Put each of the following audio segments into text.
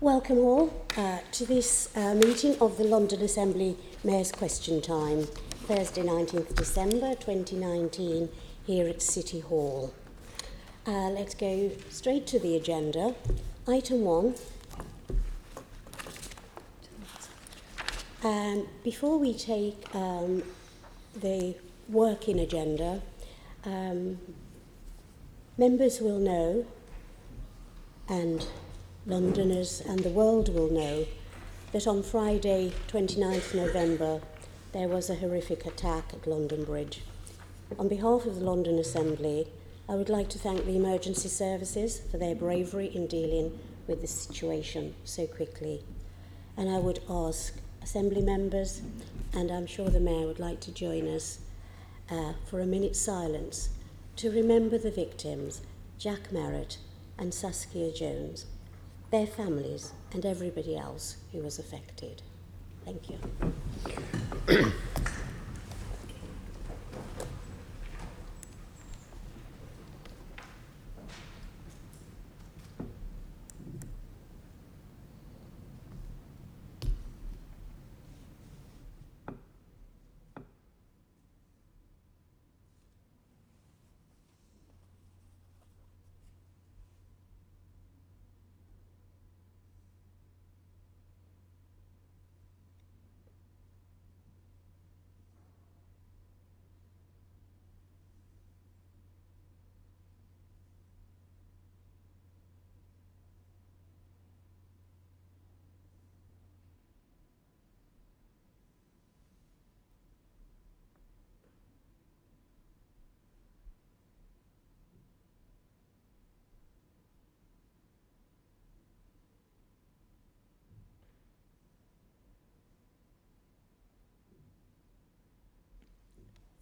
Welcome all to this meeting of the London Assembly Mayor's Question Time, Thursday 19th December 2019, here at City Hall. Let's go straight to the agenda. Item 1. Before we take the working agenda, members will know, and Londoners and the world will know, that on Friday 29th November there was a horrific attack at London Bridge. On behalf of the London Assembly, I would like to thank the emergency services for their bravery in dealing with the situation so quickly. And I would ask Assembly members, and I'm sure the Mayor would like to join us, for a minute's silence to remember the victims, Jack Merritt and Saskia Jones, their families and everybody else who was affected. Thank you.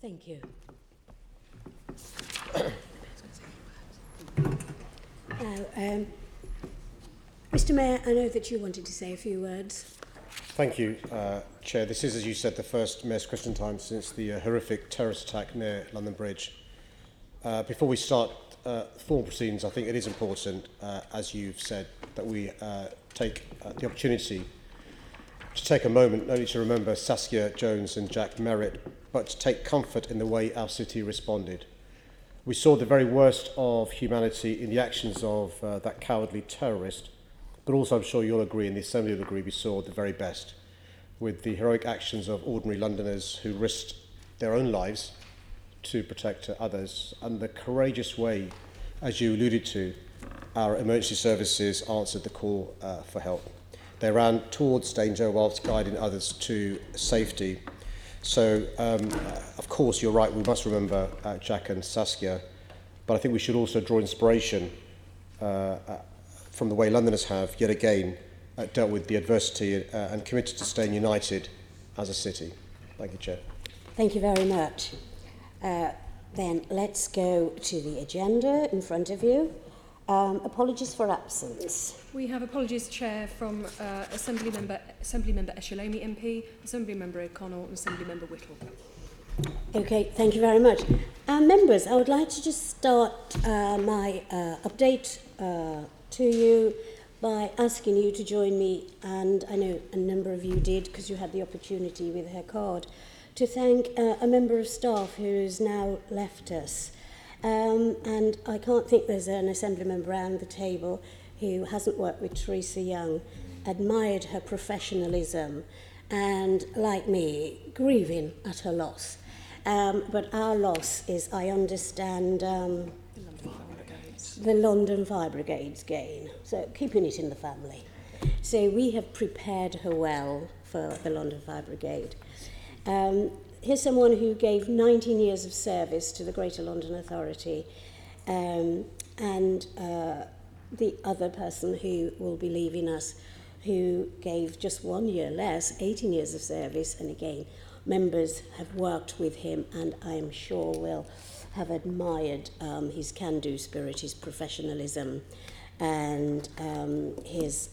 Thank you. Now, Mr. Mayor, I know that you wanted to say a few words. Thank you, Chair. This is, as you said, the first Mayor's Question Time since the horrific terrorist attack near London Bridge. Before we start formal proceedings, I think it is important, as you've said, that we take the opportunity to take a moment not only to remember Saskia Jones and Jack Merritt, but to take comfort in the way our city responded. We saw the very worst of humanity in the actions of that cowardly terrorist, but also I'm sure you'll agree, and the Assembly will agree, we saw the very best with the heroic actions of ordinary Londoners who risked their own lives to protect others, and the courageous way, as you alluded to, our emergency services answered the call for help. They ran towards danger whilst guiding others to safety. So, of course, you're right, we must remember Jack and Saskia, but I think we should also draw inspiration from the way Londoners have, yet again, dealt with the adversity and committed to staying united as a city. Thank you, Chair. Thank you very much. Then let's go to the agenda in front of you. Apologies for absence. We have apologies, Chair, from Assemblymember Eshalomi MP, Assemblymember O'Connell and Assemblymember Whittle. Okay, thank you very much. Members, I would like to just start my update to you by asking you to join me, and I know a number of you did because you had the opportunity with her card, to thank a member of staff who has now left us. And I can't think there's an Assembly member around the table who hasn't worked with Teresa Young, admired her professionalism, and, like me, grieving at her loss. But our loss is, I understand, the London Fire Brigade's gain. So keeping it in the family. So we have prepared her well for the London Fire Brigade. Here's someone who gave 19 years of service to the Greater London Authority, and the other person who will be leaving us, who gave just 1 year less, 18 years of service, and again, members have worked with him and I'm sure will have admired his can-do spirit, his professionalism, and his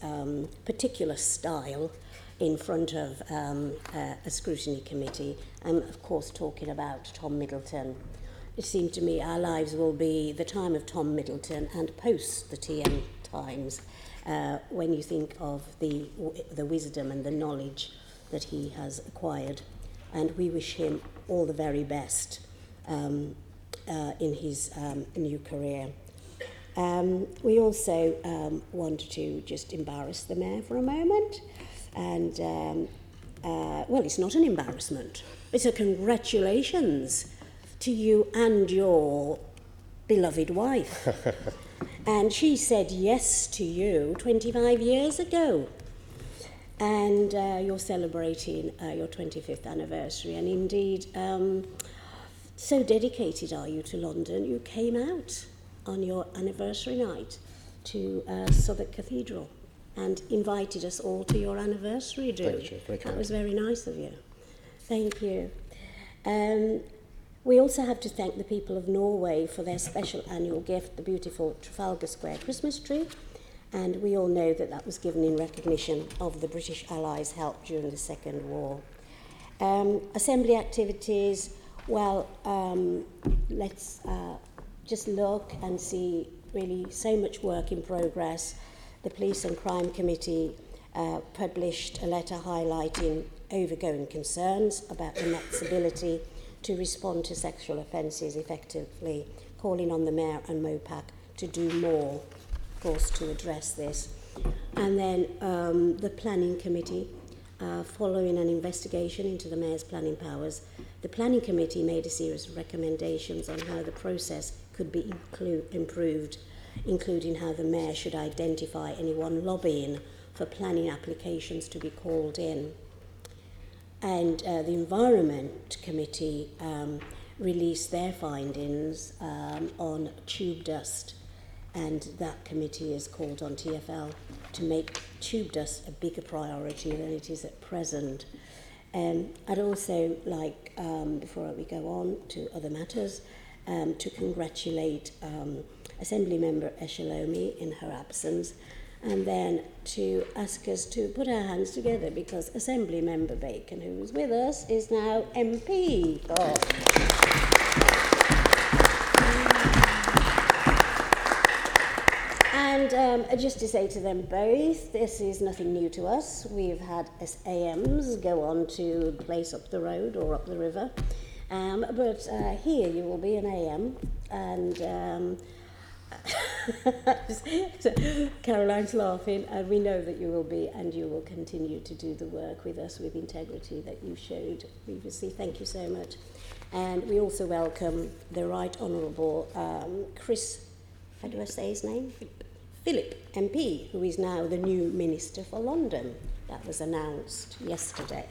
particular style in front of a scrutiny committee. I'm, of course, talking about Tom Middleton. It seemed to me our lives will be the time of Tom Middleton and post the TM Times. when you think of the wisdom and the knowledge that he has acquired. And we wish him all the very best in his new career. We also want to just embarrass the Mayor for a moment. And, well, it's not an embarrassment. It's a congratulations to you and your beloved wife. And she said yes to you 25 years ago. And you're celebrating your 25th anniversary. And indeed, so dedicated are you to London, you came out on your anniversary night to Southwark Cathedral and invited us all to your anniversary do. Thank you. Very kind. That was very nice of you. Thank you. We also have to thank the people of Norway for their special annual gift, the beautiful Trafalgar Square Christmas tree. And we all know that that was given in recognition of the British Allies' help during the Second War. Assembly activities, well, let's just look and see really so much work in progress. The Police and Crime Committee published a letter highlighting overgoing concerns about the Met's ability to respond to sexual offences effectively, calling on the Mayor and MOPAC to do more, of course, to address this. And then the Planning Committee, following an investigation into the Mayor's planning powers, the Planning Committee made a series of recommendations on how the process could be improved, including how the Mayor should identify anyone lobbying for planning applications to be called in. And the Environment Committee released their findings on tube dust, and that committee is called on TfL to make tube dust a bigger priority than it is at present. I'd also like, before we go on to other matters, to congratulate Assembly Member Eshalomi in her absence, and then to ask us to put our hands together because Assembly Member Bacon, who is with us, is now MP. Oh. And just to say to them both, this is nothing new to us. We've had AMs go on to the place up the road or up the river. But here you will be an AM, and Caroline's laughing, and we know that you will be, and you will continue to do the work with us with integrity that you showed previously. Thank you so much. And we also welcome the Right Honourable Chris, how do I say his name? Philip, MP, who is now the new Minister for London. That was announced yesterday.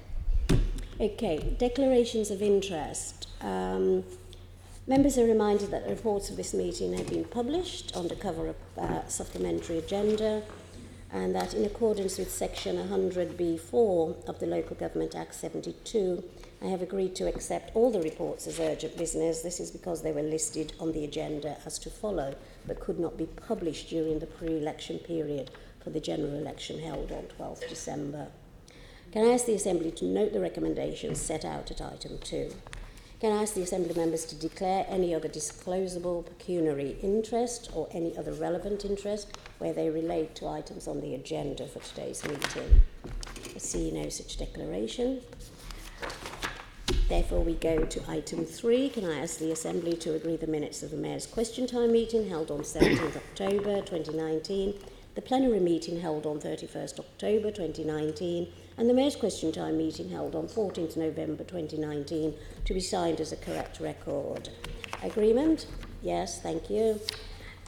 Okay, declarations of interest. Members are reminded that the reports of this meeting have been published under cover of supplementary agenda, and that in accordance with section 100B4 of the Local Government Act 72, I have agreed to accept all the reports as urgent business. This is because they were listed on the agenda as to follow, but could not be published during the pre-election period for the general election held on 12th December. Can I ask the Assembly to note the recommendations set out at item 2? Can I ask the Assembly members to declare any other disclosable pecuniary interest or any other relevant interest where they relate to items on the agenda for today's meeting? I see no such declaration. Therefore, we go to item 3. Can I ask the Assembly to agree the minutes of the Mayor's Question Time meeting held on 17th October 2019, the plenary meeting held on 31st October 2019, and the Mayor's Question Time meeting held on 14th November 2019 to be signed as a correct record. Agreement? Yes, thank you.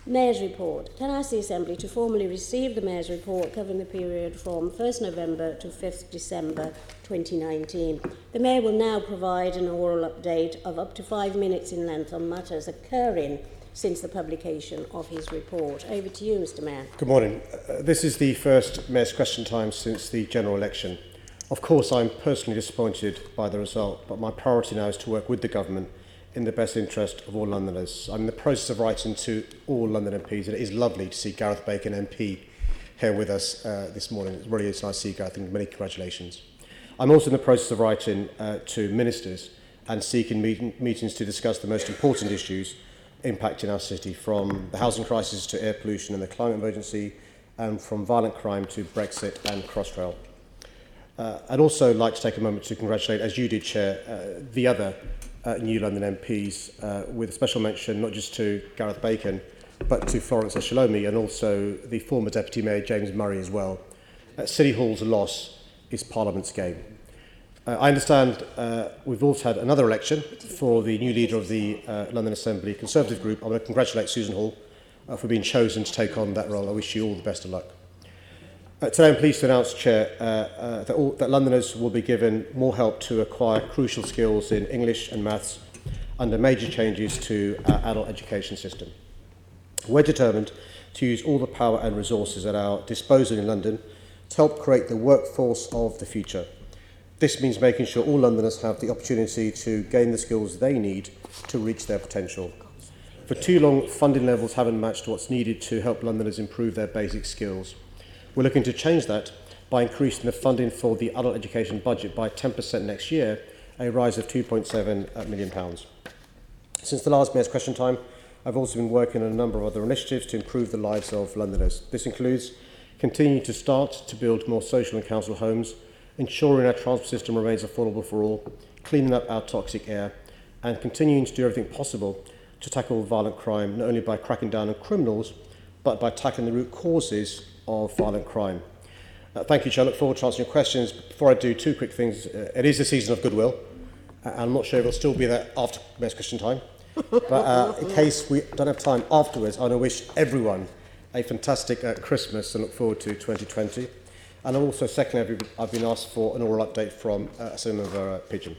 Mayor's Report. Can I ask the Assembly to formally receive the Mayor's Report covering the period from 1st November to 5th December 2019? The Mayor will now provide an oral update of up to 5 minutes in length on matters occurring since the publication of his report. Over to you, Mr. Mayor. Good morning. This is the first Mayor's Question Time since the general election. Of course, I'm personally disappointed by the result, but my priority now is to work with the government in the best interest of all Londoners. I'm in the process of writing to all London MPs, and it is lovely to see Gareth Bacon MP here with us this morning. It really is nice to see Gareth, and many congratulations. I'm also in the process of writing to ministers and seeking meetings to discuss the most important issues impacting our city, from the housing crisis to air pollution and the climate emergency, and from violent crime to Brexit and Crossrail. I'd also like to take a moment to congratulate, as you did, Chair, the other new London MPs, with a special mention not just to Gareth Bacon, but to Florence Eshalomi and also the former Deputy Mayor James Murray as well. City Hall's loss is Parliament's gain. I understand we've also had another election for the new leader of the London Assembly Conservative Group. I want to congratulate Susan Hall for being chosen to take on that role. I wish you all the best of luck. Today I'm pleased to announce, Chair, that Londoners will be given more help to acquire crucial skills in English and maths under major changes to our adult education system. We're determined to use all the power and resources at our disposal in London to help create the workforce of the future. This means making sure all Londoners have the opportunity to gain the skills they need to reach their potential. For too long, funding levels haven't matched what's needed to help Londoners improve their basic skills. We're looking to change that by increasing the funding for the adult education budget by 10% next year, a rise of £2.7 million. Since the last Mayor's Question Time, I've also been working on a number of other initiatives to improve the lives of Londoners. This includes continuing to start to build more social and council homes, ensuring our transport system remains affordable for all, cleaning up our toxic air, and continuing to do everything possible to tackle violent crime, not only by cracking down on criminals, but by tackling the root causes of violent crime. Thank you, Chair. I look forward to answering your questions. Before I do, two quick things. It is the season of goodwill. I'm not sure if it'll still be there after Mayor's Question Time. But in case we don't have time afterwards, I want to wish everyone a fantastic Christmas and look forward to 2020. And also, secondly, I've been asked for an oral update from Assemblymember Pigeon.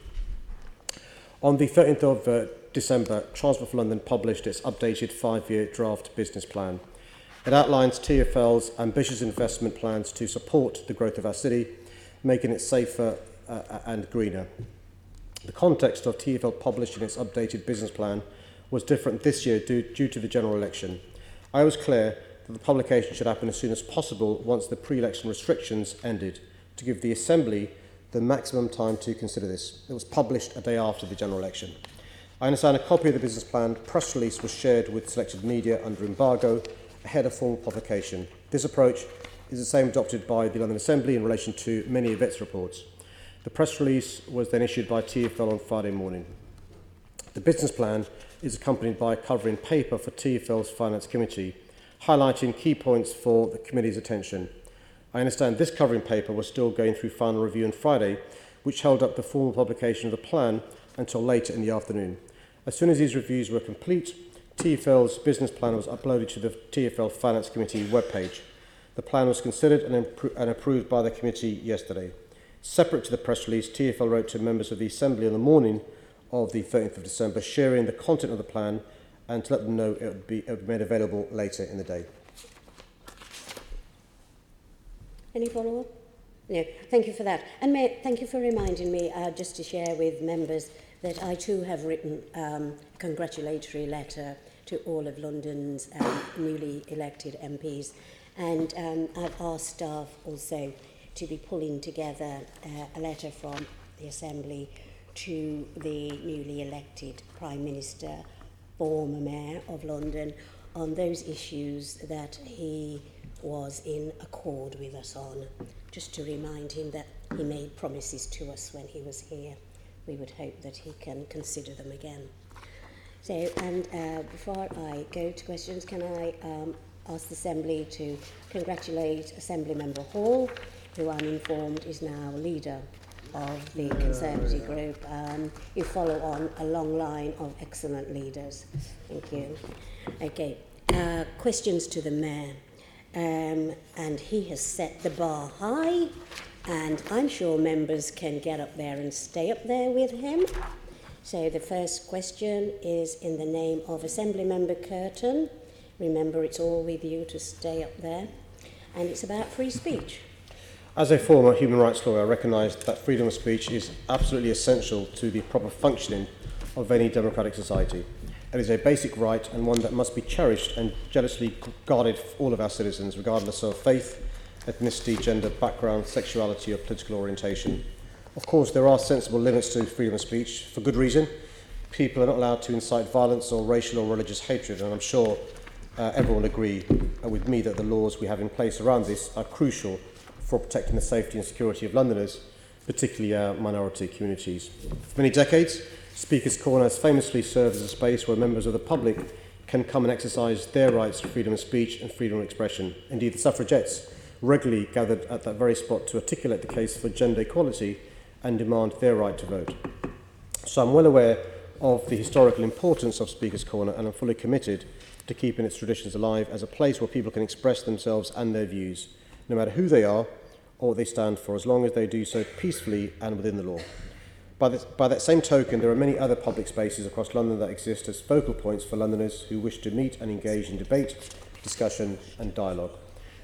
On the 13th of December, Transport for London published its updated 5-year draft business plan. It outlines TfL's ambitious investment plans to support the growth of our city, making it safer and greener. The context of TfL publishing its updated business plan was different this year due to the general election. I was clear that the publication should happen as soon as possible once the pre-election restrictions ended, to give the Assembly the maximum time to consider this. It was published a day after the general election. I understand a copy of the business plan press release was shared with selected media under embargo ahead of formal publication. This approach is the same adopted by the London Assembly in relation to many of its reports. The press release was then issued by TfL on Friday morning. The business plan is accompanied by a covering paper for TfL's Finance Committee, highlighting key points for the committee's attention. I understand this covering paper was still going through final review on Friday, which held up the formal publication of the plan until later in the afternoon. As soon as these reviews were complete, TfL's business plan was uploaded to the TfL Finance Committee webpage. The plan was considered and approved by the committee yesterday. Separate to the press release, TfL wrote to members of the Assembly on the morning of the 13th of December, sharing the content of the plan and to let them know it would be made available later in the day. Any follow-up? No, thank you for that. And thank you for reminding me, just to share with members, that I too have written a congratulatory letter to all of London's newly elected MPs. And I've asked staff also to be pulling together a letter from the Assembly to the newly elected Prime Minister, former Mayor of London, on those issues that he was in accord with us on, just to remind him that he made promises to us when he was here. We would hope that he can consider them again. So, and before I go to questions, can I ask the Assembly to congratulate Assemblymember Hall, who I'm informed is now leader of the Conservative group. You follow on a long line of excellent leaders. Thank you. Okay, questions to the Mayor. And he has set the bar high, and I'm sure members can get up there and stay up there with him. So the first question is in the name of Assemblymember Curtin. Remember, it's all with you to stay up there. And it's about free speech. As a former human rights lawyer, I recognise that freedom of speech is absolutely essential to the proper functioning of any democratic society. It is a basic right and one that must be cherished and jealously guarded for all of our citizens, regardless of faith, ethnicity, gender, background, sexuality or political orientation. Of course, there are sensible limits to freedom of speech, for good reason. People are not allowed to incite violence or racial or religious hatred, and I'm sure everyone agree with me that the laws we have in place around this are crucial for protecting the safety and security of Londoners, particularly our minority communities. For many decades, Speaker's Corner has famously served as a space where members of the public can come and exercise their rights to freedom of speech and freedom of expression. Indeed, the suffragettes regularly gathered at that very spot to articulate the case for gender equality and demand their right to vote. So I'm well aware of the historical importance of Speaker's Corner, and I'm fully committed to keeping its traditions alive as a place where people can express themselves and their views, no matter who they are or what they stand for, as long as they do so peacefully and within the law. By that same token, there are many other public spaces across London that exist as focal points for Londoners who wish to meet and engage in debate, discussion and dialogue.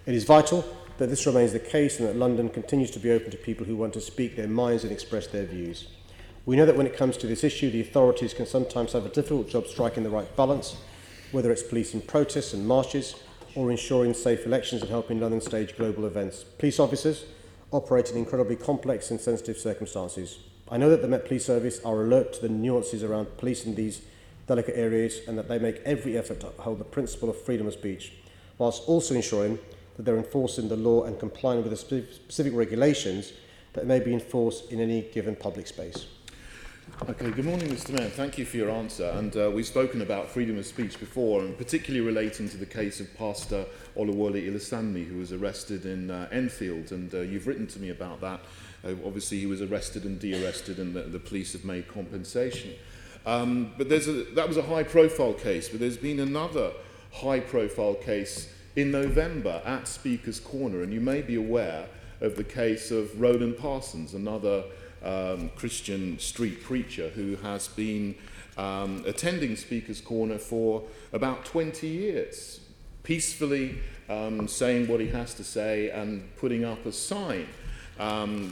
It is vital that this remains the case and that London continues to be open to people who want to speak their minds and express their views. We know that when it comes to this issue, the authorities can sometimes have a difficult job striking the right balance, whether it's policing protests and marches or ensuring safe elections and helping London stage global events. Police officers operate in incredibly complex and sensitive circumstances. I know that the Met Police Service are alert to the nuances around policing these delicate areas and that they make every effort to uphold the principle of freedom of speech, whilst also ensuring that they're enforcing the law and complying with the specific regulations that may be enforced in any given public space. Okay, good morning, Mr. Mayor. Thank you for your answer. And we've spoken about freedom of speech before, and particularly relating to the case of Pastor Oluwole Ilasanmi, who was arrested in Enfield, and you've written to me about that. Obviously, he was arrested and de-arrested, and the police have made compensation. But that was a high-profile case, but there's been another high-profile case in November at Speaker's Corner, and you may be aware of the case of Roland Parsons, another Christian street preacher who has been attending Speaker's Corner for about 20 years, peacefully saying what he has to say and putting up a sign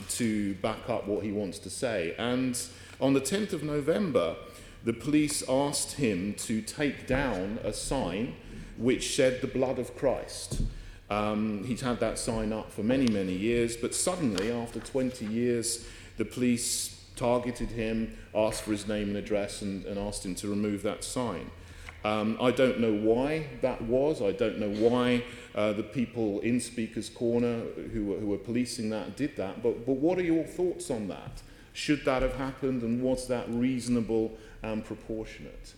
to back up what he wants to say. And on the 10th of November, the police asked him to take down a sign which said the blood of Christ. He'd had that sign up for many, many years, but suddenly, after 20 years, the police targeted him, asked for his name and address, and asked him to remove that sign. I don't know why that was. I don't know why the people in Speaker's Corner who were policing that did that. But what are your thoughts on that? Should that have happened, and was that reasonable and proportionate?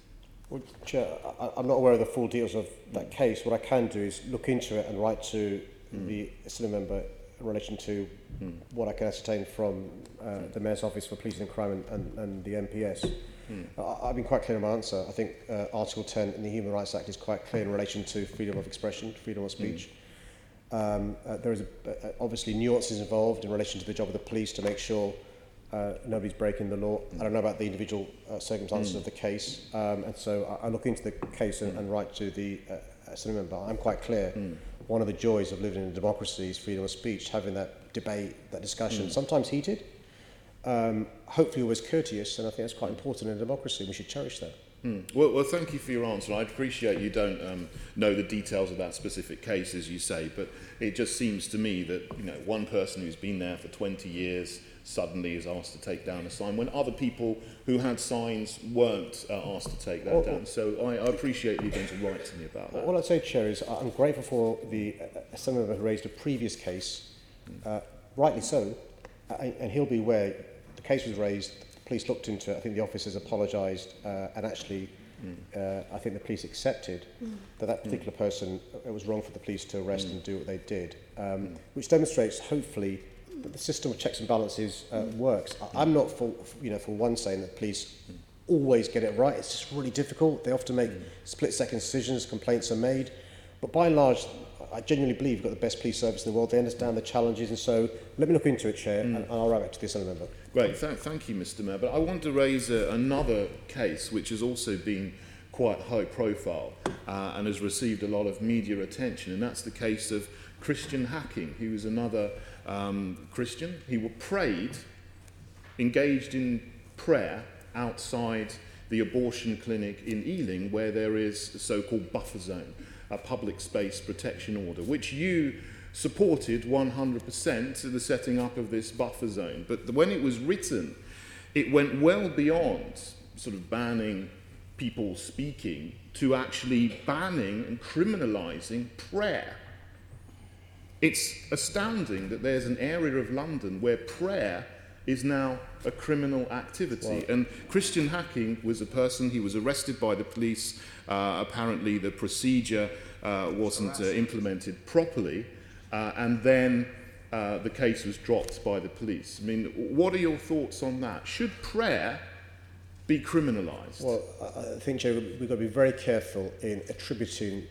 Well, Chair, I'm not aware of the full details of that case. What I can do is look into it and write to the Assembly member in relation to what I can ascertain from the Mayor's Office for Policing and Crime and the MPS. I've been quite clear in my answer. I think Article 10 in the Human Rights Act is quite clear in relation to freedom of expression, freedom of speech. There is obviously nuances involved in relation to the job of the police to make sure nobody's breaking the law. I don't know about the individual circumstances of the case, and so I look into the case and write to the Assembly member. I'm quite clear. One of the joys of living in a democracy is freedom of speech, having that debate, that discussion, sometimes heated, hopefully always courteous, and I think that's quite important in a democracy, and we should cherish that. Well, thank you for your answer. I appreciate you don't know the details of that specific case, as you say, but it just seems to me that one person who's been there for 20 years suddenly is asked to take down a sign when other people who had signs weren't asked to take that down. So I appreciate you going to write to me about that. What I'd say, Chair, is I'm grateful for the Assembly member who raised a previous case, rightly so, and he'll be aware the case was raised. Police looked into it. I think the officers apologised, and actually, I think the police accepted that particular person, it was wrong for the police to arrest and do what they did, which demonstrates, hopefully, that the system of checks and balances works. I'm not for one saying that police always get it right. It's just really difficult. They often make split-second decisions. Complaints are made, but by and large, I genuinely believe we've got the best police service in the world. They understand the challenges, and so let me look into it, Chair, and I'll write back to the Assembly member. Great, thank you, Mr. Mayor. But I want to raise another case which has also been quite high profile and has received a lot of media attention, and that's the case of Christian Hacking, who was another Christian. He prayed, engaged in prayer outside the abortion clinic in Ealing, where there is a so-called buffer zone, a public space protection order, which you supported 100% to the setting up of this buffer zone. But when it was written, it went well beyond sort of banning people speaking to actually banning and criminalising prayer. It's astounding that there's an area of London where prayer is now a criminal activity. Wow. And Christian Hacking was a person, he was arrested by the police. Apparently the procedure wasn't implemented properly, and then the case was dropped by the police. I mean, what are your thoughts on that? Should prayer be criminalised? Well, I think, Joe, we've got to be very careful in attributing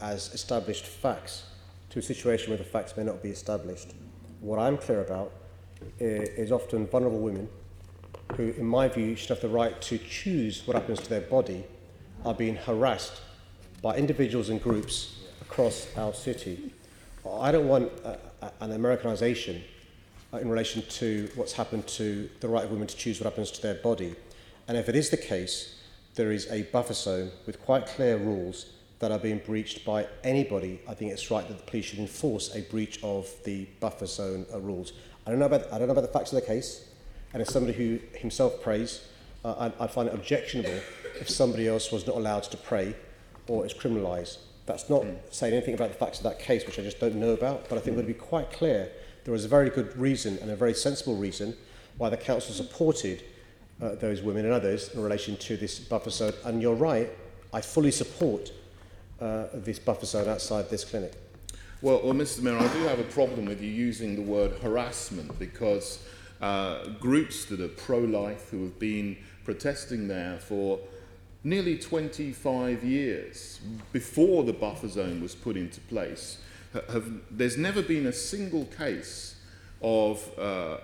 as established facts to a situation where the facts may not be established. What I'm clear about is often vulnerable women who, in my view, should have the right to choose what happens to their body, are being harassed by individuals and groups across our city. I don't want an Americanization in relation to what's happened to the right of women to choose what happens to their body. And if it is the case, there is a buffer zone with quite clear rules that are being breached by anybody. I think it's right that the police should enforce a breach of the buffer zone rules. I don't know about the facts of the case, and as somebody who himself prays, I find it objectionable if somebody else was not allowed to pray or is criminalised. That's not saying anything about the facts of that case, which I just don't know about, but I think it would be quite clear there was a very good reason and a very sensible reason why the council supported those women and others in relation to this buffer zone. And you're right, I fully support this buffer zone outside this clinic. Well, Mr. Mayor, I do have a problem with you using the word harassment, because groups that are pro-life, who have been protesting there for nearly 25 years before the buffer zone was put into place, there's never been a single case of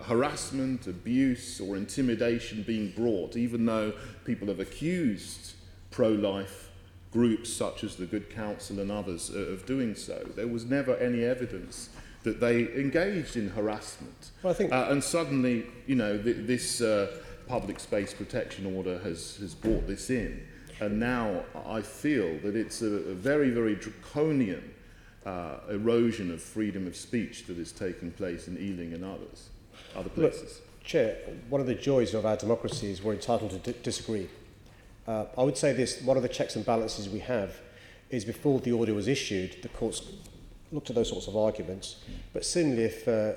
harassment, abuse or intimidation being brought, even though people have accused pro-life groups such as the Good Counsel and others of doing so. There was never any evidence that they engaged in harassment. Well, I think and suddenly, you know, this public space protection order has brought this in. And now I feel that it's a very, very draconian erosion of freedom of speech that is taking place in Ealing and other places. Look, Chair, one of the joys of our democracy is we're entitled to disagree. I would say this, one of the checks and balances we have is before the order was issued, the courts looked at those sorts of arguments. But similarly, if the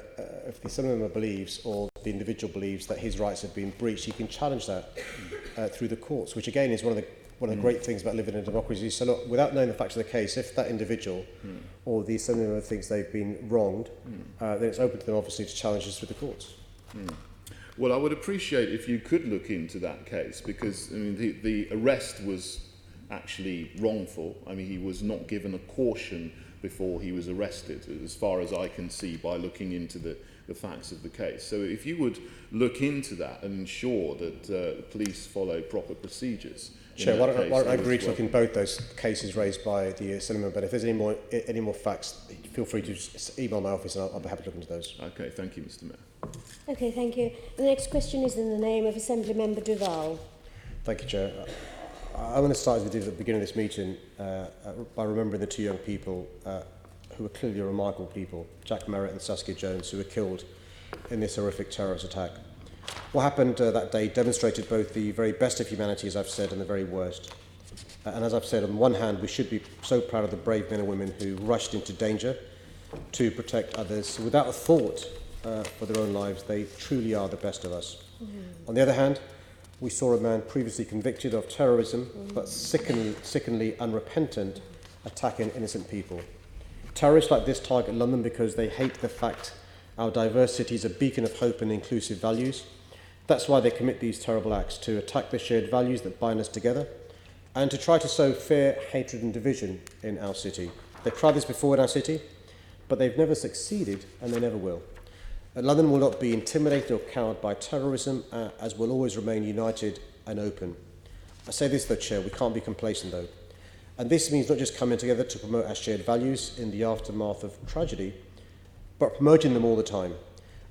Assembly member believes or the individual believes that his rights have been breached, he can challenge that through the courts, which again is one of the great things about living in a democracy. So look, without knowing the facts of the case, if that individual or the Assembly member thinks they've been wronged, then it's open to them obviously to challenge this with the courts. Well, I would appreciate if you could look into that case, because I mean, the arrest was actually wrongful. I mean, he was not given a caution before he was arrested, as far as I can see by looking into the facts of the case. So if you would look into that and ensure that the police follow proper procedures. Chair, why don't I agree to look in both those cases raised by the Assembly member, but if there's any more facts, feel free to just email my office and I'll be happy to look into those. Okay, thank you, Mr. Mayor. Okay, thank you. The next question is in the name of Assembly Member Duval. Thank you, Chair. I want to start, as we did at the beginning of this meeting, by remembering the two young people who were clearly remarkable people, Jack Merritt and Saskia Jones, who were killed in this horrific terrorist attack. What happened that day demonstrated both the very best of humanity, as I've said, and the very worst. And as I've said, on one hand, we should be so proud of the brave men and women who rushed into danger to protect others without a thought for their own lives. They truly are the best of us. On the other hand, we saw a man previously convicted of terrorism, but sickeningly unrepentant, attacking innocent people. Terrorists like this target London because they hate the fact our diverse city is a beacon of hope and inclusive values. That's why they commit these terrible acts, to attack the shared values that bind us together and to try to sow fear, hatred and division in our city. They've tried this before in our city, but they've never succeeded and they never will. London will not be intimidated or cowed by terrorism, as will always remain united and open. I say this though, Chair, we can't be complacent though. And this means not just coming together to promote our shared values in the aftermath of tragedy, but promoting them all the time.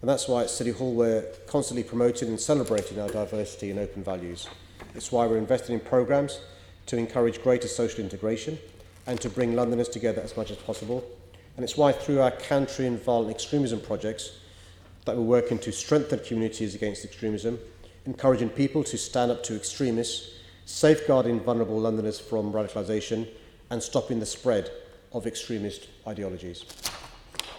And that's why at City Hall we're constantly promoting and celebrating our diversity and open values. It's why we're investing in programmes to encourage greater social integration and to bring Londoners together as much as possible. And it's why through our countering violent extremism projects that we're working to strengthen communities against extremism, encouraging people to stand up to extremists, safeguarding vulnerable Londoners from radicalisation, and stopping the spread of extremist ideologies.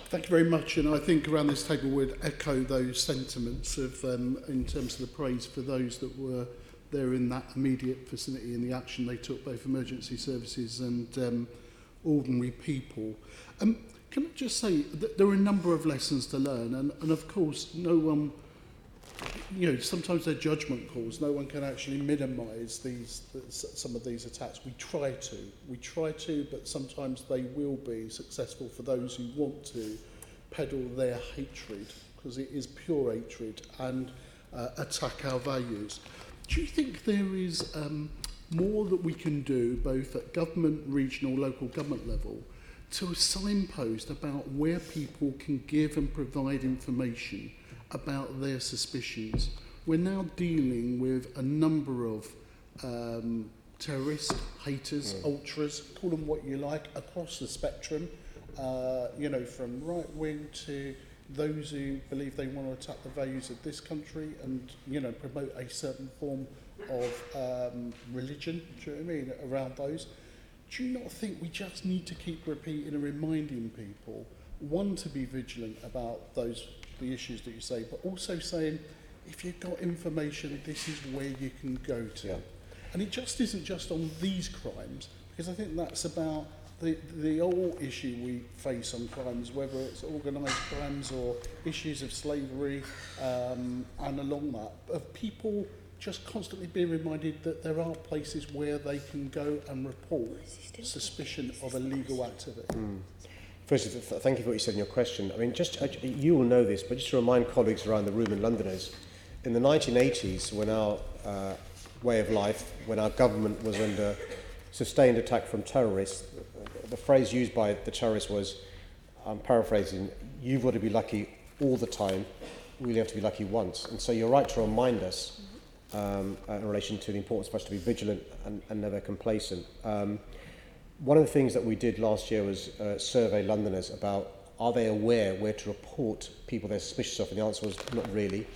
Thank you very much, and I think around this table would echo those sentiments of, in terms of the praise for those that were there in that immediate vicinity and the action they took, both emergency services and ordinary people. Can I just say that there are a number of lessons to learn, and of course no one, sometimes they're judgment calls. No one can actually minimise some of these attacks. We try to, but sometimes they will be successful for those who want to peddle their hatred, because it is pure hatred, and attack our values. Do you think there is more that we can do, both at government, regional, local government level, to signpost about where people can give and provide information about their suspicions? We're now dealing with a number of terrorists, haters, ultras, call them what you like, across the spectrum, from right wing to those who believe they want to attack the values of this country and, promote a certain form of religion, do you know what I mean, around those. Do you not think we just need to keep repeating and reminding people, one, to be vigilant about the issues that you say, but also saying, if you've got information, this is where you can go to. Yeah. And it just isn't just on these crimes, because I think that's about the whole issue we face on crimes, whether it's organised crimes or issues of slavery, and along that, of people just constantly being reminded that there are places where they can go and report suspicion of illegal activity. Firstly, thank you for what you said in your question. I mean, you will know this, but just to remind colleagues around the room and Londoners, in the 1980s, when our way of life, when our government was under sustained attack from terrorists, the phrase used by the terrorists was, I'm paraphrasing, you've got to be lucky all the time, we only have to be lucky once. And so you're right to remind us in relation to the importance for us to be vigilant and never complacent. One of the things that we did last year was survey Londoners about, are they aware where to report people they're suspicious of? And the answer was not really.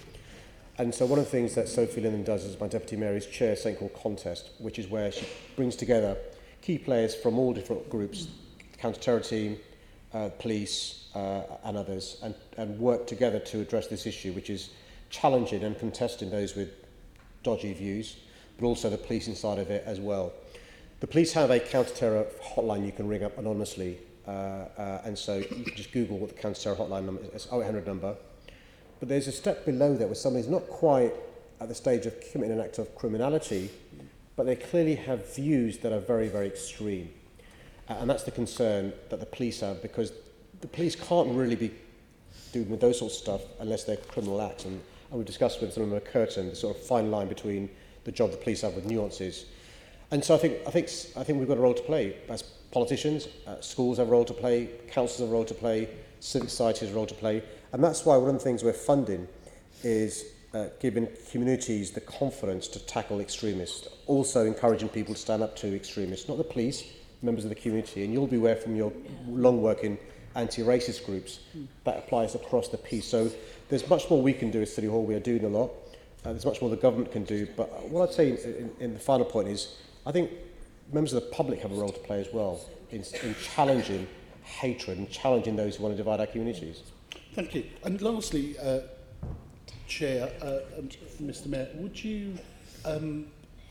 And so one of the things that Sophie Linden does as my deputy mayor is chair something called Contest, which is where she brings together key players from all different groups, the counter-terror team, police and others, and work together to address this issue, which is challenging and contesting those with dodgy views, but also the policing side of it as well. The police have a counter-terror hotline you can ring up anonymously, and so you can just Google what the counter-terror hotline number is. It's 0800 number. But there's a step below that where somebody's not quite at the stage of committing an act of criminality, but they clearly have views that are very, very extreme. And that's the concern that the police have, because the police can't really be doing with those sorts of stuff unless they're criminal acts. And we've discussed with Senator Curtin the sort of fine line between the job the police have with nuances. And so I think we've got a role to play as politicians. Schools have a role to play, councils have a role to play, civic society has a role to play. And that's why one of the things we're funding is giving communities the confidence to tackle extremists, also encouraging people to stand up to extremists, not the police, members of the community. And you'll be aware from your long work in anti-racist groups that applies across the piece. So there's much more we can do as City Hall. We are doing a lot. There's much more the government can do. But what I'd say in the final point is, I think members of the public have a role to play as well in challenging hatred and challenging those who want to divide our communities. Thank you. And lastly, Chair, Mr. Mayor, would you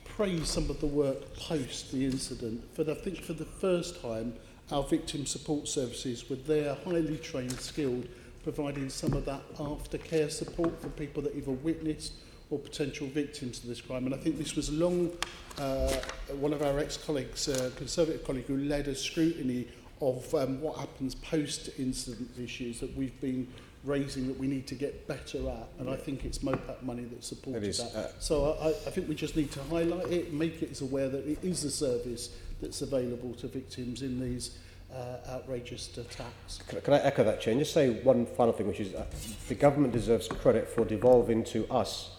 praise some of the work post the incident? I think for the first time, our victim support services were there, highly trained, skilled, providing some of that aftercare support for people that either witnessed or potential victims of this crime. And I think this was long, one of our ex-colleagues, Conservative colleague, who led a scrutiny of what happens post-incident issues that we've been raising that we need to get better at. And I think it's MOPAT money that supported that. So I think we just need to highlight it, make it as aware that it is a service that's available to victims in these outrageous attacks. Can I echo that, Chair? And just say one final thing, which is the government deserves credit for devolving to us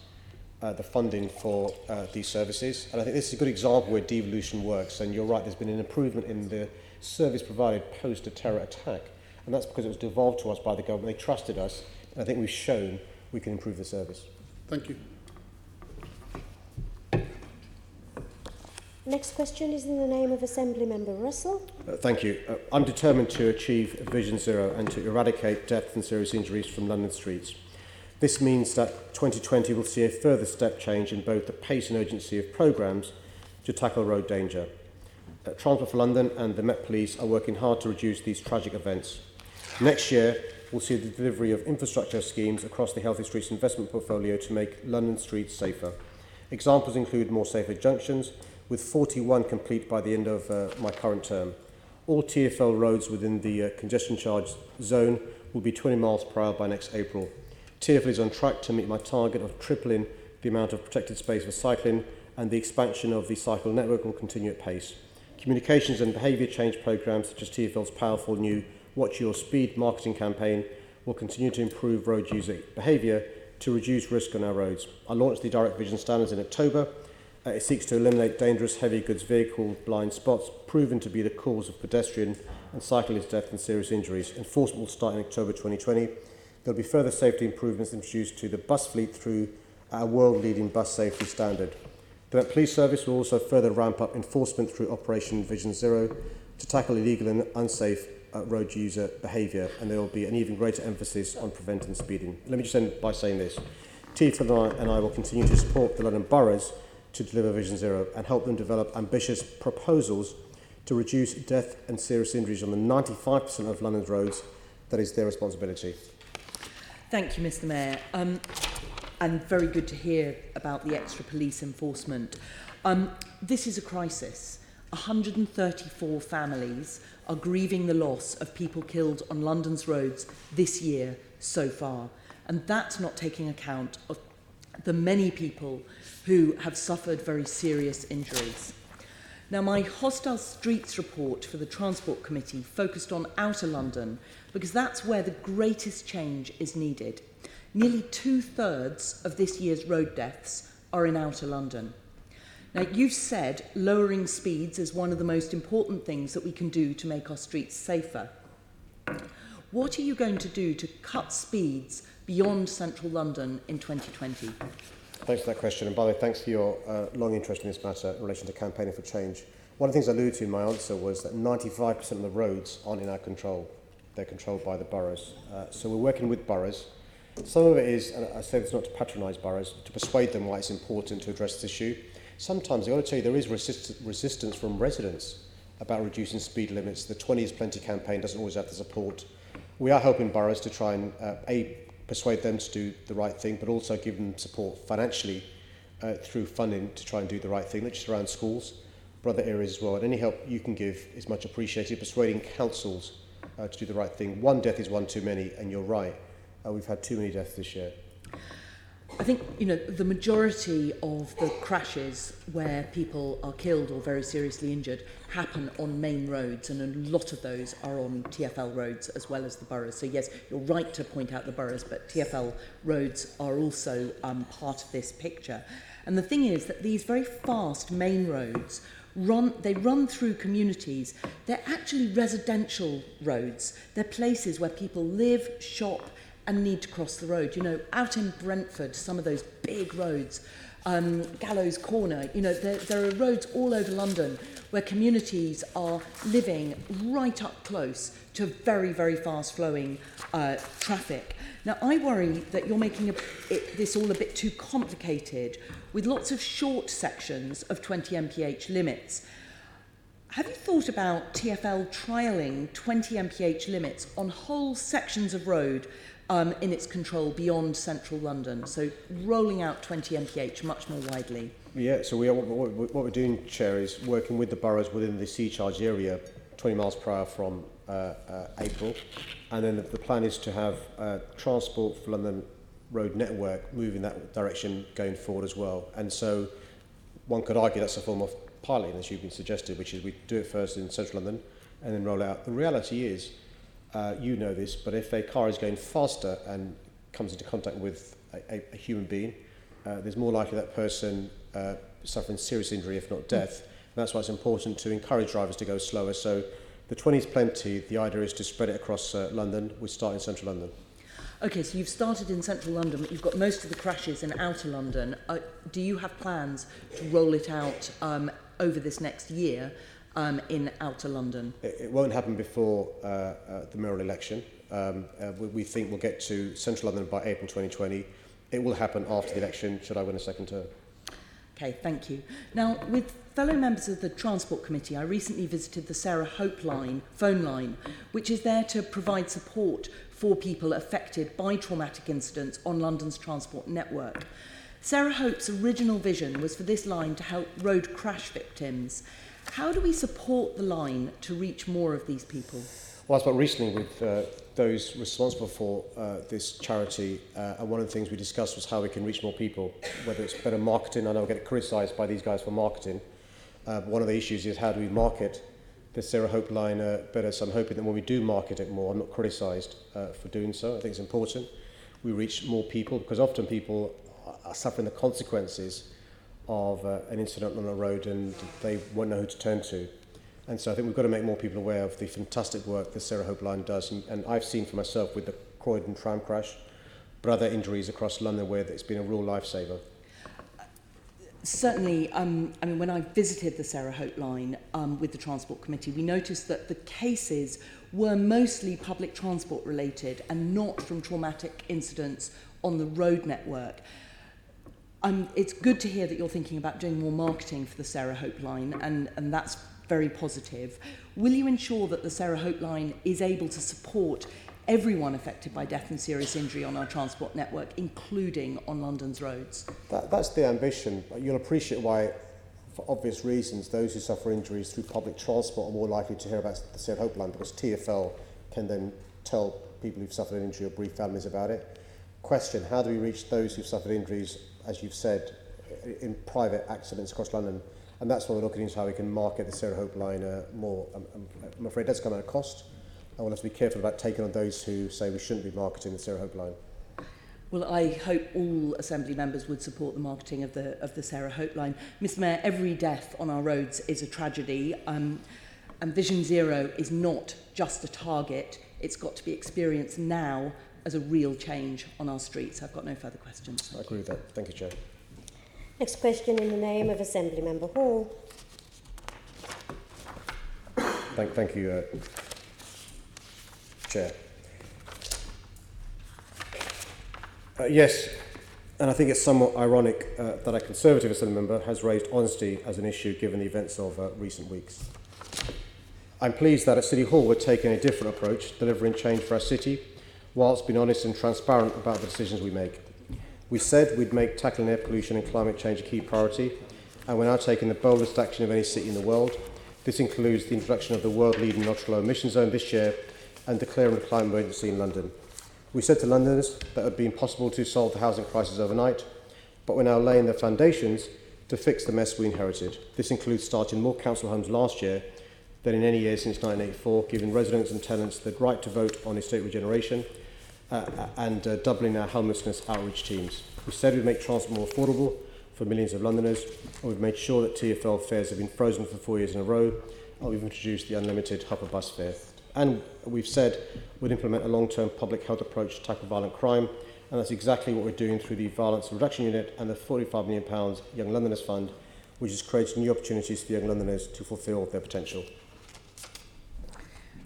the funding for these services. And I think this is a good example where devolution works. And you're right, there's been an improvement in the service provided post a terror attack. And that's because it was devolved to us by the government. They trusted us. And I think we've shown we can improve the service. Thank you. Next question is in the name of Assembly Member Russell. Thank you. I'm determined to achieve Vision Zero and to eradicate death and serious injuries from London streets. This means that 2020 will see a further step change in both the pace and urgency of programmes to tackle road danger. Transport for London and the Met Police are working hard to reduce these tragic events. Next year, we'll see the delivery of infrastructure schemes across the Healthy Streets investment portfolio to make London streets safer. Examples include more safer junctions, with 41 complete by the end of my current term. All TfL roads within the congestion charge zone will be 20 miles per hour by next April. TfL is on track to meet my target of tripling the amount of protected space for cycling, and the expansion of the cycle network will continue at pace. Communications and behaviour change programmes such as TfL's powerful new Watch Your Speed marketing campaign will continue to improve road user behaviour to reduce risk on our roads. I launched the Direct Vision Standards in October. It seeks to eliminate dangerous heavy goods vehicle blind spots proven to be the cause of pedestrian and cyclist death and serious injuries. Enforcement will start in October 2020. There will be further safety improvements introduced to the bus fleet through our world-leading bus safety standard. The Met Police Service will also further ramp up enforcement through Operation Vision Zero to tackle illegal and unsafe road user behaviour, and there will be an even greater emphasis on preventing speeding. Let me just end by saying this. TfL and I will continue to support the London boroughs to deliver Vision Zero and help them develop ambitious proposals to reduce death and serious injuries on the 95% of London's roads that is their responsibility. Thank you, Mr. Mayor. And very good to hear about the extra police enforcement. This is a crisis. 134 families are grieving the loss of people killed on London's roads this year so far. And that's not taking account of the many people who have suffered very serious injuries. Now, my Hostile Streets report for the Transport Committee focused on Outer London because that's where the greatest change is needed. Nearly 2/3 of this year's road deaths are in Outer London. Now, you've said lowering speeds is one of the most important things that we can do to make our streets safer. What are you going to do to cut speeds beyond central London in 2020? Thanks for that question. And by the way, thanks for your long interest in this matter in relation to campaigning for change. One of the things I alluded to in my answer was that 95% of the roads aren't in our control. They're controlled by the boroughs. So we're working with boroughs. Some of it is, and I say this not to patronise boroughs, to persuade them why it's important to address this issue. Sometimes, I've got to tell you, there is resistance from residents about reducing speed limits. The 20 is Plenty campaign doesn't always have the support. We are helping boroughs to try and, persuade them to do the right thing, but also give them support financially through funding to try and do the right thing, not just around schools, but other areas as well. And any help you can give is much appreciated. Persuading councils to do the right thing. One death is one too many, and you're right. We've had too many deaths this year. I think, the majority of the crashes where people are killed or very seriously injured happen on main roads, and a lot of those are on TfL roads as well as the boroughs. So yes, you're right to point out the boroughs, but TfL roads are also part of this picture. And the thing is that these very fast main roads run through communities. They're actually residential roads. They're places where people live, shop, and need to cross the road. Out in Brentford, some of those big roads, Gallows Corner, there are roads all over London where communities are living right up close to very, very fast-flowing traffic. Now, I worry that you're making this all a bit too complicated with lots of short sections of 20 mph limits. Have you thought about TfL trialling 20 mph limits on whole sections of road in its control beyond central London, so rolling out 20 mph much more widely? Yeah, so what we're doing, Chair, is working with the boroughs within the C-charge area, 20 miles per hour from April, and then the plan is to have Transport for London road network move in that direction going forward as well. And so one could argue that's a form of piloting, as you've been suggested, which is we do it first in central London and then roll out. The reality is, you know this, but if a car is going faster and comes into contact with a human being, there's more likely that person suffering serious injury, if not death. And that's why it's important to encourage drivers to go slower. So the 20 is plenty. The idea is to spread it across London. We start in central London. Okay, so you've started in central London, but you've got most of the crashes in outer London. Do you have plans to roll it out over this next year in outer London? It won't happen before the mayoral election. We think we'll get to central London by April 2020. It will happen after the election, should I win a second term. Okay, thank you. Now, with fellow members of the Transport Committee, I recently visited the Sarah Hope phone line, which is there to provide support for people affected by traumatic incidents on London's transport network. Sarah Hope's original vision was for this line to help road crash victims. How do we support the line to reach more of these people? Well, I spoke recently with those responsible for this charity, and one of the things we discussed was how we can reach more people, whether it's better marketing. I know I get criticised by these guys for marketing. One of the issues is how do we market the Sarah Hope line better. So I'm hoping that when we do market it more, I'm not criticised for doing so. I think it's important we reach more people, because often people are suffering the consequences of an incident on a road and they won't know who to turn to. And so I think we've got to make more people aware of the fantastic work the Sarah Hope line does. And I've seen for myself with the Croydon tram crash, but other injuries across London where it's been a real lifesaver. Certainly, I mean, when I visited the Sarah Hope line with the Transport Committee, we noticed that the cases were mostly public transport related and not from traumatic incidents on the road network. It's good to hear that you're thinking about doing more marketing for the Sarah Hope line, and that's very positive. Will you ensure that the Sarah Hope line is able to support everyone affected by death and serious injury on our transport network, including on London's roads? That's the ambition. You'll appreciate why, for obvious reasons, those who suffer injuries through public transport are more likely to hear about the Sarah Hope line, because TfL can then tell people who've suffered an injury or brief families about it. Question, how do we reach those who've suffered injuries, as you've said, in private accidents across London? And that's what we're looking into, how we can market the Sarah Hope line more. I'm afraid it does come at a cost. And we'll have to be careful about taking on those who say we shouldn't be marketing the Sarah Hope line. Well, I hope all Assembly members would support the marketing of the Sarah Hope line. Mr Mayor, every death on our roads is a tragedy. And Vision Zero is not just a target. It's got to be experienced now as a real change on our streets. I've got no further questions. I agree with that. Thank you, Chair. Next question in the name of Assembly Member Hall. Thank you, Chair. Yes, and I think it's somewhat ironic that a Conservative Assembly member has raised honesty as an issue given the events of recent weeks. I'm pleased that at City Hall we're taking a different approach, delivering change for our city, whilst being honest and transparent about the decisions we make. We said we'd make tackling air pollution and climate change a key priority, and we're now taking the boldest action of any city in the world. This includes the introduction of the world-leading ultra-low emission zone this year and declaring a climate emergency in London. We said to Londoners that it would be impossible to solve the housing crisis overnight, but we're now laying the foundations to fix the mess we inherited. This includes starting more council homes last year than in any year since 1984, giving residents and tenants the right to vote on estate regeneration, and doubling our homelessness outreach teams. We said we'd make transport more affordable for millions of Londoners, and we've made sure that TfL fares have been frozen for 4 years in a row, and we've introduced the unlimited Hopper bus fare. And we've said we'd implement a long-term public health approach to tackle violent crime, and that's exactly what we're doing through the Violence Reduction Unit and the £45 million Young Londoners Fund, which has created new opportunities for young Londoners to fulfil their potential.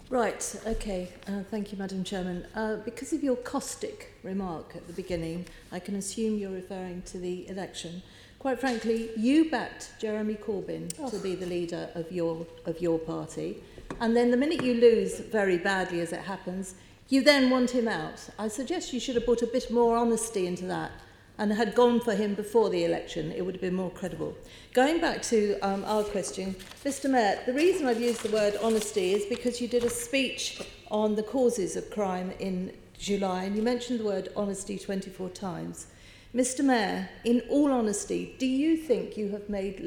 Right, okay. Thank you, Madam Chairman. Because of your caustic remark at the beginning, I can assume you're referring to the election. Quite frankly, you backed Jeremy Corbyn to be the leader of your party, and then the minute you lose very badly, as it happens, you then want him out. I suggest you should have put a bit more honesty into that and had gone for him before the election. It would have been more credible. Going back to our question, Mr Mayor, the reason I've used the word honesty is because you did a speech on the causes of crime in July, and you mentioned the word honesty 24 times. Mr Mayor, in all honesty, do you think you have made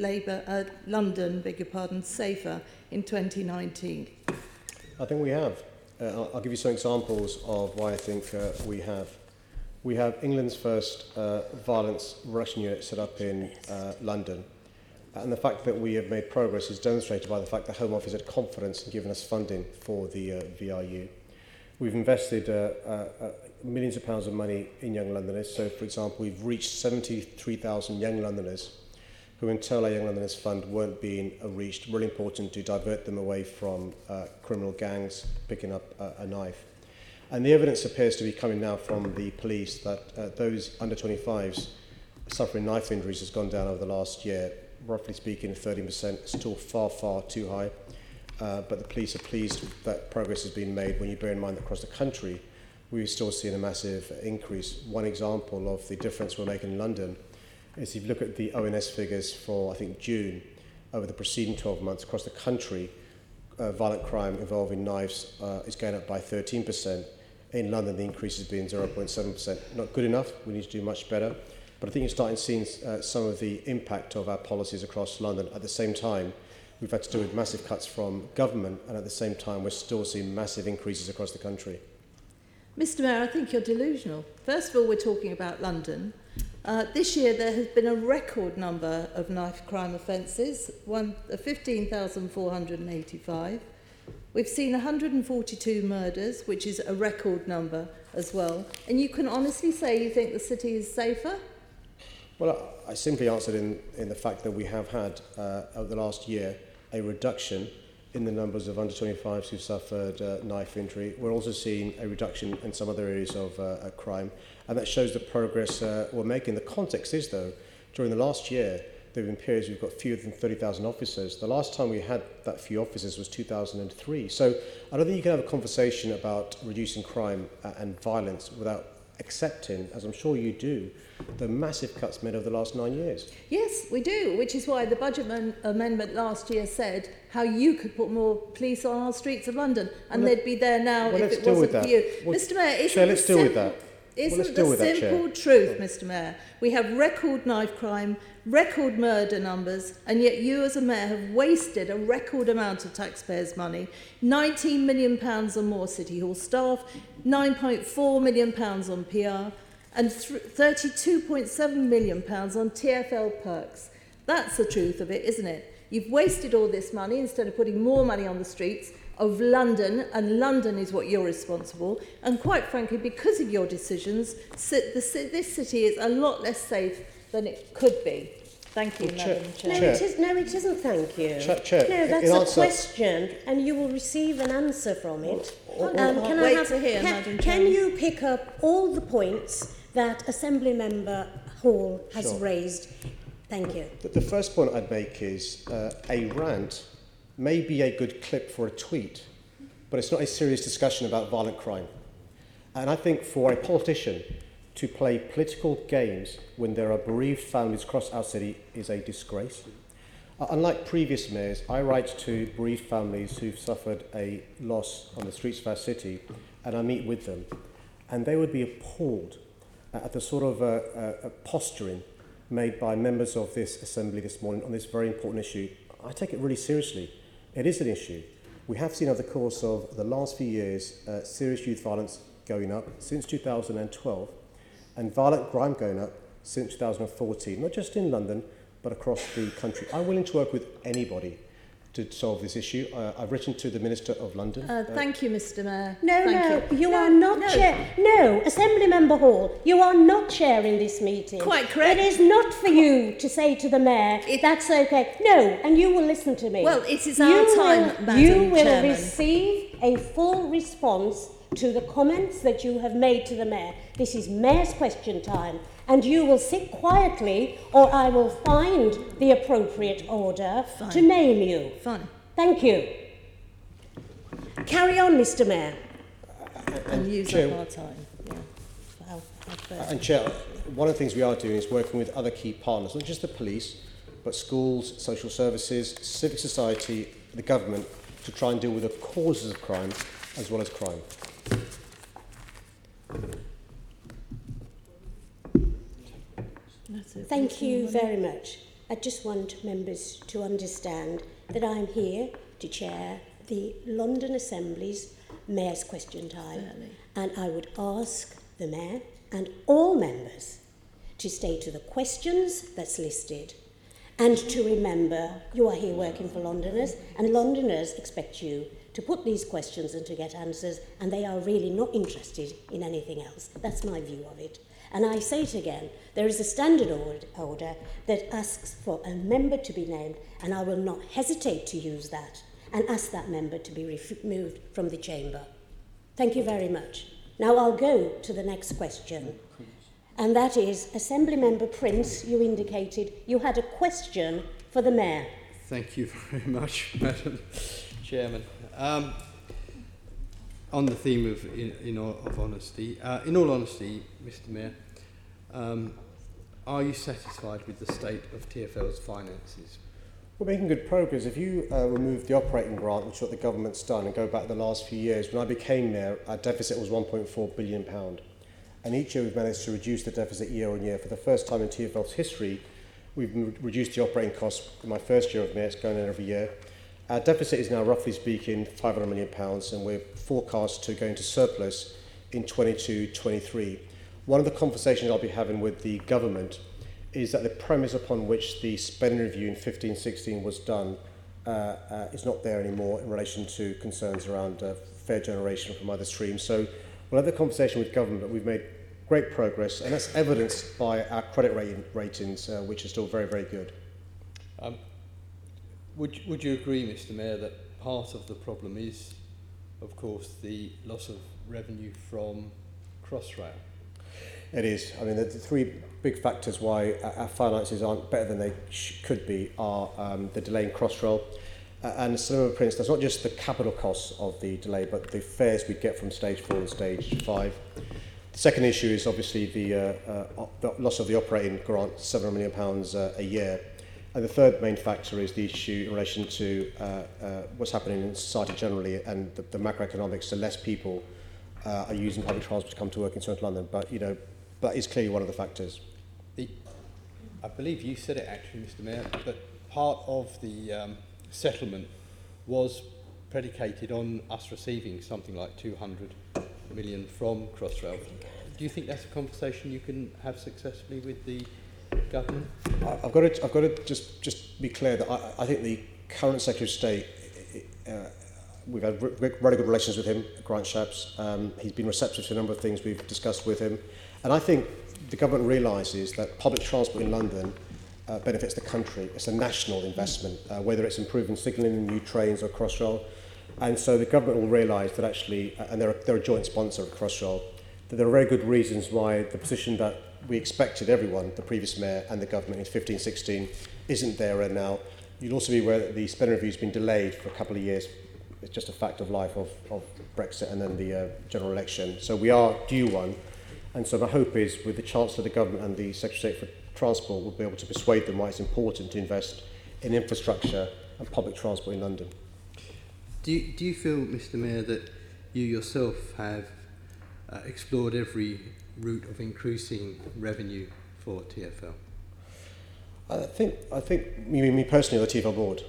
London, safer in 2019? I think we have. I'll give you some examples of why I think we have. We have England's first violence reduction unit set up in London. And the fact that we have made progress is demonstrated by the fact that Home Office had confidence in giving us funding for the VRU. We've invested millions of pounds of money in young Londoners. So, for example, we've reached 73,000 young Londoners who until our Young Londoners Fund weren't being reached. Really important to divert them away from criminal gangs picking up a knife. And the evidence appears to be coming now from the police that those under 25s suffering knife injuries has gone down over the last year, roughly speaking 13%, still far, far too high. But the police are pleased that progress has been made when you bear in mind that across the country we're still seeing a massive increase. One example of the difference we're making in London is if you look at the ONS figures for, I think, June, over the preceding 12 months across the country, violent crime involving knives is going up by 13%. In London, the increase has been 0.7%. Not good enough. We need to do much better. But I think you're starting to see some of the impact of our policies across London. At the same time, we've had to do with massive cuts from government, and at the same time, we're still seeing massive increases across the country. Mr Mayor, I think you're delusional. First of all, we're talking about London. This year there has been a record number of knife crime offences, 15,485. We've seen 142 murders, which is a record number as well. And you can honestly say you think the city is safer? Well, I simply answered in the fact that we have had, over the last year, a reduction in the numbers of under 25s who suffered knife injury. We're also seeing a reduction in some other areas of crime, and that shows the progress we're making. The context is, though, during the last year, there have been periods we've got fewer than 30,000 officers. The last time we had that few officers was 2003. So I don't think you can have a conversation about reducing crime and violence without accepting, as I'm sure you do, the massive cuts made over the last 9 years. Yes, we do, which is why the budget amendment last year said how you could put more police on our streets of London, and they'd be there now if it wasn't for you. Mr Mayor, isn't the simple truth, Mr Mayor? We have record knife crime, record murder numbers, and yet you as a mayor have wasted a record amount of taxpayers' money, £19 million on more City Hall staff, £9.4 million on PR, and £32.7 million on TfL perks. That's the truth of it, isn't it? You've wasted all this money instead of putting more money on the streets of London, and London is what you're responsible. And quite frankly, because of your decisions, this city is a lot less safe than it could be. Thank you, Madam Chair. No, it isn't, thank you. Chair, no, that's a question, and you will receive an answer from it. Can you pick up all the points that Assembly Member Hall has raised? Thank you. The first point I'd make is a rant may be a good clip for a tweet, but it's not a serious discussion about violent crime. And I think for a politician to play political games when there are bereaved families across our city is a disgrace. Unlike previous mayors, I write to bereaved families who've suffered a loss on the streets of our city, and I meet with them, and they would be appalled at the sort of posturing made by members of this Assembly this morning on this very important issue. I take it really seriously. It is an issue. We have seen over the course of the last few years serious youth violence going up since 2012, and violent crime going up since 2014, not just in London, but across the country. I'm willing to work with anybody to solve this issue. I've written to the Minister of London. Thank you, Mr Mayor. You are not chair. No, Assembly Member Hall, you are not chairing this meeting. Quite correct. It is not for you to say to the Mayor, that's okay. No, and you will listen to me. Well, it is our time, Madam You will Chairman. receive a full response to the comments that you have made to the Mayor. This is Mayor's question time, and you will sit quietly or I will find the appropriate order to name you. Fine. Thank you. Carry on, Mr Mayor. And use Chair, up our time. Yeah. And Chair, one of the things we are doing is working with other key partners, not just the police, but schools, social services, civic society, the government, to try and deal with the causes of crime as well as crime. Thank you very much. I just want members to understand that I'm here to chair the London Assembly's Mayor's Question Time. And I would ask the Mayor and all members to stay to the questions that's listed and to remember you are here working for Londoners, and Londoners expect you to put these questions and to get answers, and they are really not interested in anything else. That's my view of it. And I say it again, there is a standing order that asks for a member to be named, and I will not hesitate to use that and ask that member to be removed from the chamber. Thank you very much. Now I'll go to the next question. And that is, Assembly Member Prince, you indicated you had a question for the Mayor. Thank you very much, Madam Chairman. On the theme of of honesty, in all honesty, Mr. Mayor, are you satisfied with the state of TfL's finances? We're making good progress. If you remove the operating grant, which is what the government's done, and go back the last few years, when I became mayor, our deficit was £1.4 billion. And each year we've managed to reduce the deficit year on year. For the first time in TfL's history, we've reduced the operating costs in my first year of mayor. It's going in every year. Our deficit is now, roughly speaking, £500 million, and we're forecast to go into surplus in 22-23. One of the conversations I'll be having with the government is that the premise upon which the spending review in 15-16 was done is not there anymore in relation to concerns around fair generation from other streams. So we'll have the conversation with government, but we've made great progress, and that's evidenced by our credit ratings, which are still very, very good. Would you agree, Mr. Mayor, that part of the problem is, of course, the loss of revenue from Crossrail? It is. I mean, the three big factors why our finances aren't better than they could be are the delay in Crossrail. And Cinema Prince, that's not just the capital costs of the delay, but the fares we get from stage 4 and stage 5. The second issue is obviously the loss of the operating grant, £700 million a year. And the third main factor is the issue in relation to what's happening in society generally and the macroeconomics. So less people are using public transport to come to work in central London. But, you know, that is clearly one of the factors. I believe you said it actually, Mr. Mayor, but part of the settlement was predicated on us receiving something like 200 million from Crossrail. Do you think that's a conversation you can have successfully with the government? I've got to just be clear that I think the current Secretary of State, we've had very good relations with him, Grant Shapps. He's been receptive to a number of things we've discussed with him. And I think the government realises that public transport in London benefits the country. It's a national investment, whether it's improving signalling, new trains or Crossrail. And so the government will realise that actually, and they're a joint sponsor of Crossrail, that there are very good reasons why the position that we expected everyone, the previous mayor and the government in 15-16, isn't there and now. You'll also be aware that the spending review has been delayed for a couple of years. It's just a fact of life of Brexit and then the general election. So we are due one. And so my hope is with the Chancellor of the Government and the Secretary of State for Transport, we'll be able to persuade them why it's important to invest in infrastructure and public transport in London. Do you feel, Mr. Mayor, that you yourself have explored every route of increasing revenue for TfL? I think you mean me personally or the TfL board?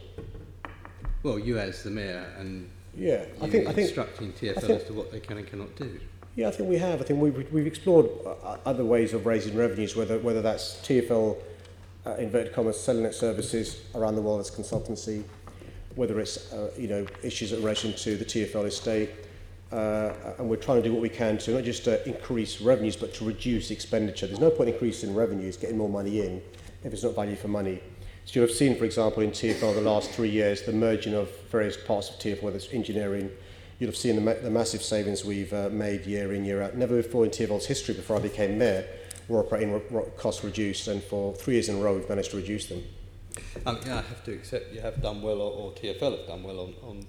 Well, you as the mayor and yeah, instructing TfL as to what they can and cannot do. Yeah, I think we have. I think we've explored other ways of raising revenues, whether that's TfL, inverted commas, selling its services around the world as consultancy, whether it's issues in relation to the TfL estate, and we're trying to do what we can to not just increase revenues, but to reduce expenditure. There's no point increasing revenues, getting more money in, if it's not value for money. So you'll have seen, for example, in TfL the last 3 years, the merging of various parts of TfL, whether it's engineering. You'll have seen the massive savings we've made year in, year out. Never before in TfL's history, before I became mayor, were operating costs reduced, and for 3 years in a row, we've managed to reduce them. I have to accept you have done well, or TfL have done well on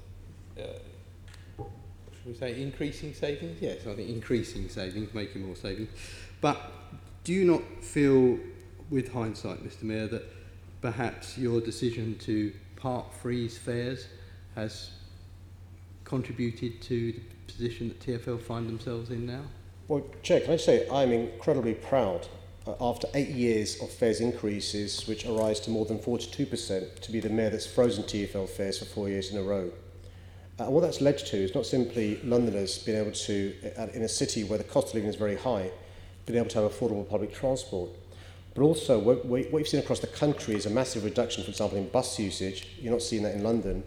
should we say, increasing savings? Yes, I think increasing savings, making more savings. But do you not feel, with hindsight, Mr. Mayor, that perhaps your decision to part freeze fares has contributed to the position that TfL find themselves in now? Well, Chair, can I say I'm incredibly proud after 8 years of fares increases, which arise to more than 42%, to be the mayor that's frozen TfL fares for 4 years in a row. And what that's led to is not simply Londoners being able to, in a city where the cost of living is very high, being able to have affordable public transport, but also what you've seen across the country is a massive reduction, for example, in bus usage. You're not seeing that in London.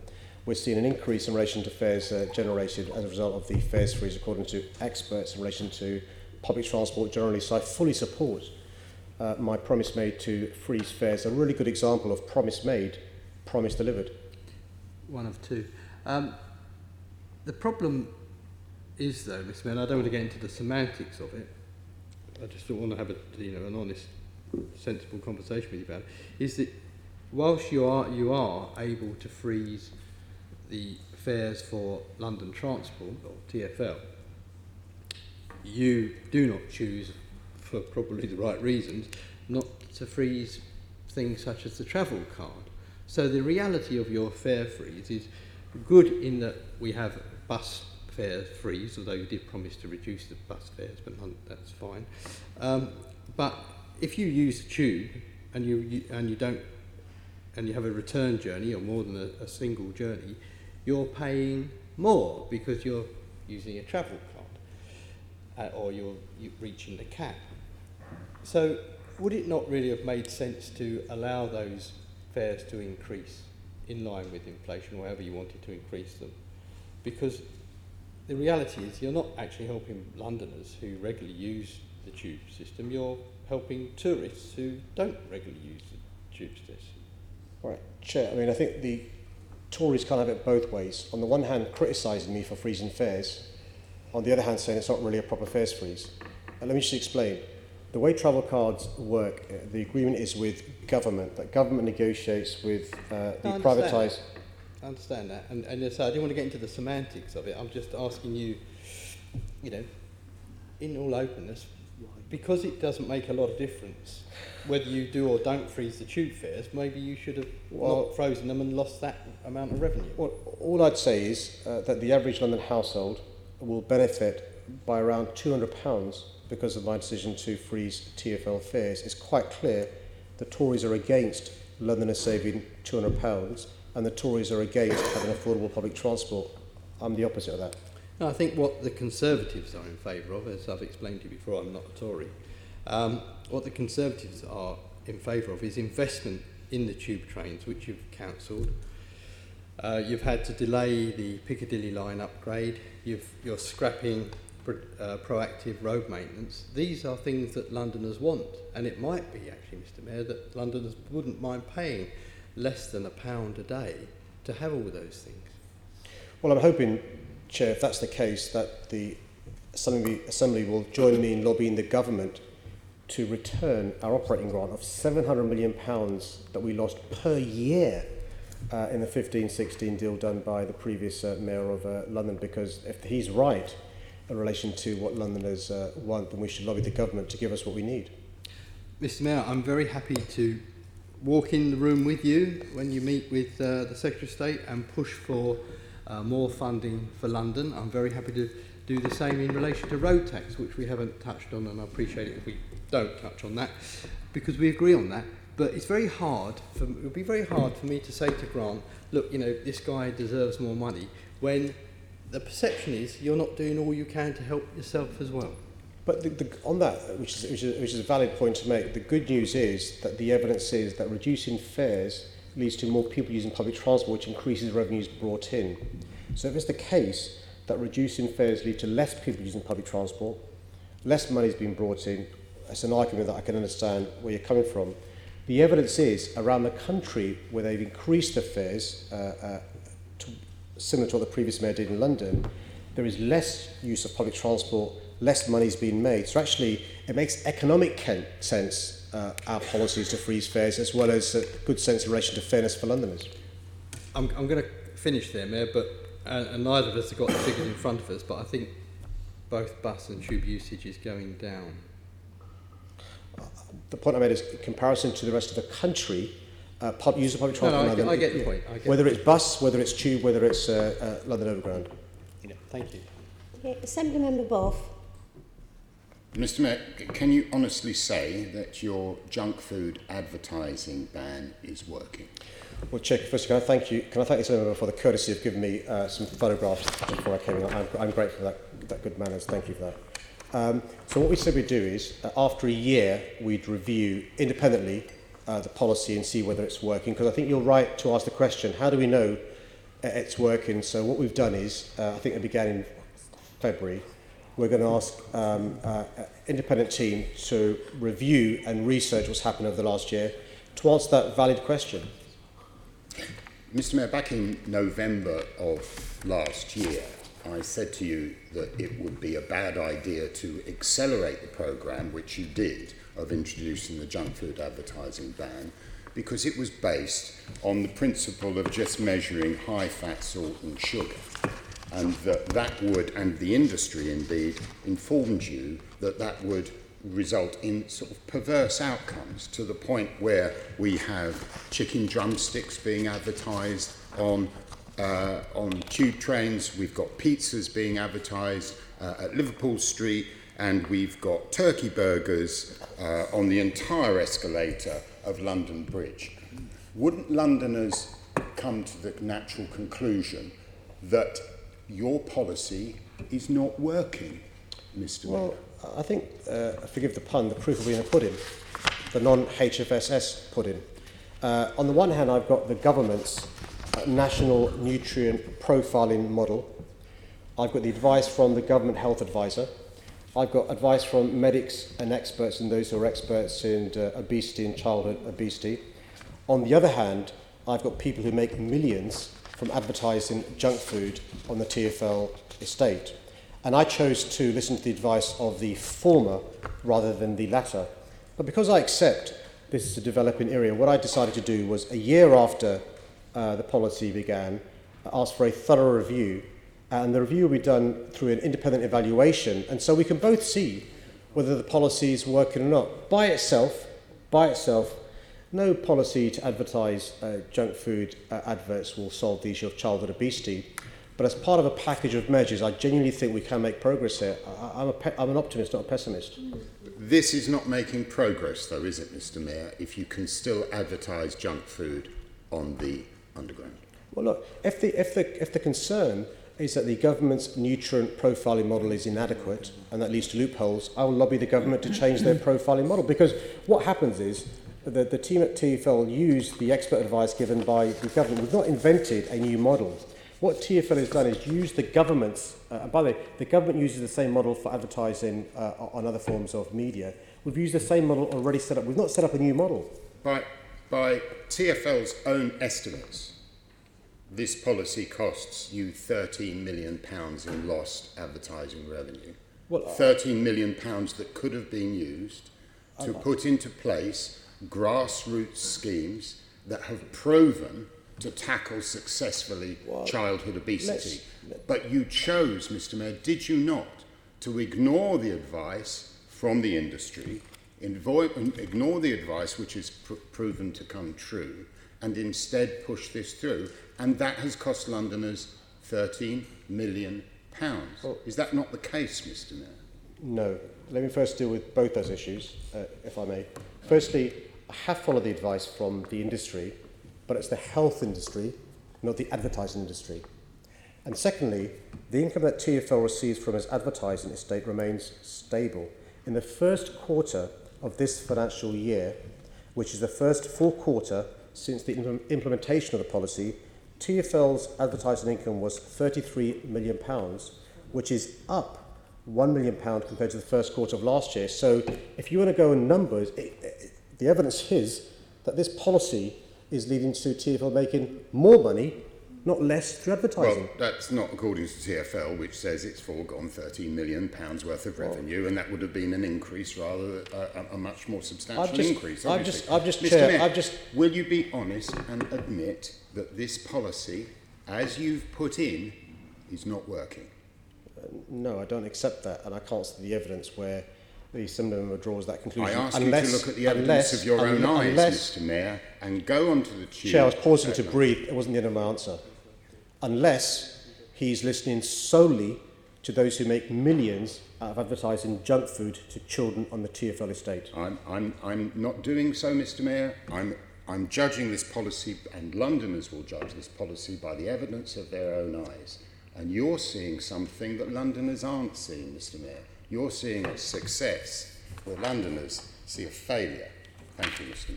We're seeing an increase in relation to fares generated as a result of the fares freeze, according to experts, in relation to public transport generally. So I fully support my promise made to freeze fares. A really good example of promise made, promise delivered. One of two. The problem is, though, Mr. Mayor, and I don't want to get into the semantics of it. I just don't want to have an honest, sensible conversation with you about it. Is that whilst you are able to freeze the fares for London Transport or TfL, you do not choose, for probably the right reasons, not to freeze things such as the travel card. So the reality of your fare freeze is good in that we have bus fares freeze, although you did promise to reduce the bus fares, but that's fine. But if you use the tube and you have a return journey or more than a single journey, you're paying more because you're using a travel card or you're reaching the cap. So would it not really have made sense to allow those fares to increase in line with inflation, or however you wanted to increase them? Because the reality is you're not actually helping Londoners who regularly use the tube system, you're helping tourists who don't regularly use the tube system. Right, Chair, I mean, I think the Tories can't have it both ways. On the one hand, criticising me for freezing fares, on the other hand, saying it's not really a proper fares freeze. And let me just explain. The way travel cards work, the agreement is with government, that government negotiates with the privatised... I understand that, and so I didn't want to get into the semantics of it. I'm just asking you, in all openness, because it doesn't make a lot of difference whether you do or don't freeze the tube fares, maybe you should have not frozen them and lost that amount of revenue. Well, all I'd say is that the average London household will benefit by around £200 because of my decision to freeze TfL fares. It's quite clear the Tories are against Londoners saving £200 and the Tories are against having affordable public transport. I'm the opposite of that. No, I think what the Conservatives are in favour of, as I've explained to you before, I'm not a Tory, what the Conservatives are in favour of is investment in the tube trains, which you've cancelled. You've had to delay the Piccadilly line upgrade. You're scrapping proactive road maintenance. These are things that Londoners want, and it might be actually, Mr. Mayor, that Londoners wouldn't mind paying less than £1 a day to have all those things. Well, I'm hoping, Chair, if that's the case, that the Assembly will join me in lobbying the government to return our operating grant of £700 million that we lost per year in the 15-16 deal done by the previous Mayor of London, because if he's right in relation to what Londoners want, then we should lobby the government to give us what we need. Mr. Mayor, I'm very happy to walk in the room with you when you meet with the Secretary of State and push for more funding for London. I'm very happy to do the same in relation to road tax, which we haven't touched on, and I appreciate it if we don't touch on that, because we agree on that. But it's very hard, it would be very hard for me to say to Grant, look, this guy deserves more money, when the perception is you're not doing all you can to help yourself as well. But on that, which is a valid point to make, the good news is that the evidence is that reducing fares leads to more people using public transport, which increases revenues brought in. So if it's the case that reducing fares lead to less people using public transport, less money is being brought in, it's an argument that I can understand where you're coming from. The evidence is around the country where they've increased the fares, similar to what the previous mayor did in London, there is less use of public transport, less money is being made. So actually, it makes economic sense, our policies to freeze fares, as well as good sense in relation to fairness for Londoners. I'm going to finish there, Mayor, but and neither of us have got the figures in front of us, but I think both bus and tube usage is going down. The point I made is in comparison to the rest of the country, use of public transport. No, in London, I get the point. Whether it's bus, whether it's tube, whether it's London Overground. Yeah, thank you. Okay, Assembly Member Boff. Mr. Mayor, can you honestly say that your junk food advertising ban is working? Well, Chair, first, can I thank the Assembly for the courtesy of giving me some photographs before I came in. I'm grateful for that good manners. Thank you for that. So what we said we'd do is, after a year, we'd review independently the policy and see whether it's working, because I think you're right to ask the question, how do we know it's working? So what we've done is, I think it began in February, we're going to ask an independent team to review and research what's happened over the last year to answer that valid question. Mr. Mayor, back in November of last year, I said to you that it would be a bad idea to accelerate the programme, which you did, of introducing the junk food advertising ban, because it was based on the principle of just measuring high fat, salt and sugar. And that would, and the industry indeed, informed you that that would result in sort of perverse outcomes, to the point where we have chicken drumsticks being advertised on tube trains, we've got pizzas being advertised at Liverpool Street, and we've got turkey burgers on the entire escalator of London Bridge. Wouldn't Londoners come to the natural conclusion that your policy is not working, Mr. Mayor? Well, I think, forgive the pun, the proof will be in the pudding, the non-HFSS pudding. On the one hand, I've got the government's national nutrient profiling model. I've got the advice from the government health advisor. I've got advice from medics and experts and those who are experts in obesity and childhood obesity. On the other hand, I've got people who make millions from advertising junk food on the TfL estate. And I chose to listen to the advice of the former rather than the latter. But because I accept this is a developing area, what I decided to do was, a year after the policy began, ask for a thorough review, and the review will be done through an independent evaluation, and so we can both see whether the policy is working or not. By itself, no policy to advertise junk food adverts will solve the issue of childhood obesity, but as part of a package of measures, I genuinely think we can make progress here. I'm an optimist, not a pessimist. This is not making progress, though, is it, Mr. Mayor, if you can still advertise junk food on the underground? Well, look, if the concern is that the government's nutrient profiling model is inadequate and that leads to loopholes, I will lobby the government to change their profiling model, because what happens is that the team at TfL used the expert advice given by the government. We've not invented a new model. What TfL has done is use the government's, by the way, the government uses the same model for advertising on other forms of media. We've used the same model already set up. We've not set up a new model. By TfL's own estimates, this policy costs you £13 million in lost advertising revenue. Well, £13 million that could have been used to put into place grassroots schemes that have proven to tackle successfully childhood obesity. But you chose, Mr. Mayor, did you not, to ignore the advice from the industry, ignore the advice which is proven to come true, and instead push this through? And that has cost Londoners £13 million. Is that not the case, Mr. Mayor? No. Let me first deal with both those issues, if I may. Firstly, I have followed the advice from the industry, but it's the health industry, not the advertising industry. And secondly, the income that TfL receives from its advertising estate remains stable. In the first quarter of this financial year, which is the first full quarter since the implementation of the policy, TfL's advertising income was £33 million, which is up £1 million compared to the first quarter of last year. So if you want to go in numbers, the evidence is that this policy is leading to TfL making more money, not less, through advertising. Well, that's not according to TfL, which says it's foregone £13 million worth of revenue, and that would have been an increase rather a much more substantial increase. Will you be honest and admit that this policy, as you've put in, is not working? No, I don't accept that, and I can't see the evidence where the Assembly member draws that conclusion. I ask you to look at the evidence of your own eyes, Mr. Mayor, and go onto the tube. Chair, I was pausing to breathe. It wasn't the end of my answer. Unless he's listening solely to those who make millions out of advertising junk food to children on the TfL estate. I'm not doing so, Mr. Mayor. I'm judging this policy, and Londoners will judge this policy by the evidence of their own eyes. And you're seeing something that Londoners aren't seeing, Mr. Mayor. You're seeing a success where Londoners see a failure. Thank you, Mr.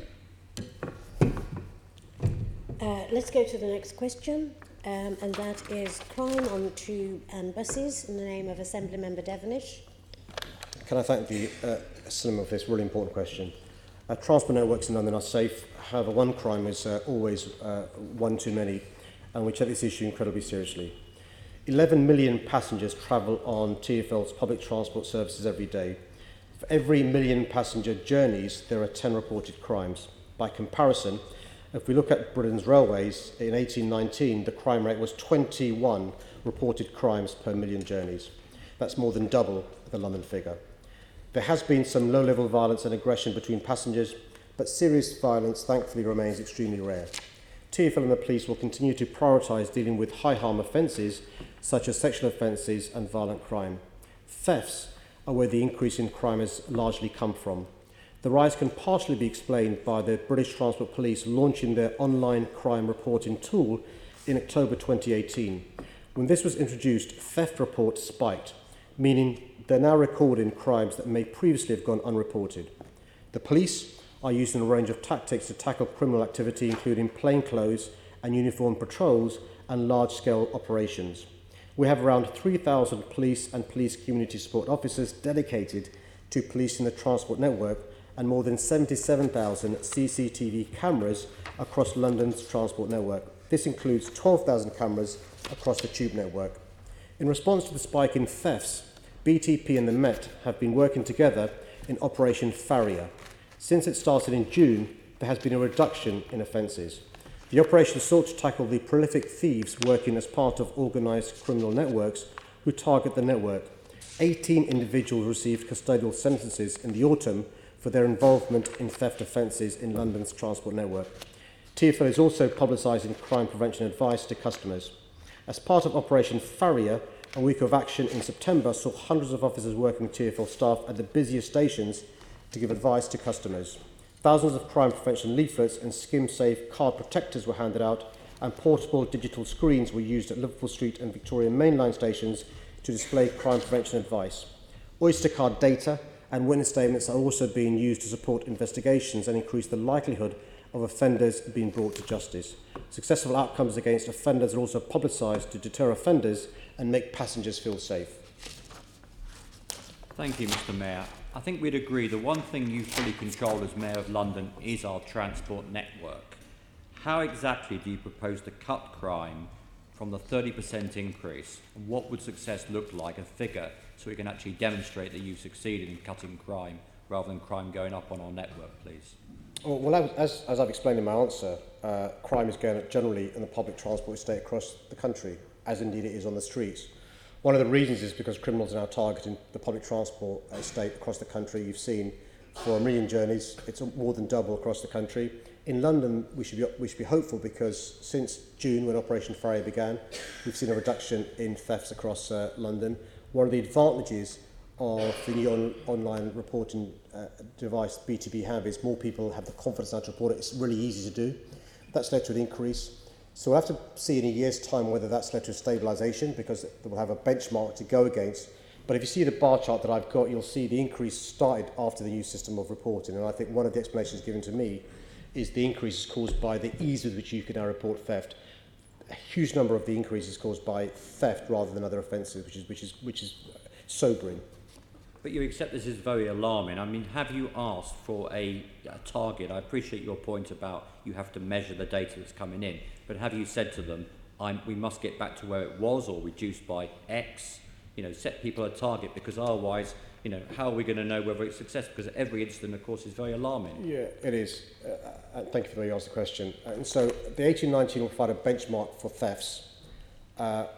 Mayor. Let's go to the next question. and that is crime on tube and buses in the name of Assembly Member Devonish. Can I thank the Cinema for this really important question? Transport networks in London are safe. However, one crime is always one too many, and we take this issue incredibly seriously. 11 million passengers travel on TfL's public transport services every day. For every million passenger journeys, there are 10 reported crimes. By comparison, if we look at Britain's railways, in 1819, the crime rate was 21 reported crimes per million journeys. That's more than double the London figure. There has been some low-level violence and aggression between passengers, but serious violence thankfully remains extremely rare. TfL and the police will continue to prioritise dealing with high-harm offences such as sexual offences and violent crime. Thefts are where the increase in crime has largely come from. The rise can partially be explained by the British Transport Police launching their online crime reporting tool in October 2018. When this was introduced, theft reports spiked, meaning they're now recording crimes that may previously have gone unreported. The police are using a range of tactics to tackle criminal activity, including plainclothes and uniformed patrols and large-scale operations. We have around 3,000 police and police community support officers dedicated to policing the transport network and more than 77,000 CCTV cameras across London's transport network. This includes 12,000 cameras across the tube network. In response to the spike in thefts, BTP and the Met have been working together in Operation Farrier. Since it started in June, there has been a reduction in offences. The operation sought to tackle the prolific thieves working as part of organised criminal networks who target the network. 18 individuals received custodial sentences in the autumn for their involvement in theft offences in London's transport network. TfL is also publicising crime prevention advice to customers. As part of Operation Farrier, a week of action in September saw hundreds of officers working with TfL staff at the busiest stations to give advice to customers. Thousands of crime prevention leaflets and skim-safe card protectors were handed out, and portable digital screens were used at Liverpool Street and Victoria mainline stations to display crime prevention advice. Oyster card data and witness statements are also being used to support investigations and increase the likelihood of offenders being brought to justice. Successful outcomes against offenders are also publicised to deter offenders and make passengers feel safe. Thank you, Mr. Mayor. I think we'd agree the one thing you fully control as Mayor of London is our transport network. How exactly do you propose to cut crime from the 30% increase? And what would success look like, a figure, so we can actually demonstrate that you've succeeded in cutting crime rather than crime going up on our network, please? Well, as I've explained in my answer, crime is going up generally in the public transport estate across the country, as indeed it is on the streets. One of the reasons is because criminals are now targeting the public transport estate across the country. You've seen for 1 million journeys, it's more than double across the country. In London, we should be hopeful because since June, when Operation Farrier began, we've seen a reduction in thefts across London. One of the advantages of the new online reporting device BTB have is more people have the confidence now to report it. It's really easy to do. That's led to an increase. So we'll have to see in a year's time whether that's led to a stabilisation, because we'll have a benchmark to go against. But if you see the bar chart that I've got, you'll see the increase started after the new system of reporting. And I think one of the explanations given to me is the increase is caused by the ease with which you can now report theft. A huge number of the increase is caused by theft rather than other offences, which is sobering. But you accept this is very alarming. I mean, have you asked for a target? I appreciate your point about you have to measure the data that's coming in, but have you said to them, we must get back to where it was or reduced by X? You know, set people a target, because otherwise, you know, how are we going to know whether it's successful? Because every incident, of course, is very alarming. Yeah, it is. Thank you for the way you asked the question. And so the 1819 will provide a benchmark for thefts.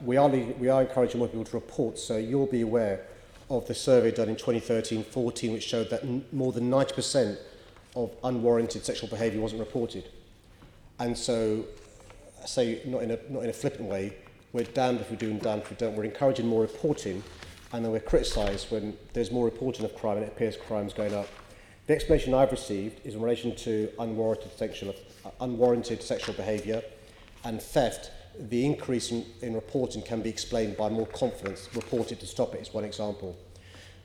We are encouraging more people to report, so you'll be aware of the survey done in 2013-14, which showed that more than 90% of unwarranted sexual behaviour wasn't reported. And so, say not in a flippant way, we're damned if we do and damned if we don't. We're encouraging more reporting, and then we're criticised when there's more reporting of crime and it appears crime's going up. The explanation I've received is in relation to unwarranted sexual behaviour and theft. The increase in reporting can be explained by more confidence. Report it to stop it is one example.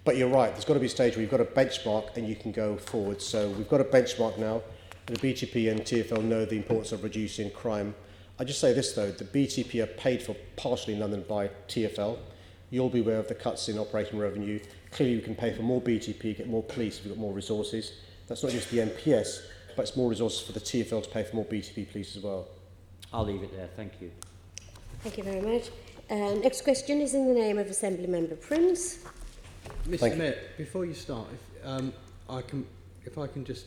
But you're right, there's got to be a stage where you've got a benchmark and you can go forward. So we've got a benchmark now. The BTP and TfL know the importance of reducing crime I just say this though, the BTP are paid for partially in London by TfL. You'll be aware of the cuts in operating revenue. Clearly we can pay for more BTP, get more police if we've got more resources. That's not just the MPS, but it's more resources for the TfL to pay for more BTP police as well. I'll leave it there. Thank you. Thank you very much. Next question is in the name of Assembly Member Prince. Mr. Mayor, before you start, if I can just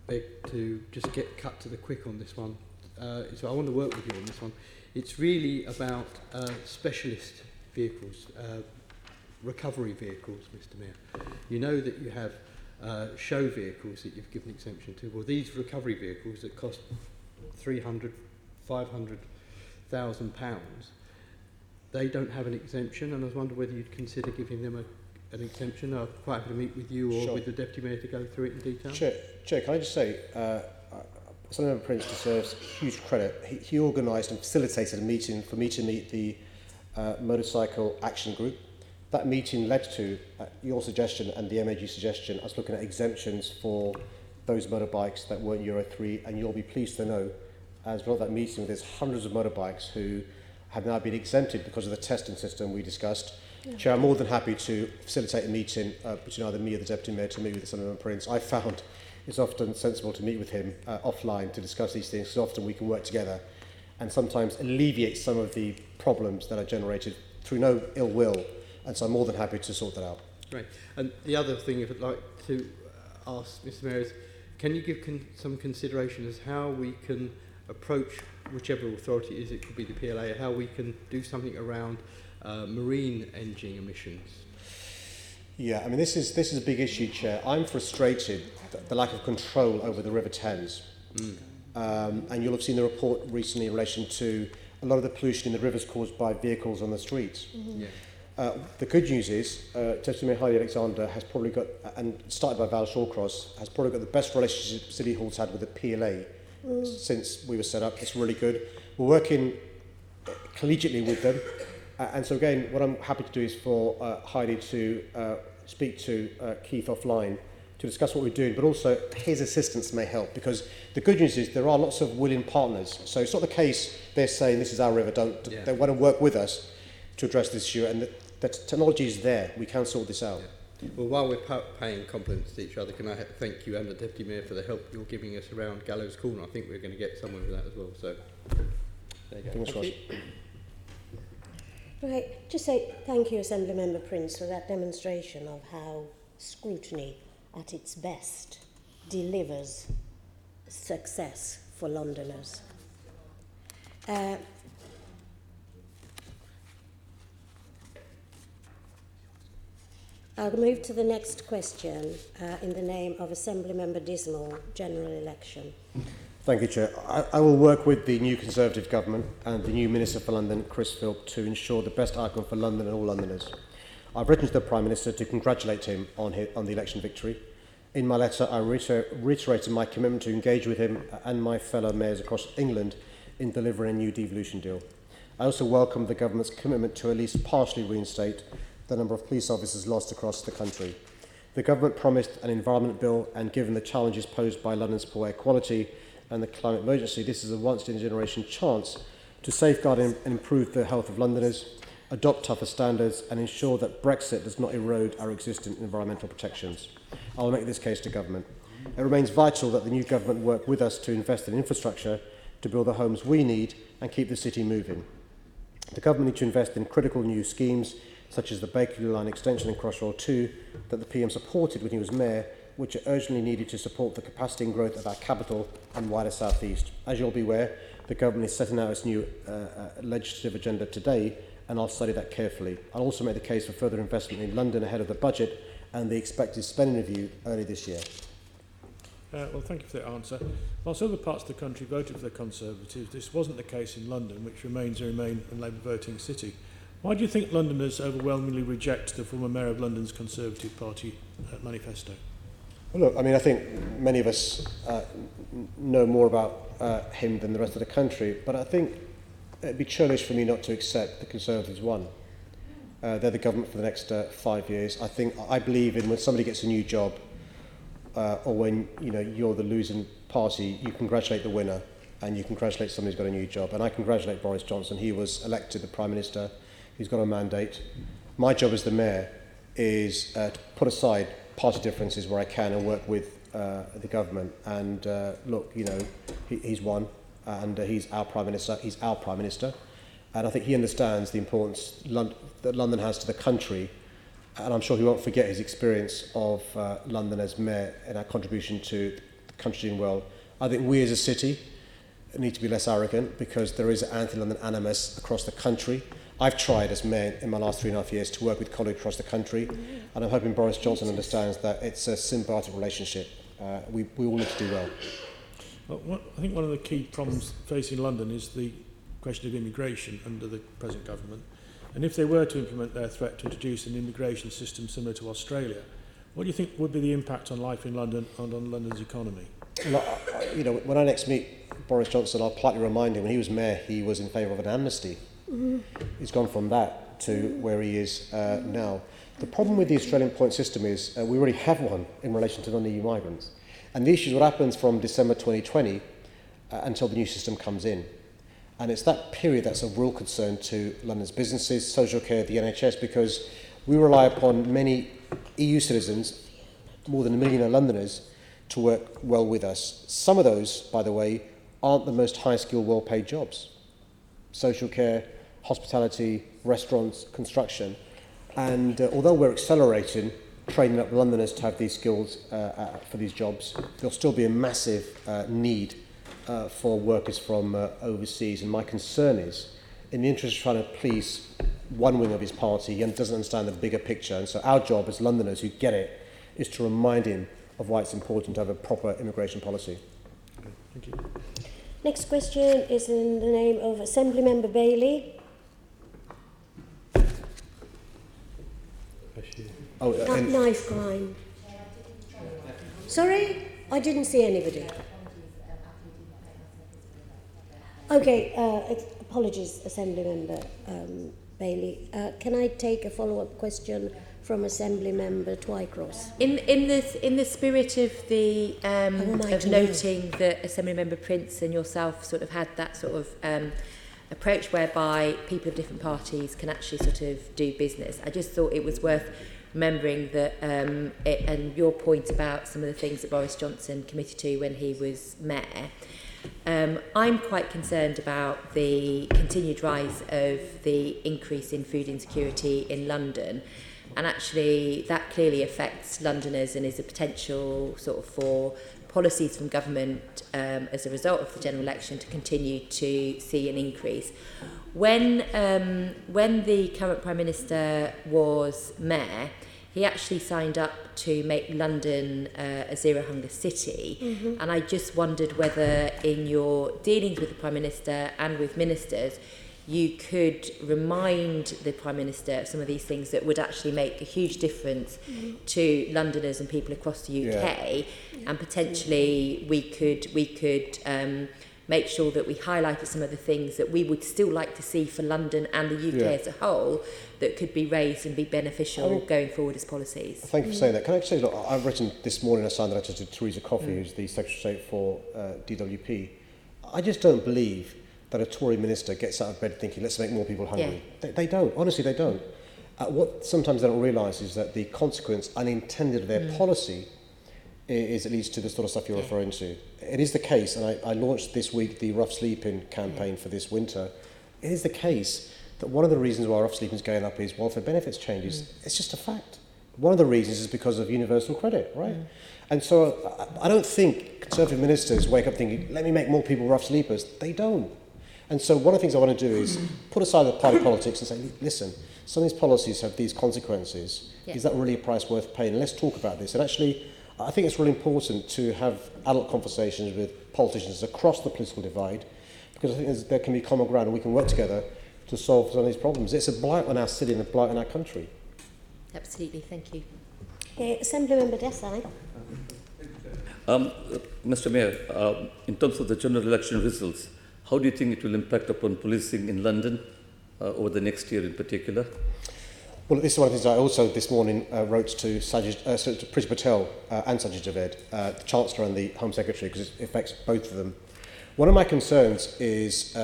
beg to just get cut to the quick on this one. So I want to work with you on this one. It's really about specialist vehicles, recovery vehicles, Mr. Mayor. You know that you have show vehicles that you've given exemption to. Well, these recovery vehicles that cost £300,000, £500,000, they don't have an exemption, and I was wondering whether you'd consider giving them an exemption. I'm quite happy to meet with you or with the Deputy Mayor to go through it in detail. Chair, can I just say, Senator Prince deserves huge credit. He organised and facilitated a meeting for me to meet the Motorcycle Action Group. That meeting led to your suggestion and the MAG suggestion, us looking at exemptions for those motorbikes that weren't Euro 3, and you'll be pleased to know, as well as that meeting, there's hundreds of motorbikes who have now been exempted because of the testing system we discussed. Yeah. Chair, I'm more than happy to facilitate a meeting between either me or the Deputy Mayor to meet with Senator Prince. I found it's often sensible to meet with him offline to discuss these things, because often we can work together and sometimes alleviate some of the problems that are generated through no ill will. And so I'm more than happy to sort that out. Great. And the other thing I'd like to ask Mr. Mayor is, can you give some consideration as how we can approach whichever authority it is, it could be the PLA, how we can do something around marine engine emissions? Yeah, I mean, this is a big issue, Chair. I'm frustrated at the lack of control over the River Thames. And you'll have seen the report recently in relation to a lot of the pollution in the rivers caused by vehicles on the streets. Yeah. The good news is, Deputy Mayor Heidi Alexander has probably got, and started by Val Shawcross, has probably got the best relationship City Hall's had with the PLA since we were set up. It's really good. We're working collegiately with them. And so again, what I'm happy to do is for Heidi to speak to Keith offline to discuss what we're doing, but also his assistance may help, because the good news is there are lots of willing partners. So it's not the case they're saying this is our river, they want to work with us to address this issue, and the technology is there. We can sort this out. Yeah. Well, while we're paying compliments to each other, can I thank you and the Deputy Mayor for the help you're giving us around Gallows Corner? I think we're going to get somewhere with that as well. So there you go. Thank you. Right, just say thank you, Assembly Member Prince, for that demonstration of how scrutiny at its best delivers success for Londoners. I'll move to the next question in the name of Assembly Member Dismal, general election. Thank you, Chair. I will work with the new Conservative government and the new Minister for London, Chris Philp, to ensure the best outcome for London and all Londoners. I've written to the Prime Minister to congratulate him on the election victory. In my letter, I reiterated my commitment to engage with him and my fellow mayors across England in delivering a new devolution deal. I also welcome the government's commitment to at least partially reinstate the number of police officers lost across the country. The government promised an environment bill, and given the challenges posed by London's poor air quality and the climate emergency, this is a once-in-a-generation chance to safeguard and improve the health of Londoners, adopt tougher standards, and ensure that Brexit does not erode our existing environmental protections. I will make this case to government. It remains vital that the new government work with us to invest in infrastructure to build the homes we need and keep the city moving. The government needs to invest in critical new schemes such as the Bakerloo Line extension and Crossrail 2 that the PM supported when he was Mayor, which are urgently needed to support the capacity and growth of our capital and wider South East. As you'll be aware, the government is setting out its new legislative agenda today, and I'll study that carefully. I'll also make the case for further investment in London ahead of the budget and the expected spending review early this year. Well, thank you for that answer. Whilst other parts of the country voted for the Conservatives, this wasn't the case in London, which remains a Remain and Labour voting city. Why do you think Londoners overwhelmingly reject the former Mayor of London's Conservative Party manifesto? Well, look, I mean, I think many of us know more about him than the rest of the country, but I think it'd be churlish for me not to accept the Conservatives won. They're the government for the next 5 years. I believe in when somebody gets a new job, or when you're the losing party, you congratulate the winner. and you congratulate somebody who's got a new job. And I congratulate Boris Johnson. He was elected the Prime Minister. He's got a mandate. My job as the Mayor is to put aside party differences where I can and work with the government. And look, you know, he's won, and he's our Prime Minister. He's our Prime Minister. And I think he understands the importance that London has to the country. And I'm sure he won't forget his experience of London as Mayor and our contribution to the country doing well. I think we as a city need to be less arrogant because there is anti-London animus across the country. I've tried as Mayor in my last 3.5 years to work with colleagues across the country, and I'm hoping Boris Johnson understands that it's a symbiotic relationship. We all need to do well. I think one of the key problems facing London is the question of immigration under the present government. And if they were to implement their threat to introduce an immigration system similar to Australia, what do you think would be the impact on life in London and on London's economy? Well, you know, when I next meet Boris Johnson, I'll politely remind him when he was Mayor, he was in favour of an amnesty. He's gone from that to where he is now. The problem with the Australian point system is we already have one in relation to non-EU migrants. And the issue is what happens from December 2020 until the new system comes in. And it's that period that's of real concern to London's businesses, social care, the NHS, because we rely upon many EU citizens, more than 1 million Londoners, to work well with us. Some of those, by the way, aren't the most high-skilled, well-paid jobs. Social care, hospitality, restaurants, construction. And although we're accelerating training up Londoners to have these skills for these jobs, there'll still be a massive need for workers from overseas. And my concern is, in the interest of trying to please one wing of his party, he doesn't understand the bigger picture. And so our job as Londoners who get it is to remind him of why it's important to have a proper immigration policy. Thank you. Next question is in the name of Assembly Member Bailey. Oh, knife crime. Sorry? I didn't see anybody. Okay, apologies, Assembly Member Bailey. Can I take a follow-up question from Assembly Member Twycross? In the spirit of the of noting that Assembly Member Prince and yourself sort of had that sort of approach whereby people of different parties can actually sort of do business, I just thought it was worth remembering that and your point about some of the things that Boris Johnson committed to when he was Mayor. I'm quite concerned about the continued rise of the increase in food insecurity in London, and actually that clearly affects Londoners and is a potential sort of for policies from government as a result of the general election to continue to see an increase. When the current Prime Minister was Mayor, he actually signed up to make London a zero hunger city. And I just wondered whether in your dealings with the Prime Minister and with ministers, you could remind the Prime Minister of some of these things that would actually make a huge difference to Londoners and people across the UK, and potentially we could make sure that we highlighted some of the things that we would still like to see for London and the UK as a whole that could be raised and be beneficial going forward as policies. Thank you for saying that. Can I just say, look, I've written this morning, I signed a letter to Theresa Coffey, who's the Secretary of State for DWP. I just don't believe that a Tory minister gets out of bed thinking, let's make more people hungry. They don't. Honestly, they don't. What sometimes they don't realise is that the consequence unintended of their policy is it leads to the sort of stuff you're referring to. It is the case, and I launched this week the rough sleeping campaign for this winter. It is the case that one of the reasons why rough sleeping is going up is welfare benefits changes. It's just a fact. One of the reasons is because of universal credit, right? And so I don't think Conservative ministers wake up thinking, let me make more people rough sleepers. They don't. And so one of the things I want to do is put aside the party politics and say, listen, some of these policies have these consequences. Is that really a price worth paying? Let's talk about this. And actually, I think it's really important to have adult conversations with politicians across the political divide, because I think there can be common ground and we can work together to solve some of these problems. It's a blight on our city and a blight on our country. Absolutely, thank you. Assembly Member Desai. Mr. Mayor, in terms of the general election results, how do you think it will impact upon policing in London over the next year in particular? Well, this is one of the things I also this morning wrote to Priti Patel and Sajid Javid, the Chancellor and the Home Secretary, because it affects both of them. One of my concerns is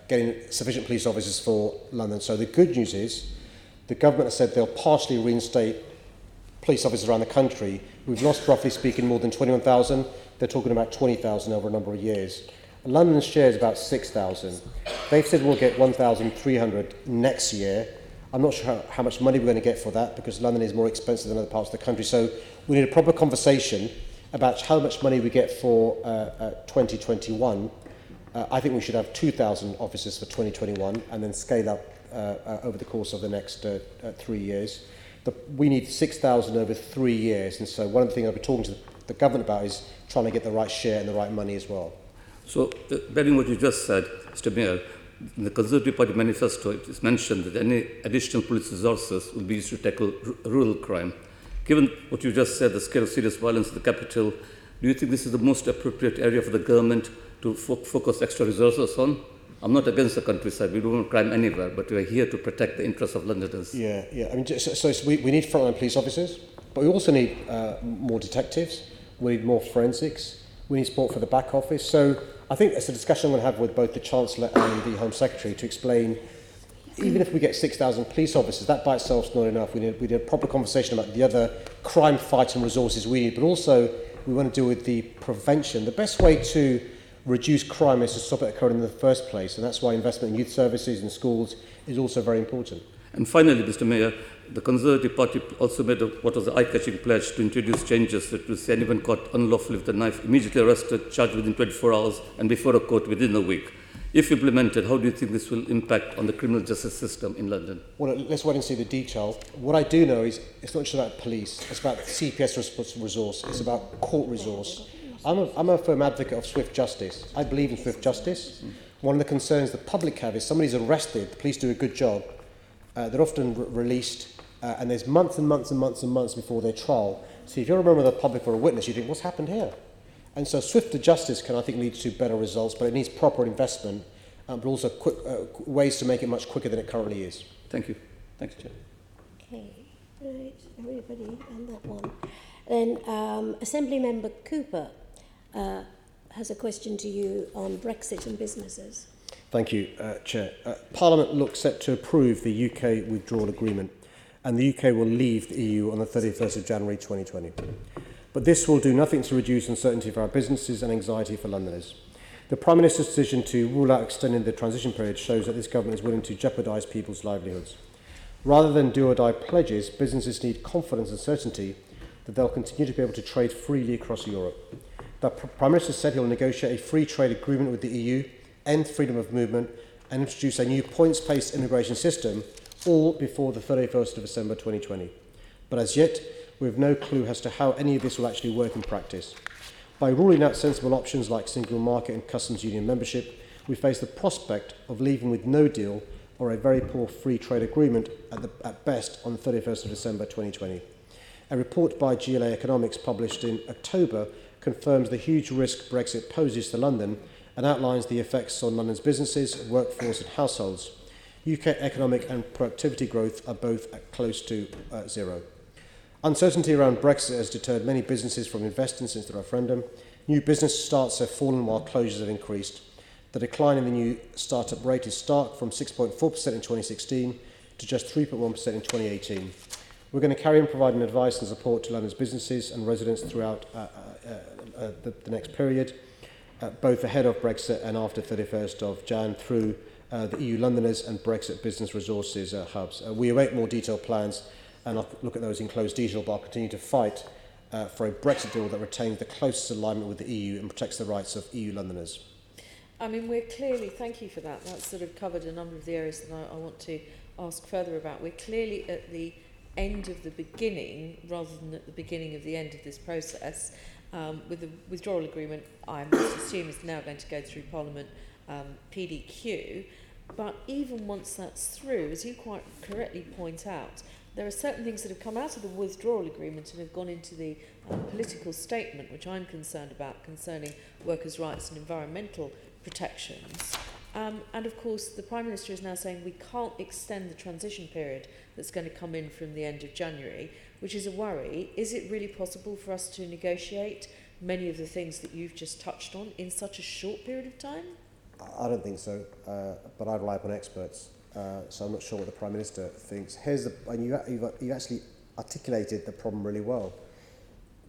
getting sufficient police officers for London. So the good news is the government has said they'll partially reinstate police officers around the country. We've lost, roughly speaking, more than 21,000. They're talking about 20,000 over a number of years. London's share is about 6,000. They've said we'll get 1,300 next year. I'm not sure how much money we're going to get for that because London is more expensive than other parts of the country. So we need a proper conversation about how much money we get for 2021. I think we should have 2,000 officers for 2021 and then scale up over the course of the next 3 years. We need 6,000 over 3 years, and so one of the things I'll be talking to the government about is trying to get the right share and the right money as well. So, bearing what you just said, Mr. Mayor, in the Conservative Party manifesto, it is mentioned that any additional police resources will be used to tackle rural crime. Given what you just said, the scale of serious violence in the capital, do you think this is the most appropriate area for the government to focus extra resources on? I'm not against the countryside. We don't want crime anywhere, but we are here to protect the interests of Londoners. Yeah. I mean, so we need frontline police officers, but we also need more detectives. We need more forensics. We need support for the back office. So I think it's a discussion I'm going to have with both the Chancellor and the Home Secretary to explain, even if we get 6,000 police officers, that by itself is not enough. We need a proper conversation about the other crime-fighting resources we need, but also we want to deal with the prevention. The best way to reduce crime is to stop it occurring in the first place, and that's why investment in youth services and schools is also very important. And finally, Mr. Mayor, the Conservative Party also made what was the eye-catching pledge to introduce changes that will see anyone caught unlawfully with a knife immediately arrested, charged within 24 hours, and before a court within a week. If implemented, how do you think this will impact on the criminal justice system in London? Well, let's wait and see the detail. What I do know is it's not just about police, it's about CPS resource, it's about court resource. I'm a firm advocate of swift justice. I believe in swift justice. One of the concerns the public have is somebody's arrested, the police do a good job, they're often released, and there's months and months and months and months before their trial. So if you're a member of the public or a witness, you think, what's happened here? And so swifter justice can, I think, lead to better results, but it needs proper investment, but also ways to make it much quicker than it currently is. Thank you. Thanks, Chair. Okay, right, everybody on that one. Then Assembly Member Cooper has a question to you on Brexit and businesses. Thank you, Chair. Parliament looks set to approve the UK withdrawal agreement, and the UK will leave the EU on the 31st of January 2020. But this will do nothing to reduce uncertainty for our businesses and anxiety for Londoners. The Prime Minister's decision to rule out extending the transition period shows that this government is willing to jeopardise people's livelihoods. Rather than do-or-die pledges, businesses need confidence and certainty that they'll continue to be able to trade freely across Europe. The Prime Minister said he'll negotiate a free trade agreement with the EU, end freedom of movement, and introduce a new points-based immigration system, all before the 31st of December 2020. But as yet, we have no clue as to how any of this will actually work in practice. By ruling out sensible options like single market and customs union membership, we face the prospect of leaving with no deal or a very poor free trade agreement at best on the 31st of December 2020. A report by GLA Economics published in October confirms the huge risk Brexit poses to London and outlines the effects on London's businesses, workforce and households. UK economic and productivity growth are both at close to zero. Uncertainty around Brexit has deterred many businesses from investing since the referendum. New business starts have fallen while closures have increased. The decline in the new startup rate is stark, from 6.4% in 2016 to just 3.1% in 2018. We're going to carry on providing advice and support to London's businesses and residents throughout the next period, both ahead of Brexit and after 31st of Jan through the EU Londoners and Brexit Business Resources hubs. We await more detailed plans, and I'll look at those in close detail, but I'll continue to fight for a Brexit deal that retains the closest alignment with the EU and protects the rights of EU Londoners. I mean, we're clearly, thank you for that. That's sort of covered a number of the areas that I want to ask further about. We're clearly at the end of the beginning rather than at the beginning of the end of this process. With the withdrawal agreement, I must assume is now going to go through Parliament PDQ. But even once that's through, as you quite correctly point out, there are certain things that have come out of the withdrawal agreement and have gone into the political statement, which I'm concerned about, concerning workers' rights and environmental protections. And of course, the Prime Minister is now saying we can't extend the transition period that's going to come in from the end of January, which is a worry. Is it really possible for us to negotiate many of the things that you've just touched on in such a short period of time? I don't think so, but I rely upon experts, so I'm not sure what the Prime Minister thinks. And you've actually articulated the problem really well.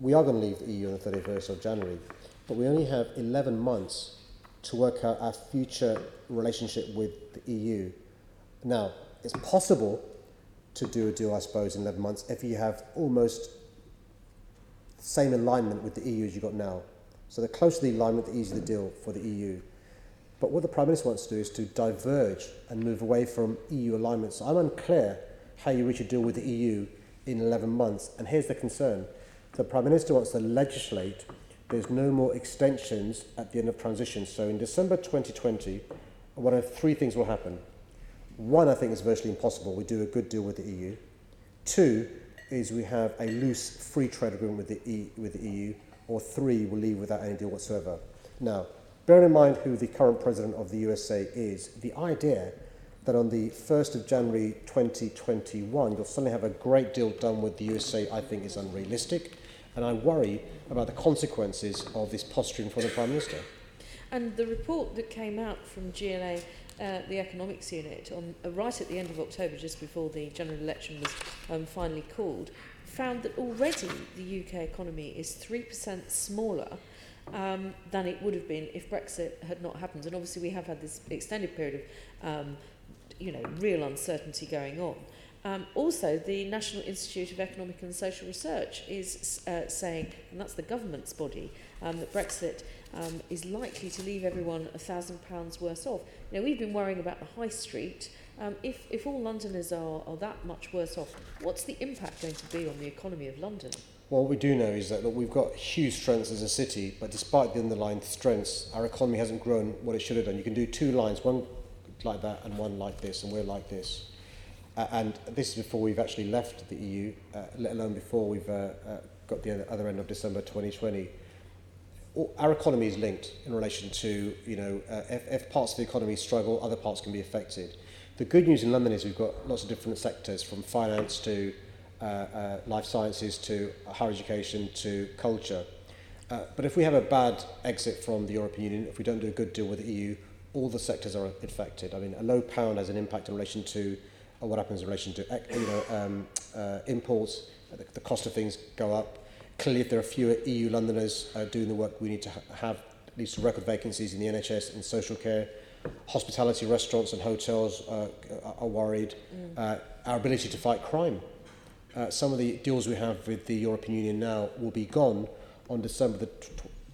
We are going to leave the EU on the 31st of January, but we only have 11 months to work out our future relationship with the EU. Now, it's possible to do a deal, I suppose, in 11 months if you have almost the same alignment with the EU as you've got now. So the closer the alignment, the easier the deal for the EU. But what the Prime Minister wants to do is to diverge and move away from EU alignment. So I'm unclear how you reach a deal with the EU in 11 months. And here's the concern. The Prime Minister wants to legislate there's no more extensions at the end of transition. So in December 2020, one of three things will happen. One, I think is virtually impossible. We do a good deal with the EU. Two, is we have a loose free trade agreement with the EU. Or three, we'll leave without any deal whatsoever. Now, bear in mind who the current president of the USA is. The idea that on the 1st of January 2021, you'll suddenly have a great deal done with the USA, I think is unrealistic. And I worry about the consequences of this posturing from the Prime Minister. And the report that came out from GLA, the economics unit, right at the end of October, just before the general election was finally called, found that already the UK economy is 3% smaller than it would have been if Brexit had not happened. And obviously we have had this extended period of real uncertainty going on. Also, the National Institute of Economic and Social Research is saying, and that's the government's body, that Brexit is likely to leave everyone £1,000 worse off. We've been worrying about the high street. If all Londoners are that much worse off, what's the impact going to be on the economy of London? Well, what we do know is that we've got huge strengths as a city, but despite the underlying strengths, our economy hasn't grown what it should have done. You can do two lines, one like that and one like this, and we're like this. And this is before we've actually left the EU, let alone before we've got the other end of December 2020. Our economy is linked in relation to, if parts of the economy struggle, other parts can be affected. The good news in London is we've got lots of different sectors, from finance to life sciences to higher education to culture. But if we have a bad exit from the European Union, if we don't do a good deal with the EU, all the sectors are affected. I mean, a low pound has an impact in relation to what happens in relation to imports. The cost of things go up. Clearly, if there are fewer EU Londoners doing the work, we need to have at least record vacancies in the NHS and social care. Hospitality, restaurants and hotels are worried. Our ability to fight crime. Some of the deals we have with the European Union now will be gone on December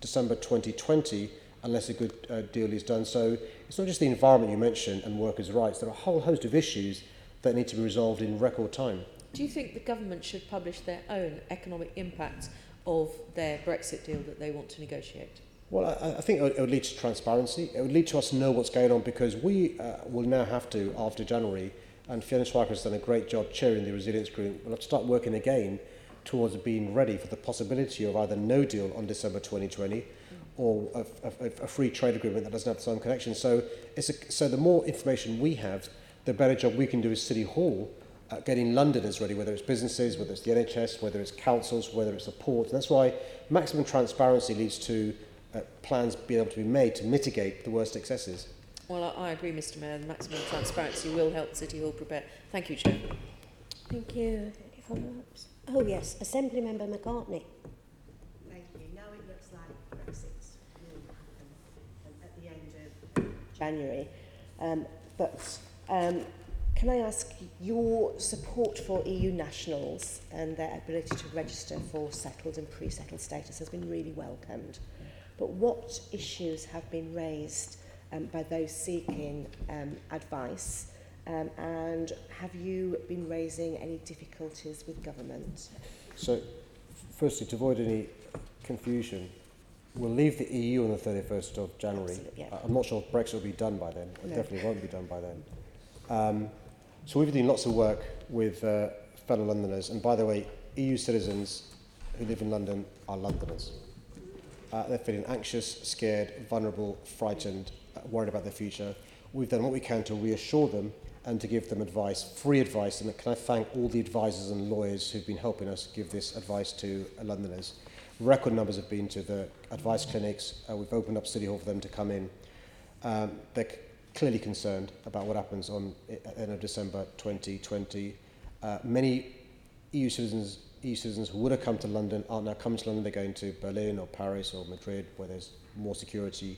2020 unless a good deal is done. So it's not just the environment you mentioned and workers' rights. There are a whole host of issues that need to be resolved in record time. Do you think the government should publish their own economic impact of their Brexit deal that they want to negotiate? Well, I think it would lead to transparency. It would lead to us know what's going on, because we will now have to, after January, and Fiona Schweiker has done a great job chairing the resilience group, we'll have to start working again towards being ready for the possibility of either no deal on December 2020 or a free trade agreement that doesn't have its own connection. So the more information we have, the better job we can do as City Hall at getting Londoners ready, whether it's businesses, whether it's the NHS, whether it's councils, whether it's the port. And that's why maximum transparency leads to plans being able to be made to mitigate the worst excesses. Well, I agree, Mr Mayor. The maximum transparency will help City Hall prepare. Thank you, Chair. Thank you. Any follow-ups? Oh, yes. Assembly Member McCartney. Thank you. Now it looks like Brexit will happen at the end of January. Can I ask, your support for EU nationals and their ability to register for settled and pre-settled status has been really welcomed. But what issues have been raised by those seeking advice, and have you been raising any difficulties with government? So, firstly, to avoid any confusion, we'll leave the EU on the 31st of January. Yeah. I'm not sure if Brexit will be done by then. It No. definitely won't be done by then. So we've been doing lots of work with fellow Londoners. And by the way, EU citizens who live in London are Londoners. They're feeling anxious, scared, vulnerable, frightened, worried about their future. We've done what we can to reassure them and to give them advice, free advice. And can I thank all the advisors and lawyers who've been helping us give this advice to Londoners. Record numbers have been to the advice clinics. We've opened up City Hall for them to come in. They're clearly concerned about what happens on end of December 2020. Many EU citizens who would have come to London aren't now coming to London. They're going to Berlin or Paris or Madrid, where there's more security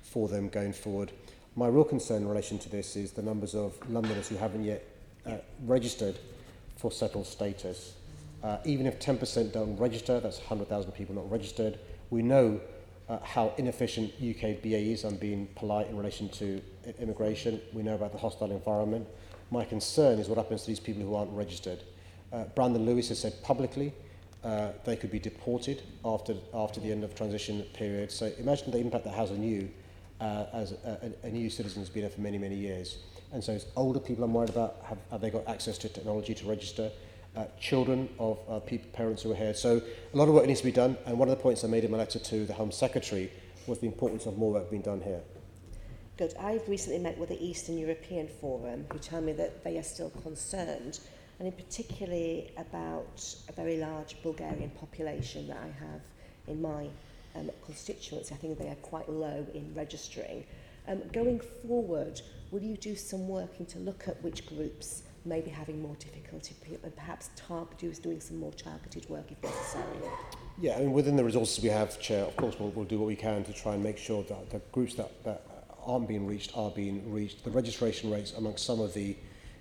for them going forward. My real concern in relation to this is the numbers of Londoners who haven't yet registered for settled status. Even if 10% don't register, that's 100,000 people not registered. We know how inefficient UK BA is. I'm being polite in relation to immigration. We know about the hostile environment. My concern is what happens to these people who aren't registered. Brandon Lewis has said publicly they could be deported after the end of transition period. So imagine the impact that has on you as an EU citizen who's been here for many, many years. And so it's older people I'm worried about, have they got access to technology to register? Children of parents who are here. So a lot of work needs to be done, and one of the points I made in my letter to the Home Secretary was the importance of more work being done here. Good. I've recently met with the Eastern European Forum, who tell me that they are still concerned, and in particularly about a very large Bulgarian population that I have in my constituency. I think they are quite low in registering. Going forward, will you do some work to look at which groups may be having more difficulty and perhaps doing some more targeted work if necessary? Yeah, I mean, within the resources we have, Chair, of course we'll do what we can to try and make sure that the groups that aren't being reached are being reached. The registration rates amongst some of the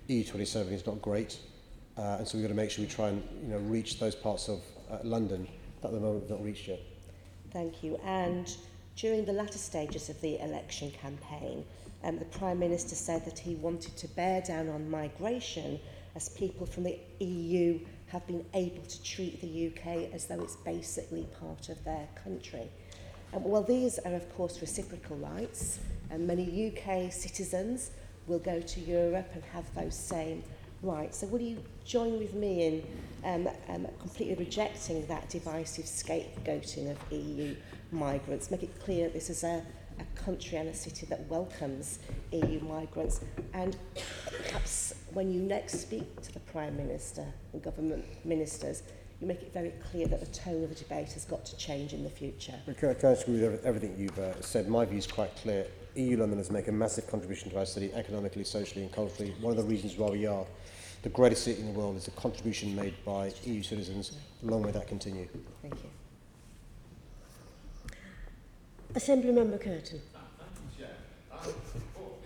EU27 is not great, and so we've got to make sure we try and reach those parts of London that at the moment have not reached yet. Thank you. And during the latter stages of the election campaign, the Prime Minister said that he wanted to bear down on migration as people from the EU have been able to treat the UK as though it's basically part of their country. Well, these are, of course, reciprocal rights, and many UK citizens will go to Europe and have those same rights. So will you join with me in completely rejecting that divisive scapegoating of EU migrants? Make it clear that this is a country and a city that welcomes EU migrants, and perhaps when you next speak to the Prime Minister and government ministers, you make it very clear that the tone of the debate has got to change in the future. Can I agree with everything you've said? My view is quite clear. EU Londoners make a massive contribution to our city, economically, socially and culturally. One of the reasons why we are the greatest city in the world is the contribution made by EU citizens. Long may that continue. Thank you. Assembly Member Curtin.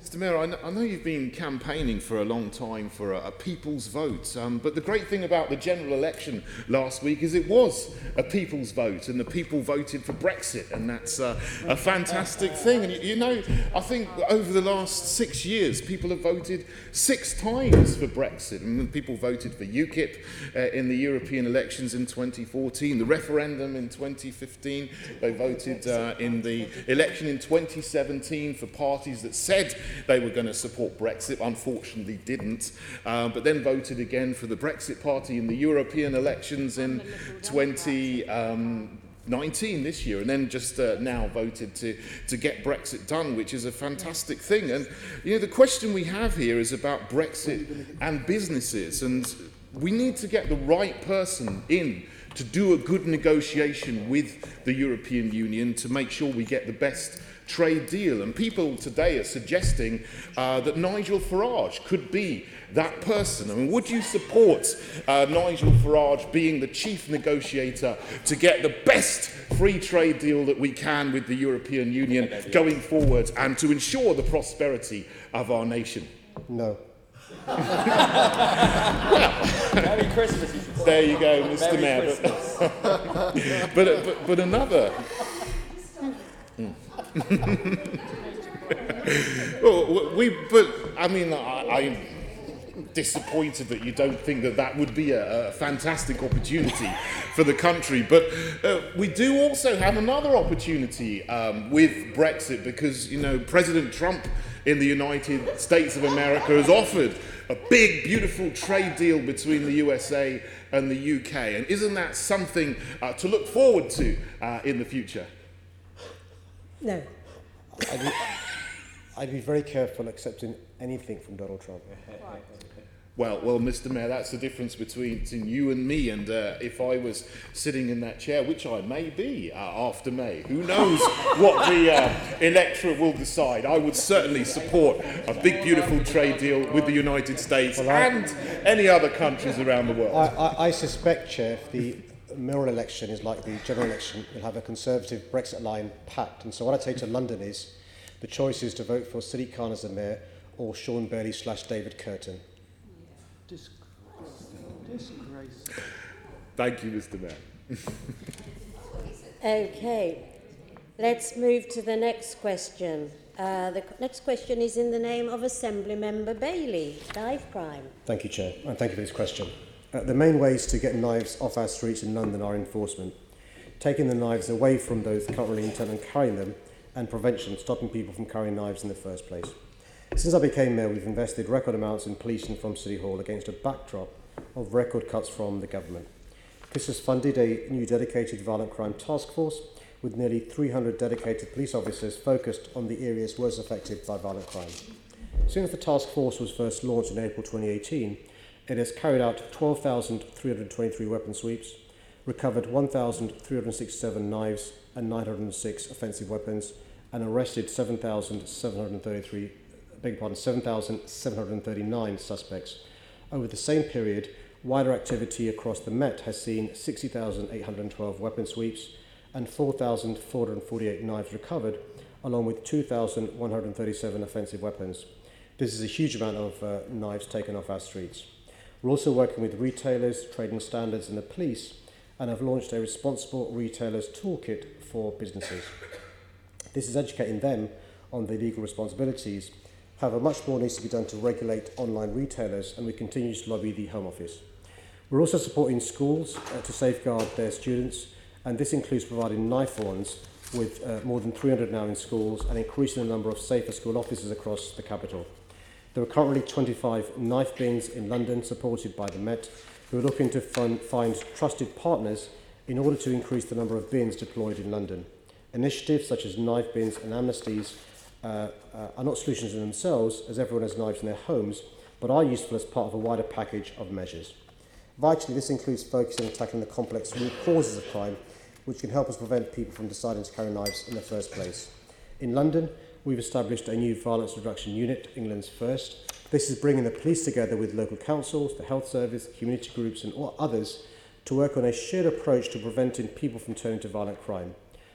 Mr Mayor, I know you've been campaigning for a long time for a people's vote, but the great thing about the general election last week is it was a people's vote, and the people voted for Brexit, and that's a fantastic thing. And I think over the last 6 years, people have voted 6 times for Brexit, and people voted for UKIP in the European elections in 2014, the referendum in 2015, they voted in the election in 2017 for parties that said they were going to support Brexit, unfortunately didn't, but then voted again for the Brexit Party in the European elections in 2019 this year, and then just now voted to get Brexit done, which is a fantastic thing. And the question we have here is about Brexit and businesses, and we need to get the right person in to do a good negotiation with the European Union to make sure we get the best trade deal. And people today are suggesting that Nigel Farage could be that person. I mean, would you support Nigel Farage being the chief negotiator to get the best free trade deal that we can with the European Union going forward and to ensure the prosperity of our nation? No. Merry Christmas. There you go, Mr. Mayor. But another. I'm disappointed that you don't think that would be a fantastic opportunity for the country. But we do also have another opportunity with Brexit, because President Trump in the United States of America has offered a big, beautiful trade deal between the USA and the UK. And isn't that something to look forward to in the future? No. I'd be very careful accepting anything from Donald Trump. Well, Mr. Mayor, that's the difference between you and me. And if I was sitting in that chair, which I may be after May, who knows what the electorate will decide? I would certainly support a big, beautiful trade deal with the United States and any other countries around the world. I suspect, Chair, if the mayoral election is like the general election, we'll have a Conservative Brexit line packed. And so what I say to London is the choice is to vote for Sadiq Khan as the mayor or Sean Bailey / David Curtin. Disgrace. Thank you, Mr. Mayor. Okay, let's move to the next question. The next question is in the name of Assembly Member Bailey, knife crime. Thank you, Chair, and thank you for this question. The main ways to get knives off our streets in London are enforcement, taking the knives away from those currently intent on carrying them, and prevention, stopping people from carrying knives in the first place. Since I became mayor, we've invested record amounts in policing from City Hall against a backdrop of record cuts from the government. This has funded a new dedicated violent crime task force with nearly 300 dedicated police officers focused on the areas worst affected by violent crime. Since the task force was first launched in April 2018, it has carried out 12,323 weapon sweeps, recovered 1,367 knives and 906 offensive weapons, and arrested 7,739 suspects. Over the same period, wider activity across the Met has seen 60,812 weapon sweeps and 4,448 knives recovered, along with 2,137 offensive weapons. This is a huge amount of knives taken off our streets. We're also working with retailers, trading standards and the police, and have launched a responsible retailers toolkit for businesses. This is educating them on their legal responsibilities. However, much more needs to be done to regulate online retailers, and we continue to lobby the Home Office. We're also supporting schools to safeguard their students, and this includes providing knife warrants with more than 300 now in schools and increasing the number of safer school officers across the capital. There are currently 25 knife bins in London supported by the Met, who are looking to find trusted partners in order to increase the number of bins deployed in London. Initiatives such as knife bins and amnesties are not solutions in themselves, as everyone has knives in their homes, but are useful as part of a wider package of measures. Vitally, this includes focusing on tackling the complex root causes of crime, which can help us prevent people from deciding to carry knives in the first place. In London, we've established a new violence reduction unit, England's first. This is bringing the police together with local councils, the health service, community groups and others to work on a shared approach to preventing people from turning to violent crime.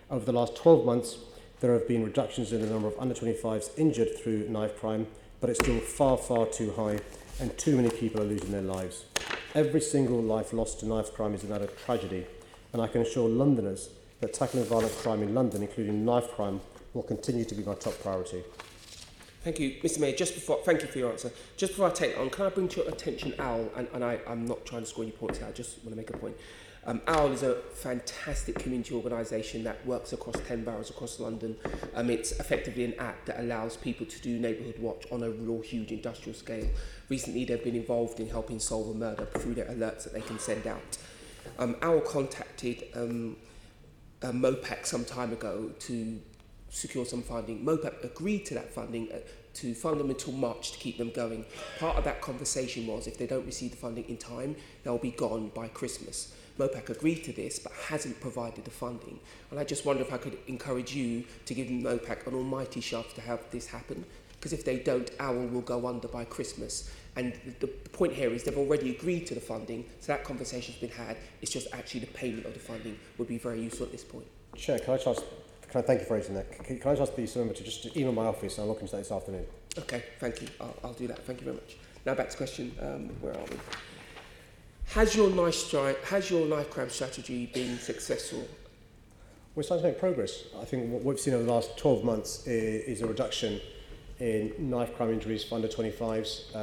Over the last 12 months, there have been reductions in the number of under-25s injured through knife crime, but it's still far, far too high, and too many people are losing their lives. Every single life lost to knife crime is another tragedy, and I can assure Londoners that tackling violent crime in London, including knife crime, will continue to be my top priority. Thank you, Mr. Mayor. Thank you for your answer. Just before I take it on, can I bring to your attention Owl? And I'm not trying to score any points here, I just want to make a point. Owl is a fantastic community organisation that works across 10 boroughs across London. It's effectively an app that allows people to do neighbourhood watch on a real huge industrial scale. Recently, they've been involved in helping solve a murder through their alerts that they can send out. Owl contacted MOPAC some time ago to secure some funding. MOPAC agreed to that funding to fund them until March to keep them going. Part of that conversation was if they don't receive the funding in time, they'll be gone by Christmas. MOPAC agreed to this but hasn't provided the funding. And I just wonder if I could encourage you to give MOPAC an almighty shove to have this happen, because if they don't, Owl will go under by Christmas. And the point here is they've already agreed to the funding, so that conversation's been had. It's just actually the payment of the funding would be very useful at this point. Chair, can I thank you for raising that. Can I ask the member to just email my office and I'll look into that this afternoon? Okay, thank you. I'll do that. Thank you very much. Now back to question, where are we? Has your knife crime strategy been successful? We're starting to make progress. I think what we've seen over the last 12 months is a reduction in knife crime injuries for under 25s.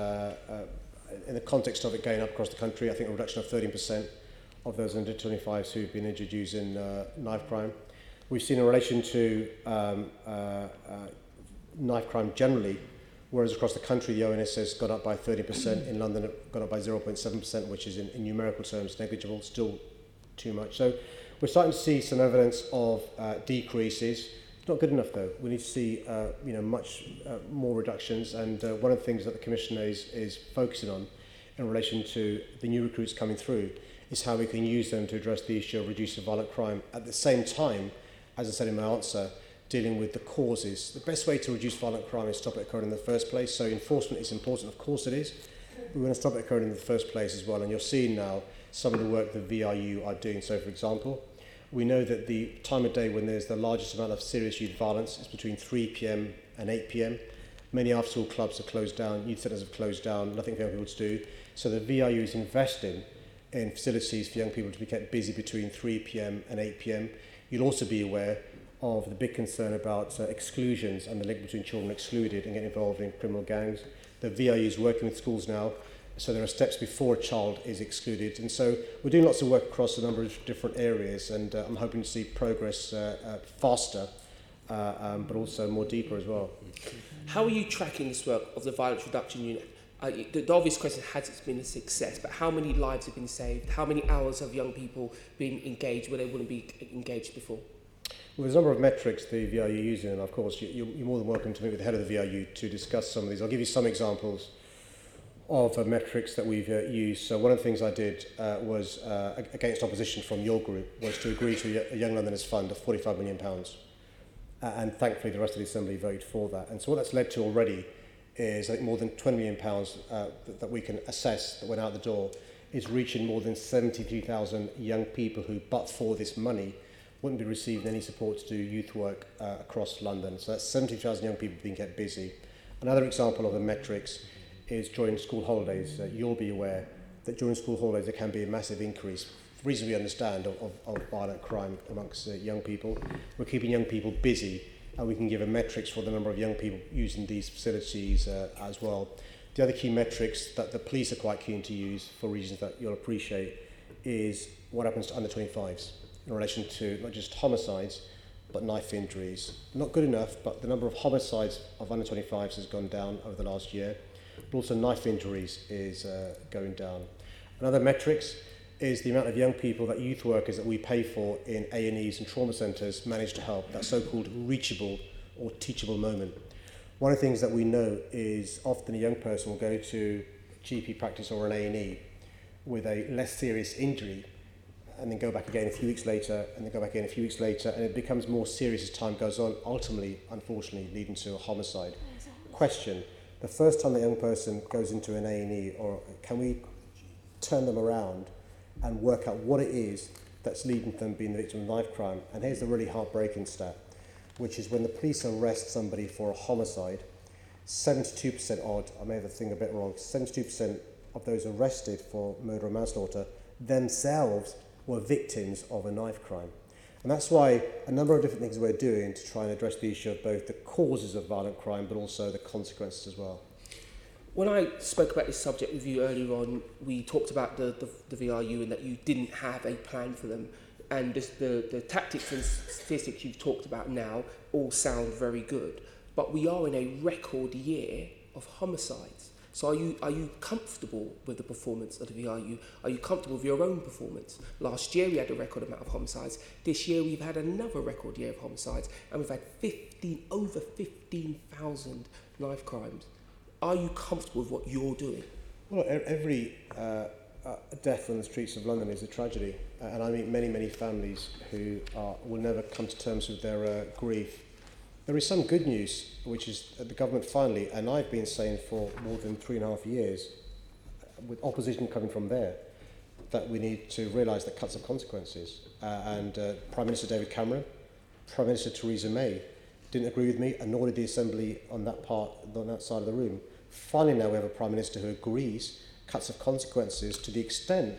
In the context of it going up across the country, I think a reduction of 13% of those under 25s who've been injured using knife crime. We've seen in relation to knife crime generally, whereas across the country the ONS has gone up by 30%, in London it gone up by 0.7%, which is in numerical terms negligible, still too much. So we're starting to see some evidence of decreases. It's not good enough though. We need to see much more reductions, and one of the things that the Commissioner is focusing on in relation to the new recruits coming through is how we can use them to address the issue of reducing violent crime. At the same time, as I said in my answer, dealing with the causes. The best way to reduce violent crime is stop it occurring in the first place. So enforcement is important, of course it is. We want to stop it occurring in the first place as well. And you're seeing now some of the work the VRU are doing. So, for example, we know that the time of day when there's the largest amount of serious youth violence is between 3 p.m. and 8 p.m. Many after-school clubs are closed down, youth centres have closed down, nothing for young people to do. So the VRU is investing in facilities for young people to be kept busy between 3 p.m. and 8 p.m. You'll also be aware of the big concern about exclusions and the link between children excluded and getting involved in criminal gangs. The VRU is working with schools now, so there are steps before a child is excluded. And so we're doing lots of work across a number of different areas, and I'm hoping to see progress faster, but also more deeper as well. How are you tracking this work of the Violence Reduction Unit? The obvious question, has it been a success? But how many lives have been saved? How many hours have young people been engaged where they wouldn't be engaged before? Well, there's a number of metrics the VRU are using, and of course you're more than welcome to meet with the head of the VRU to discuss some of these. I'll give you some examples of metrics that we've used. So one of the things I did was, against opposition from your group, was to agree to a Young Londoners Fund of £45 million. And thankfully the rest of the Assembly voted for that. And so what that's led to already is, I think, more than £20 million that we can assess that went out the door, is reaching more than 73,000 young people who, but for this money, wouldn't be receiving any support to do youth work across London. So that's 70,000 young people being kept busy. Another example of the metrics is during school holidays. You'll be aware that during school holidays there can be a massive increase, for reasons we understand, of violent crime amongst young people. We're keeping young people busy, and we can give a metrics for the number of young people using these facilities as well. The other key metrics that the police are quite keen to use, for reasons that you'll appreciate, is what happens to under 25s in relation to not just homicides, but knife injuries. Not good enough, but the number of homicides of under 25s has gone down over the last year, but also knife injuries is going down. Another metrics is the amount of young people that youth workers that we pay for in A&Es and trauma centres manage to help, that so-called reachable or teachable moment. One of the things that we know is often a young person will go to GP practice or an A&E with a less serious injury, and then go back again a few weeks later, and then go back again a few weeks later, and it becomes more serious as time goes on, ultimately, unfortunately, leading to a homicide. Question: the first time the young person goes into an A&E, or can we turn them around and work out what it is that's leading to them being the victim of knife crime? And here's the really heartbreaking stat, which is when the police arrest somebody for a homicide, 72% odd, I may have the thing a bit wrong, 72% of those arrested for murder or manslaughter themselves were victims of a knife crime. And that's why a number of different things we're doing to try and address the issue of both the causes of violent crime, but also the consequences as well. When I spoke about this subject with you earlier on, we talked about the VRU and that you didn't have a plan for them. And the tactics and statistics you've talked about now all sound very good. But we are in a record year of homicides. So are you comfortable with the performance of the VRU? Are you comfortable with your own performance? Last year we had a record amount of homicides. This year we've had another record year of homicides, and we've had over 15,000 knife crimes. Are you comfortable with what you're doing? Well, every death on the streets of London is a tragedy, and I meet many families who will never come to terms with their grief. There is some good news, which is the government finally, and I've been saying for more than 3.5 years, with opposition coming from there, that we need to realise that cuts have consequences. And Prime Minister David Cameron, Prime Minister Theresa May didn't agree with me, and nor did the Assembly on that side of the room. Finally now we have a Prime Minister who agrees cuts have consequences, to the extent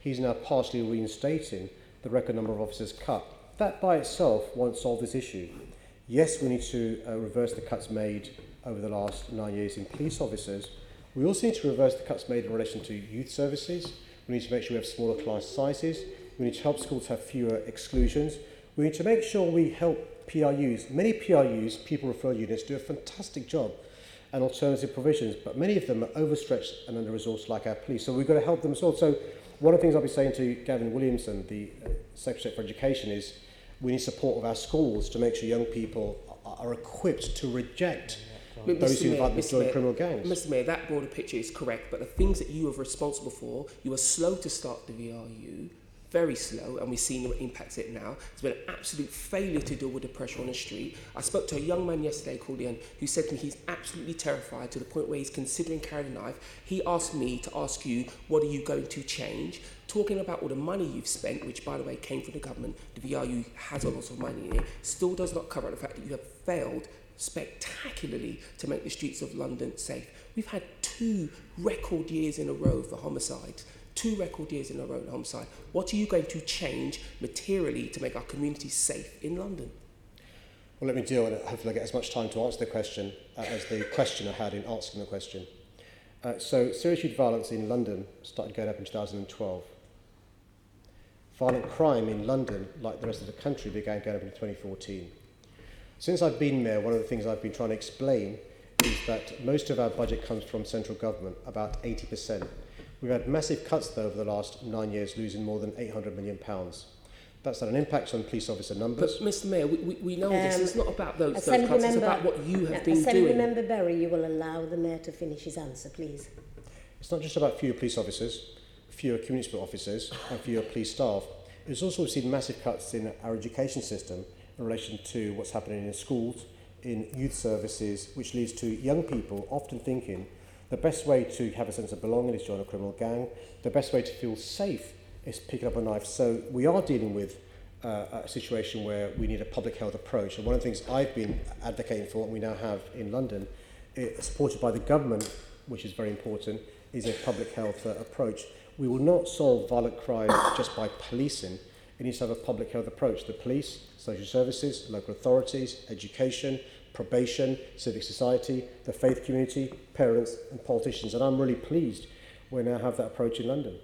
he's now partially reinstating the record number of officers cut. That by itself won't solve this issue. Yes, we need to reverse the cuts made over the last 9 years in police officers. We also need to reverse the cuts made in relation to youth services. We need to make sure we have smaller class sizes. We need to help schools have fewer exclusions. We need to make sure we help PRUs. Many PRUs, people referral units, do a fantastic job and alternative provisions, but many of them are overstretched and under-resourced like our police. So we've got to help them as well. So one of the things I'll be saying to Gavin Williamson, the Secretary for Education, is we need support of our schools to make sure young people are equipped to reject those who invite them to join criminal gangs. Mr. Mayor, that broader picture is correct, but the things that you are responsible for, you were slow to start the VRU, very slow, and we've seen what impacts it now. It's been an absolute failure to deal with the pressure on the street. I spoke to a young man yesterday called Ian who said to me he's absolutely terrified to the point where he's considering carrying a knife. He asked me to ask you, what are you going to change? Talking about all the money you've spent, which by the way came from the government, the VRU has a lot of money in it, still does not cover the fact that you have failed spectacularly to make the streets of London safe. We've had 2 record years in a row for homicides. 2 record years in a row in homicide. What are you going to change materially to make our communities safe in London? Well, let me deal with it. Hopefully I get as much time to answer the question as the questioner had in asking the question. So serious youth violence in London started going up in 2012. Violent crime in London, like the rest of the country, began going up in 2014. Since I've been mayor, one of the things I've been trying to explain is that most of our budget comes from central government, about 80%. We've had massive cuts, though, over the last 9 years, losing more than £800 million. That's had an impact on police officer numbers. But, Mr. Mayor, we know this. It's not about those cuts. It's about what you have been Assembly doing. Member Berry, you will allow the Mayor to finish his answer, please. It's not just about fewer police officers, fewer community support officers, and fewer police staff. It's also we've seen massive cuts in our education system in relation to what's happening in schools, in youth services, which leads to young people often thinking the best way to have a sense of belonging is join a criminal gang. The best way to feel safe is picking up a knife. So we are dealing with a situation where we need a public health approach. And one of the things I've been advocating for, and we now have in London, supported by the government, which is very important, is a public health approach. We will not solve violent crime just by policing. It needs to have a public health approach. The police, social services, local authorities, education, probation, civic society, the faith community, parents and politicians. And I'm really pleased we now have that approach in London.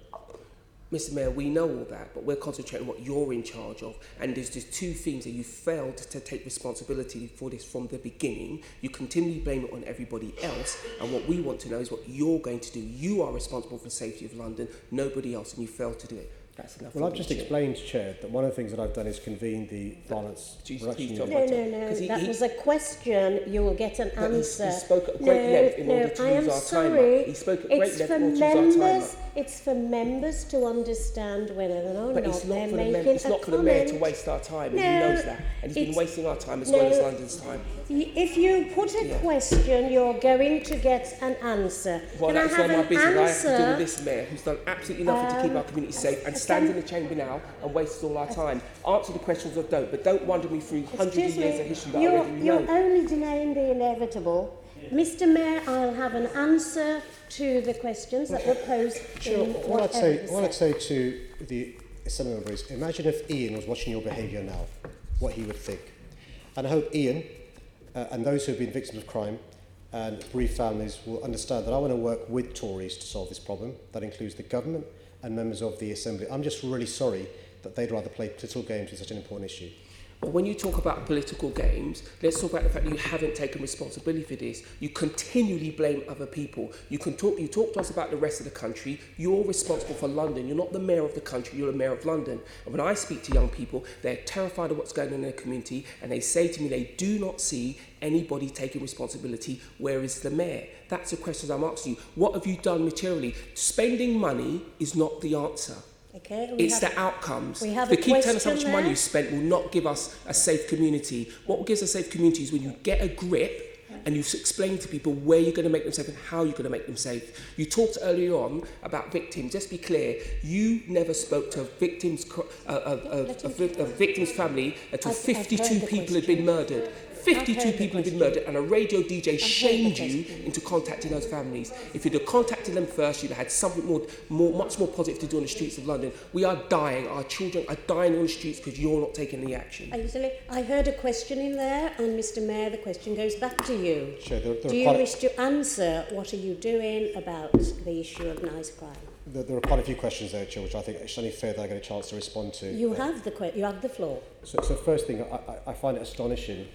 Mr. Mayor, we know all that, but we're concentrating on what you're in charge of. And there's just 2 things that you failed to take responsibility for this from the beginning. You continually blame it on everybody else. And what we want to know is what you're going to do. You are responsible for the safety of London, nobody else, and you failed to do it. That's enough. Well, I've just explained, Chair, that one of the things that I've done is convene the violence reduction. No, that was a question. You will get an answer. He spoke at great length in order to use our timer. He spoke at great length in order to use our timer. It's for members to understand whether or not they're making a comment. It's not for the Mayor to waste our time, and he knows that. And he's been wasting our time as well as London's time. If you put a question, you're going to get an answer. Well, Can that's I have not my an business. answer? I have to deal with this Mayor who's done absolutely nothing to keep our community safe and stands in the chamber now and wastes all our time. Answer the questions or don't, but don't wander me through hundreds of years of history that I already know. You're only denying the inevitable. Mr. Mayor, I'll have an answer to the questions that were posed. Sure. What I'd say to the Assembly members is, imagine if Ian was watching your behaviour now, what he would think. And I hope Ian and those who have been victims of crime and bereaved families will understand that I want to work with Tories to solve this problem. That includes the government and members of the Assembly. I'm just really sorry that they'd rather play political games with such an important issue. But when you talk about political games, let's talk about the fact that you haven't taken responsibility for this. You continually blame other people. You talk to us about the rest of the country. You're responsible for London. You're not the mayor of the country, you're the mayor of London. And when I speak to young people, they're terrified of what's going on in their community, and they say to me they do not see anybody taking responsibility. Where is the mayor? That's the questions I'm asking you. What have you done materially? Spending money is not the answer. Okay, it's the outcomes. We have to a keep telling us how much question money there. you spent will not give us a safe community. What gives a safe community is when you get a grip and you explain to people where you're going to make them safe and how you're going to make them safe. You talked earlier on about victims. Just be clear, you never spoke to a victim's family until 52 people had been murdered. 52 people have been murdered, and a radio DJ shamed you into contacting those families. If you'd have contacted them first, you'd have had something much more positive to do on the streets of London. We are dying. Our children are dying on the streets because you're not taking any action. I heard a question in there, and Mr. Mayor, the question goes back to you. Sure, Do you wish to answer what are you doing about the issue of nice crime? There are quite a few questions there, Chair, which I think it's only fair that I get a chance to respond to. You have the floor. So first thing, I find it astonishing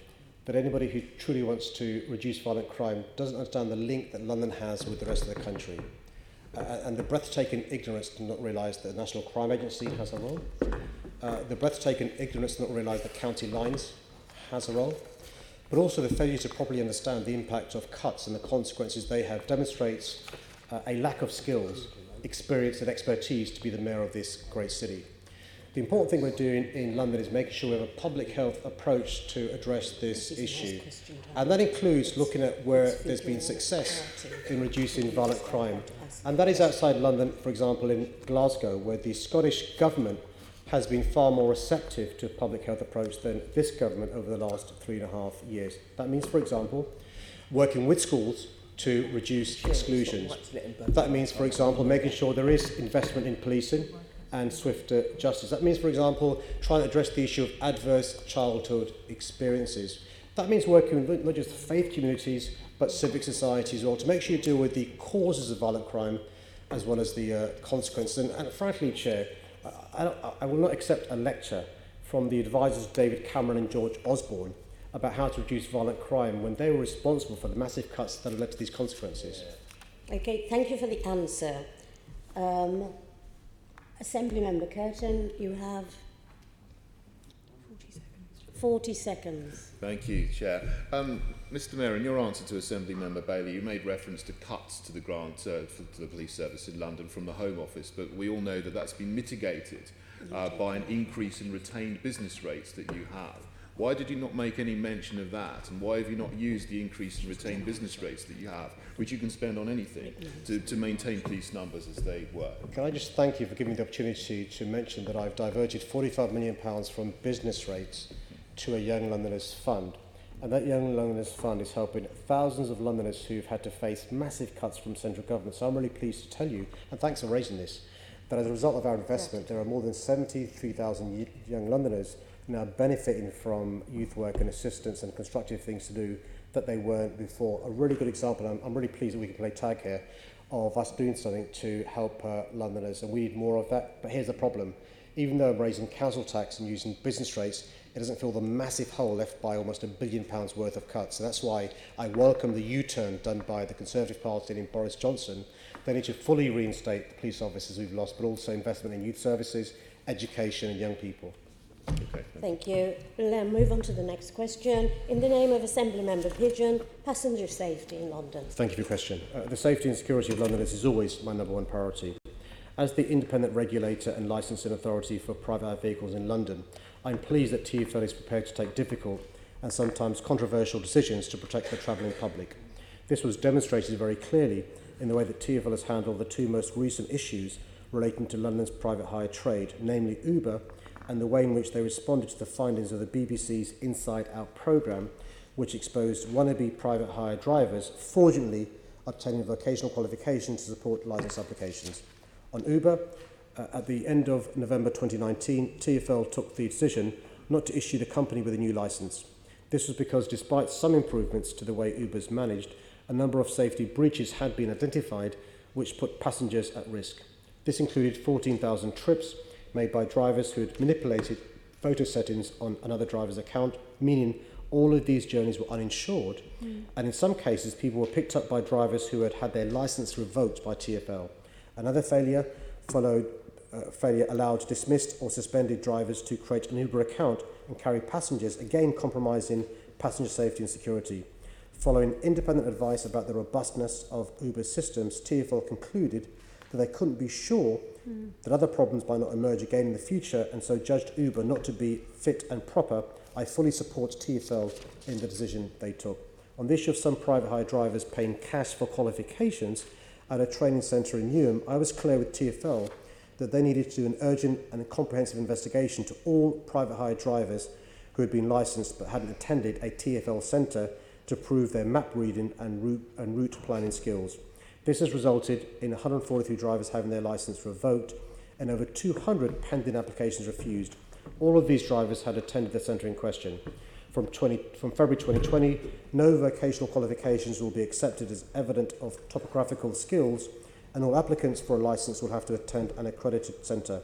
that anybody who truly wants to reduce violent crime doesn't understand the link that London has with the rest of the country. And the breathtaking ignorance to not realise that the National Crime Agency has a role. The breathtaking ignorance to not realise that county lines has a role. but also the failure to properly understand the impact of cuts and the consequences they have demonstrates a lack of skills, experience and expertise to be the mayor of this great city. The important thing we're doing in London is making sure we have a public health approach to address this issue. And that includes looking at where there's been success in reducing violent crime. And that is outside London, for example, in Glasgow, where the Scottish government has been far more receptive to a public health approach than this government over the last 3.5 years. That means, for example, working with schools to reduce exclusions. That means, for example, making sure there is investment in policing and swifter justice. That means, for example, trying to address the issue of adverse childhood experiences. That means working with not just faith communities, but civic society as well, to make sure you deal with the causes of violent crime as well as the consequences. And frankly, Chair, I will not accept a lecture from the advisors David Cameron and George Osborne about how to reduce violent crime when they were responsible for the massive cuts that have led to these consequences. Okay, thank you for the answer. Assembly Member Curtin, you have 40 seconds. Thank you, Chair. Mr Mayor, in your answer to Assembly Member Bailey, you made to cuts to the grant to the police service in London from the Home Office, but we all know that that's been mitigated by an increase in retained business rates that you have. Why did you not make any mention of that? And why have you not used the increase in retained business rates that you have, which you can spend on anything, to maintain police numbers as they were? Can I just thank you for giving me the opportunity to mention that I've diverted £45 million from business rates to a Young Londoners Fund. And that Young Londoners Fund is helping thousands of Londoners who've had to face massive cuts from central government. So I'm really pleased to tell you, and thanks for raising this, that as a result of our investment, there are more than 73,000 young Londoners now benefiting from youth work and assistance and constructive things to do that they weren't before. A really good example, and I'm really pleased that we can play tag here, of us doing something to help Londoners, and we need more of that. But here's the problem. Even though I'm raising council tax and using business rates, it doesn't fill the massive hole left by almost £1 billion worth of cuts. So that's why I welcome the U-turn done by the Conservative Party and in Boris Johnson. They need to fully reinstate the police officers we've lost, but also investment in youth services, education and young people. Okay, thank you. We'll move on to the next question. In the name of Assembly Member Pigeon, passenger safety in London. Thank you for your question. The safety and security of Londoners is always my number one priority. As the independent regulator and licensing authority for private vehicles in London, I'm pleased that TfL is prepared to take difficult and sometimes controversial decisions to protect the travelling public. This was demonstrated very clearly in the way that TfL has handled the two most recent issues relating to London's private hire trade, namely Uber, and the way in which they responded to the findings of the BBC's Inside Out programme, which exposed wannabe private hire drivers fraudulently obtaining vocational qualifications to support licence applications. On Uber, at the end of November 2019, TfL took the decision not to issue the company with a new licence. This was because despite some improvements to the way Uber's managed, a number of safety breaches had been identified which put passengers at risk. This included 14,000 trips made by drivers who had manipulated photo settings on another driver's account, meaning all of these journeys were uninsured, and in some cases people were picked up by drivers who had had their licence revoked by TfL. Another failure allowed dismissed or suspended drivers to create an Uber account and carry passengers, again compromising passenger safety and security. Following independent advice about the robustness of Uber's systems, TfL concluded that they couldn't be sure that other problems might not emerge again in the future, and so judged Uber not to be fit and proper. I fully support TfL in the decision they took. On the issue of some private hire drivers paying cash for qualifications at a training centre in Newham, I was clear with TfL that they needed to do an urgent and comprehensive investigation to all private hire drivers who had been licensed but hadn't attended a TfL centre to prove their map reading and route planning skills. This has resulted in 143 drivers having their licence revoked and over 200 pending applications refused. All of these drivers had attended the centre in question. From February 2020, no vocational qualifications will be accepted as evidence of topographical skills, and all applicants for a licence will have to attend an accredited centre.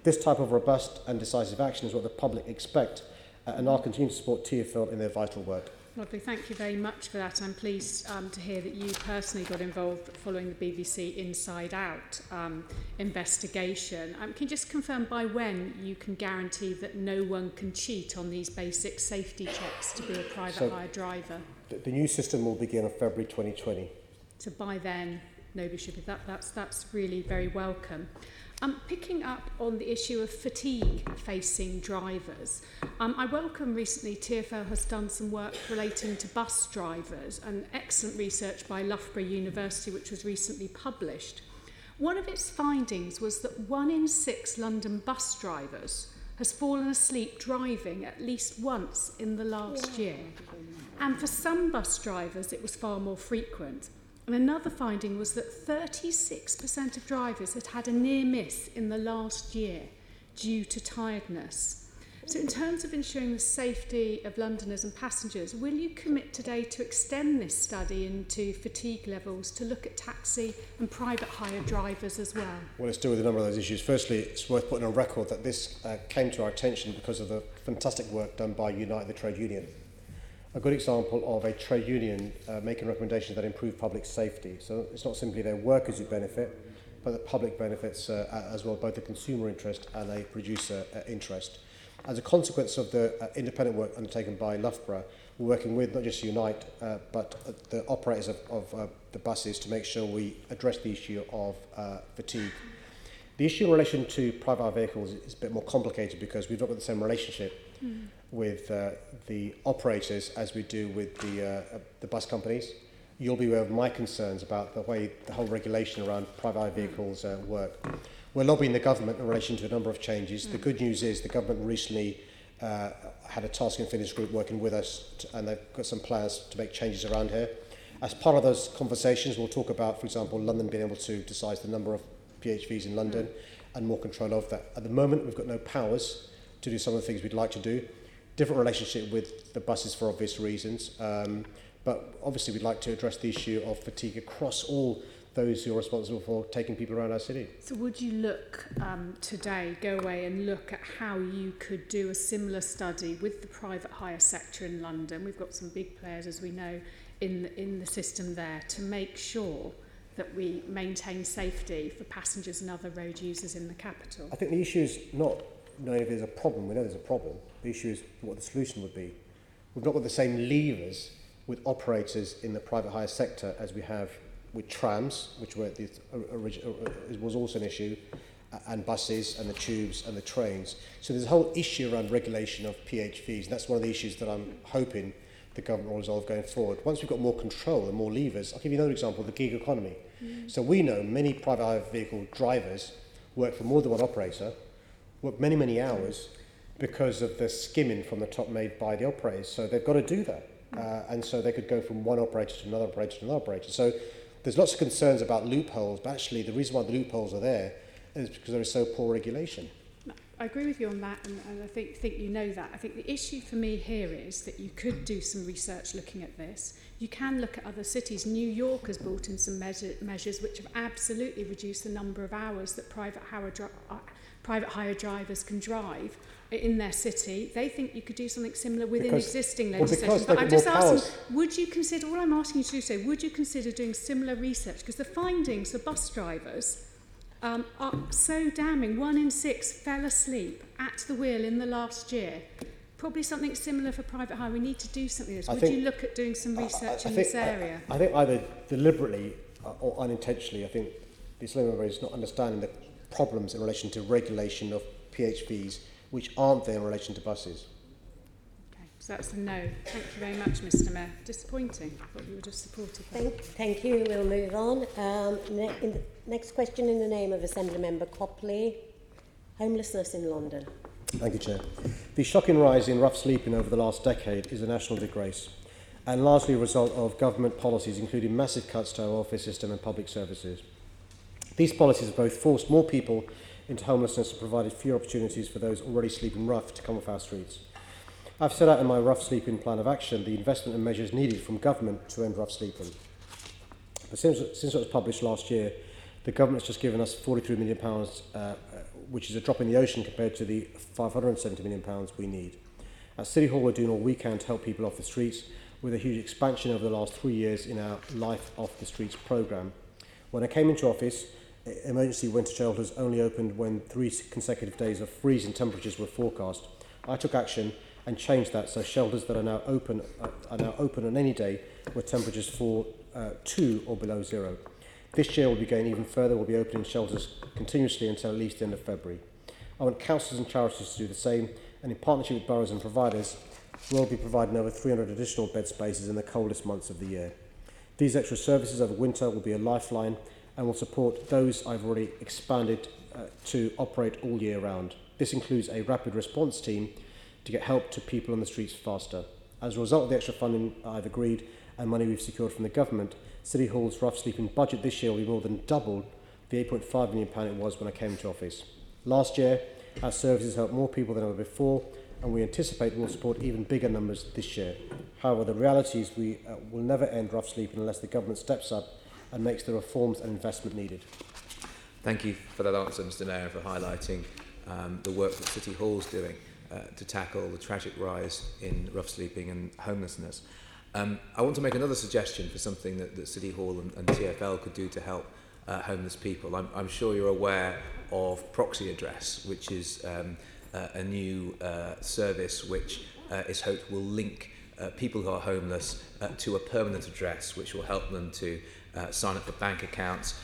This type of robust and decisive action is what the public expect, and I'll continue to support TfL in their vital work. Lovely, thank you very much for that. I'm pleased to hear that you personally got involved following the BBC Inside Out investigation. Can you just confirm by when you can guarantee that no one can cheat on these basic safety checks to be a private hire driver? The new system will begin on February 2020. So by then, nobody should be. That's really very welcome. Picking up on the issue of fatigue facing drivers, I welcome recently TfL has done some work relating to bus drivers, and excellent research by Loughborough University which was recently published. One of its findings was that 1 in 6 London bus drivers has fallen asleep driving at least once in the last year. And for some bus drivers it was far more frequent. And another finding was that 36% of drivers had had a near miss in the last year due to tiredness. So in terms of ensuring the safety of Londoners and passengers, will you commit today to extend this study into fatigue levels to look at taxi and private hire drivers as well? Well, let's deal with a number of those issues. Firstly, it's worth putting on record that this came to our attention because of the fantastic work done by Unite, the trade union. A good example of a trade union making recommendations that improve public safety. So it's not simply their workers who benefit, but the public benefits as well, both the consumer interest and a producer interest. As a consequence of the independent work undertaken by Loughborough, we're working with not just Unite, but the operators of the buses to make sure we address the issue of fatigue. The issue in relation to private hire vehicles is a bit more complicated because we've not got the same relationship with the operators as we do with the bus companies. You'll be aware of my concerns about the way the whole regulation around private hire vehicles work. We're lobbying the government in relation to a number of changes. The good news is the government recently had a task and finish group working with us and they've got some plans to make changes around here. As part of those conversations, we'll talk about, for example, London being able to decide the number of PHVs in London and more control of that. At the moment, we've got no powers to do some of the things we'd like to do. Different relationship with the buses for obvious reasons. But obviously, we'd like to address the issue of fatigue across all those who are responsible for taking people around our city. So would you look today, go away and look at how you could do a similar study with the private hire sector in London? We've got some big players, as we know, in the system there to make sure that we maintain safety for passengers and other road users in the capital. I think the issue is not knowing if there's a problem. We know there's a problem. The issue is what the solution would be. We've not got the same levers with operators in the private hire sector as we have with trams, which was also an issue, and buses and the tubes and the trains. So there's a whole issue around regulation of PHVs, and that's one of the issues that I'm hoping the government will resolve going forward. Once we've got more control and more levers, I'll give you another example, the gig economy. So we know many private hire vehicle drivers work for more than one operator, work many, many hours because of the skimming from the top made by the operators. So they've got to do that. And so they could go from one operator to another operator to another operator. So there's lots of concerns about loopholes, but actually the reason why the loopholes are there is because there is so poor regulation. I agree with you on that, and I think you know that. I think the issue for me here is that you could do some research looking at this. You can look at other cities. New York has brought in some measures which have absolutely reduced the number of hours that private hire drivers can drive in their city. They think you could do something similar within existing legislation. But I'm just asking, would you consider, all I'm asking you to do today, would you consider doing similar research? Because the findings for bus drivers are so damning. 1 in 6 fell asleep at the wheel in the last year. Probably something similar for private hire. We need to do something like this. Would you look at doing some research in this area? I think either deliberately or unintentionally, I think the Islamic member is not understanding the problems in relation to regulation of PHVs which aren't there in relation to buses. Okay, so that's a no. Thank you very much, Mr. Mayor. Disappointing. I thought you would have supported that. Thank you. We'll move on. Next question in the name of Assembly Member Copley. Homelessness in London. Thank you, Chair. The shocking rise in rough sleeping over the last decade is a national disgrace and largely a result of government policies including massive cuts to our welfare system and public services. These policies have both forced more people into homelessness and provided fewer opportunities for those already sleeping rough to come off our streets. I've set out in my rough sleeping plan of action the investment and measures needed from government to end rough sleeping. But since it was published last year, the government has just given us £43 million, which is a drop in the ocean compared to the £570 million we need. At City Hall, we're doing all we can to help people off the streets. with a huge expansion over the last 3 years in our Life Off the Streets programme. When I came into office, emergency winter shelters only opened when 3 consecutive days of freezing temperatures were forecast. I took action and changed that, so shelters that are now open on any day where temperatures fall 2 or below 0. This year we'll be going even further. We'll be opening shelters continuously until at least the end of February. I want councils and charities to do the same, and in partnership with boroughs and providers, we'll be providing over 300 additional bed spaces in the coldest months of the year. These extra services over winter will be a lifeline and will support those I've already expanded to operate all year round. This includes a rapid response team to get help to people on the streets faster. As a result of the extra funding I've agreed and money we've secured from the government, City Hall's rough sleeping budget this year will be more than double the £8.5 million it was when I came into office. Last year, our services helped more people than ever before, and we anticipate we'll support even bigger numbers this year. However, the reality is we will never end rough sleeping unless the government steps up and makes the reforms and investment needed. Thank you for that answer, Mr Mayor, for highlighting the work that City Hall's doing to tackle the tragic rise in rough sleeping and homelessness. I want to make another suggestion for something that City Hall and TfL could do to help homeless people. I'm sure you're aware of Proxy Address, which is a new service which is hoped will link people who are homeless to a permanent address, which will help them to sign up for bank accounts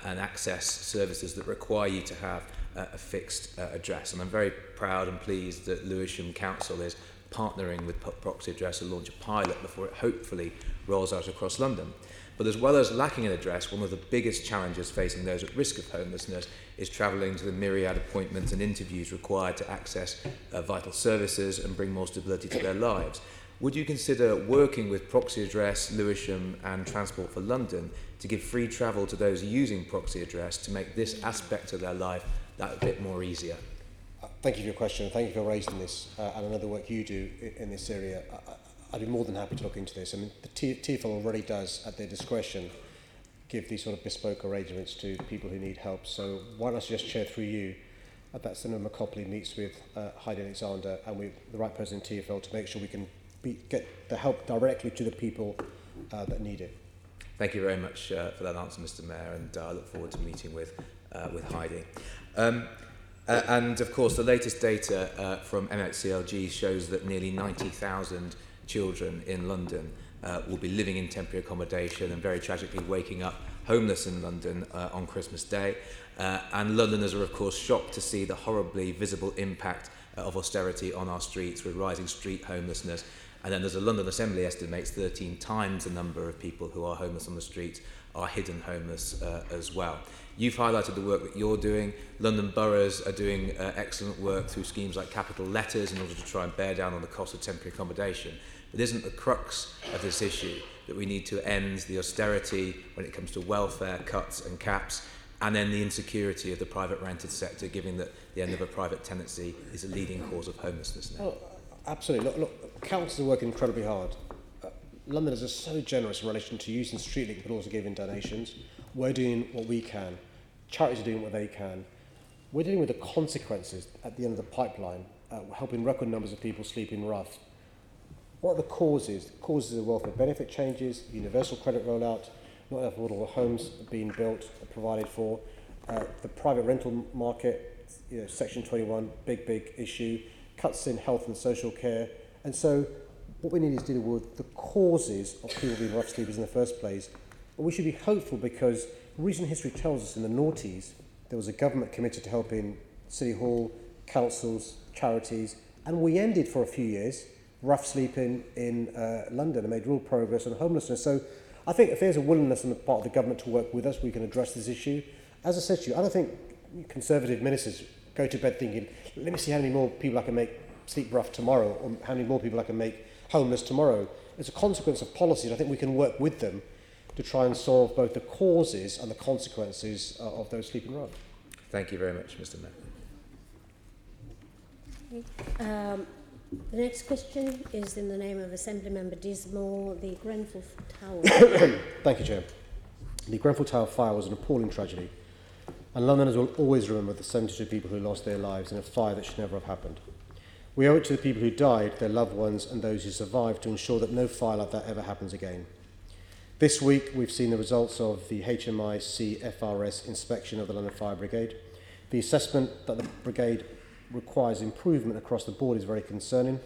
and access services that require you to have a fixed address. And I'm very proud and pleased that Lewisham Council is partnering with Proxy Address to launch a pilot before it hopefully rolls out across London. But as well as lacking an address, one of the biggest challenges facing those at risk of homelessness is travelling to the myriad appointments and interviews required to access vital services and bring more stability to their lives. Would you consider working with Proxy Address, Lewisham and Transport for London to give free travel to those using Proxy Address to make this aspect of their life that bit more easier? Thank you for your question. Thank you for raising this and another work you do in this area. I'd be more than happy to look into this. I mean, the TfL already does, at their discretion, give these sort of bespoke arrangements to people who need help. So why not just share through you that Senator McCopley meets with Heidi Alexander and with the right person in TfL to make sure we can get the help directly to the people that need it. Thank you very much for that answer, Mr Mayor, and I look forward to meeting with Heidi. And of course, the latest data from MXCLG shows that nearly 90,000 children in London will be living in temporary accommodation and very tragically waking up homeless in London on Christmas Day. And Londoners are of course shocked to see the horribly visible impact of austerity on our streets with rising street homelessness. And then there's a London Assembly estimates 13 times the number of people who are homeless on the streets are hidden homeless as well. You've highlighted the work that you're doing. London boroughs are doing excellent work through schemes like capital letters in order to try and bear down on the cost of temporary accommodation. But isn't the crux of this issue that we need to end the austerity when it comes to welfare cuts and caps, and then the insecurity of the private rented sector, given that the end of a private tenancy is a leading cause of homelessness now? Oh, absolutely. Look, councils are working incredibly hard. Londoners are so generous in relation to using StreetLink but also giving donations. We're doing what we can. Charities are doing what they can. We're dealing with the consequences at the end of the pipeline, helping record numbers of people sleeping rough. What are the causes? The causes are welfare benefit changes, universal credit rollout, not enough affordable homes being built or provided for, the private rental market, Section 21, big issue, cuts in health and social care. And so what we need is to deal with the causes of people being rough sleepers in the first place. But we should be hopeful because recent history tells us in the noughties there was a government committed to helping City Hall, councils, charities, and we ended for a few years rough sleeping in London and made real progress on homelessness. So I think if there's a willingness on the part of the government to work with us, we can address this issue. As I said to you, I don't think Conservative ministers go to bed thinking, let me see how many more people I can make sleep rough tomorrow, or how many more people I can make homeless tomorrow. It's a consequence of policies. I think we can work with them to try and solve both the causes and the consequences of those sleeping rough. Thank you very much, Mr Mayor. The next question is in the name of Assembly Member Dismore, the Grenfell Tower. Thank you, Chair. The Grenfell Tower fire was an appalling tragedy, and Londoners will always remember the 72 people who lost their lives in a fire that should never have happened. We owe it to the people who died, their loved ones and those who survived to ensure that no fire like that ever happens again. This week we've seen the results of the HMIC FRS inspection of the London Fire Brigade. The assessment that the brigade requires improvement across the board is very concerning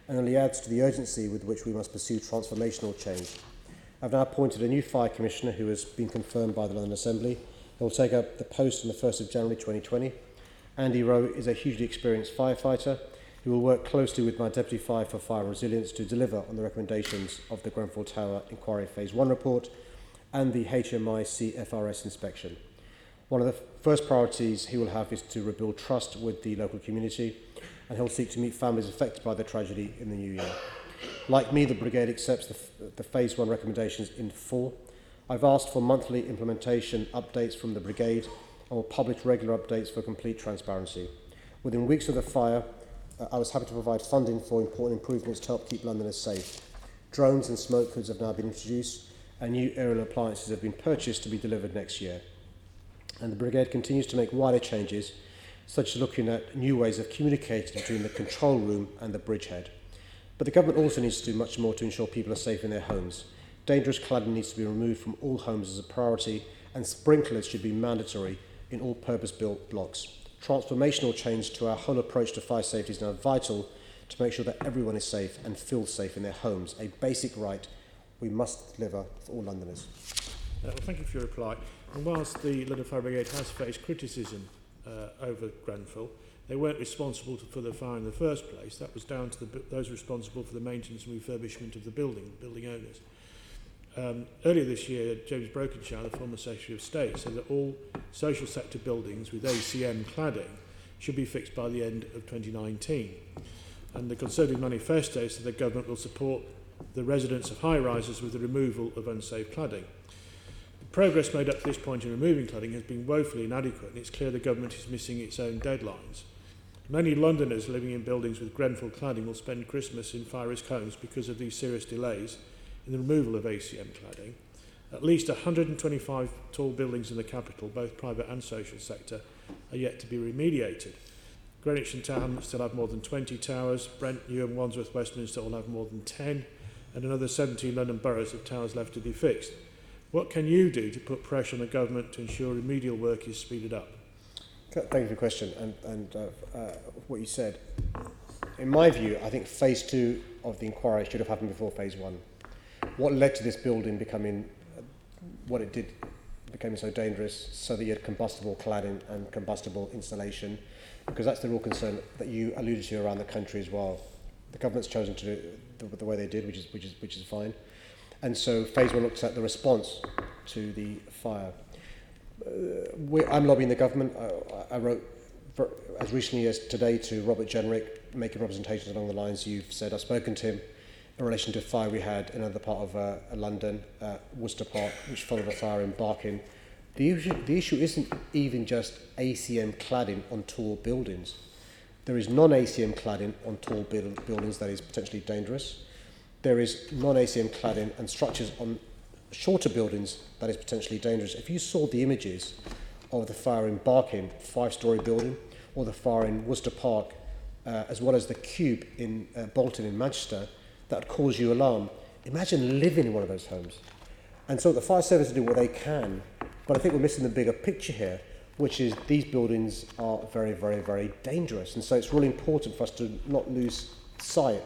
and only adds to the urgency with which we must pursue transformational change. I've now appointed a new fire commissioner who has been confirmed by the London Assembly. He will take up the post on the 1st of January 2020. Andy Rowe is a hugely experienced firefighter who will work closely with my Deputy Fire for Fire Resilience to deliver on the recommendations of the Grenfell Tower Inquiry Phase 1 report and the HMIC FRS inspection. One of the first priorities he will have is to rebuild trust with the local community, and he'll seek to meet families affected by the tragedy in the new year. Like me, the Brigade accepts the Phase 1 recommendations in full. I've asked for monthly implementation updates from the Brigade and will publish regular updates for complete transparency. Within weeks of the fire, I was happy to provide funding for important improvements to help keep Londoners safe. Drones and smoke hoods have now been introduced, and new aerial appliances have been purchased to be delivered next year. And the Brigade continues to make wider changes, such as looking at new ways of communicating between the control room and the bridgehead. But the government also needs to do much more to ensure people are safe in their homes. Dangerous cladding needs to be removed from all homes as a priority, and sprinklers should be mandatory in all purpose-built blocks. Transformational change to our whole approach to fire safety is now vital to make sure that everyone is safe and feels safe in their homes, a basic right we must deliver for all Londoners. Well, thank you for your reply. And whilst the London Fire Brigade has faced criticism over Grenfell, they weren't responsible for the fire in the first place. That was down to those responsible for the maintenance and refurbishment of the building owners. Earlier this year, James Brokenshire, the former Secretary of State, said that all social sector buildings with ACM cladding should be fixed by the end of 2019. And the Conservative manifesto said the government will support the residents of high-rises with the removal of unsafe cladding. The progress made up to this point in removing cladding has been woefully inadequate, and it's clear the government is missing its own deadlines. Many Londoners living in buildings with Grenfell cladding will spend Christmas in fire-risk homes because of these serious delays in the removal of ACM cladding. At least 125 tall buildings in the capital, both private and social sector, are yet to be remediated. Greenwich and Town still have more than 20 towers, Brent, Newham, Wandsworth, Westminster all have more than 10, and another 17 London boroughs have towers left to be fixed. What can you do to put pressure on the government to ensure remedial work is speeded up? Thank you for the question and what you said. In my view, I think Phase 2 of the inquiry should have happened before Phase 1. What led to this building becoming what it did, becoming so dangerous, so that you had combustible cladding and combustible insulation, because that's the real concern that you alluded to around the country as well. The government's chosen to do it the way they did, which is fine. And so Phase 1 looks at the response to the fire. I'm lobbying the government. I wrote as recently as today to Robert Jenrick, making representations along the lines you've said. I've spoken to him in relation to a fire we had in another part of London, Worcester Park, which followed a fire in Barking. The issue isn't even just ACM cladding on tall buildings. There is non-ACM cladding on tall buildings that is potentially dangerous. There is non-ACM cladding and structures on shorter buildings that is potentially dangerous. If you saw the images of the fire in Barking, 5-storey building, or the fire in Worcester Park, as well as the Cube in Bolton in Manchester, that would cause you alarm. Imagine living in one of those homes. And so the fire service do what they can, but I think we're missing the bigger picture here, which is these buildings are very, very, very dangerous. And so it's really important for us to not lose sight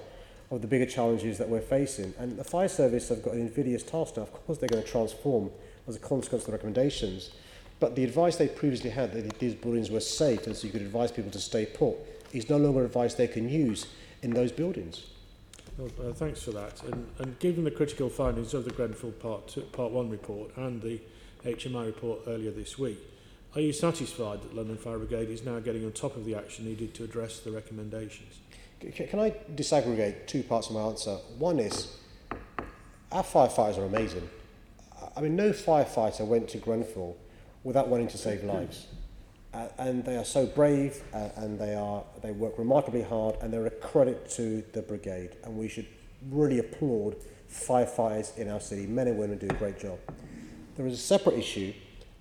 of the bigger challenges that we're facing. And the fire service have got an invidious task now. Of course they're going to transform as a consequence of the recommendations. But the advice they previously had, that these buildings were safe and so you could advise people to stay put, is no longer advice they can use in those buildings. Well, thanks for that. And given the critical findings of the Grenfell Part 1 report and the HMI report earlier this week, are you satisfied that London Fire Brigade is now getting on top of the action needed to address the recommendations? Can I disaggregate two parts of my answer? One is, our firefighters are amazing. I mean, no firefighter went to Grenfell without wanting to save lives. And they are so brave, and they work remarkably hard, and they're a credit to the brigade. And we should really applaud firefighters in our city. Men and women do a great job. There is a separate issue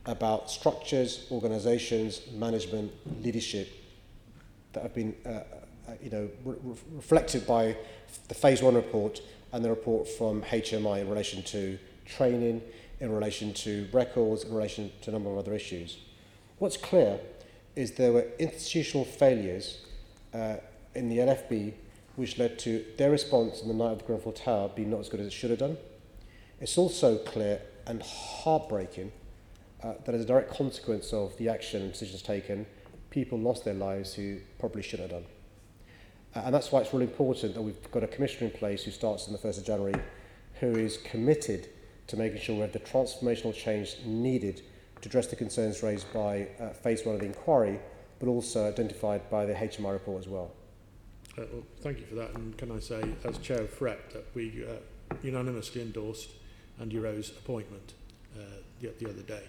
about structures, organisations, management, leadership that have been reflected by the Phase 1 report and the report from HMI in relation to training, in relation to records, in relation to a number of other issues. What's clear is there were institutional failures in the LFB which led to their response on the night of the Grenfell Tower being not as good as it should have done. It's also clear and heartbreaking that as a direct consequence of the action and decisions taken, people lost their lives who probably should have done. And that's why it's really important that we've got a commissioner in place who starts on the 1st of January, who is committed to making sure we have the transformational change needed to address the concerns raised by Phase 1 of the inquiry, but also identified by the HMI report as well. Well, thank you for that. And can I say, as Chair of FREP, that we unanimously endorsed Andy Rowe's appointment the other day.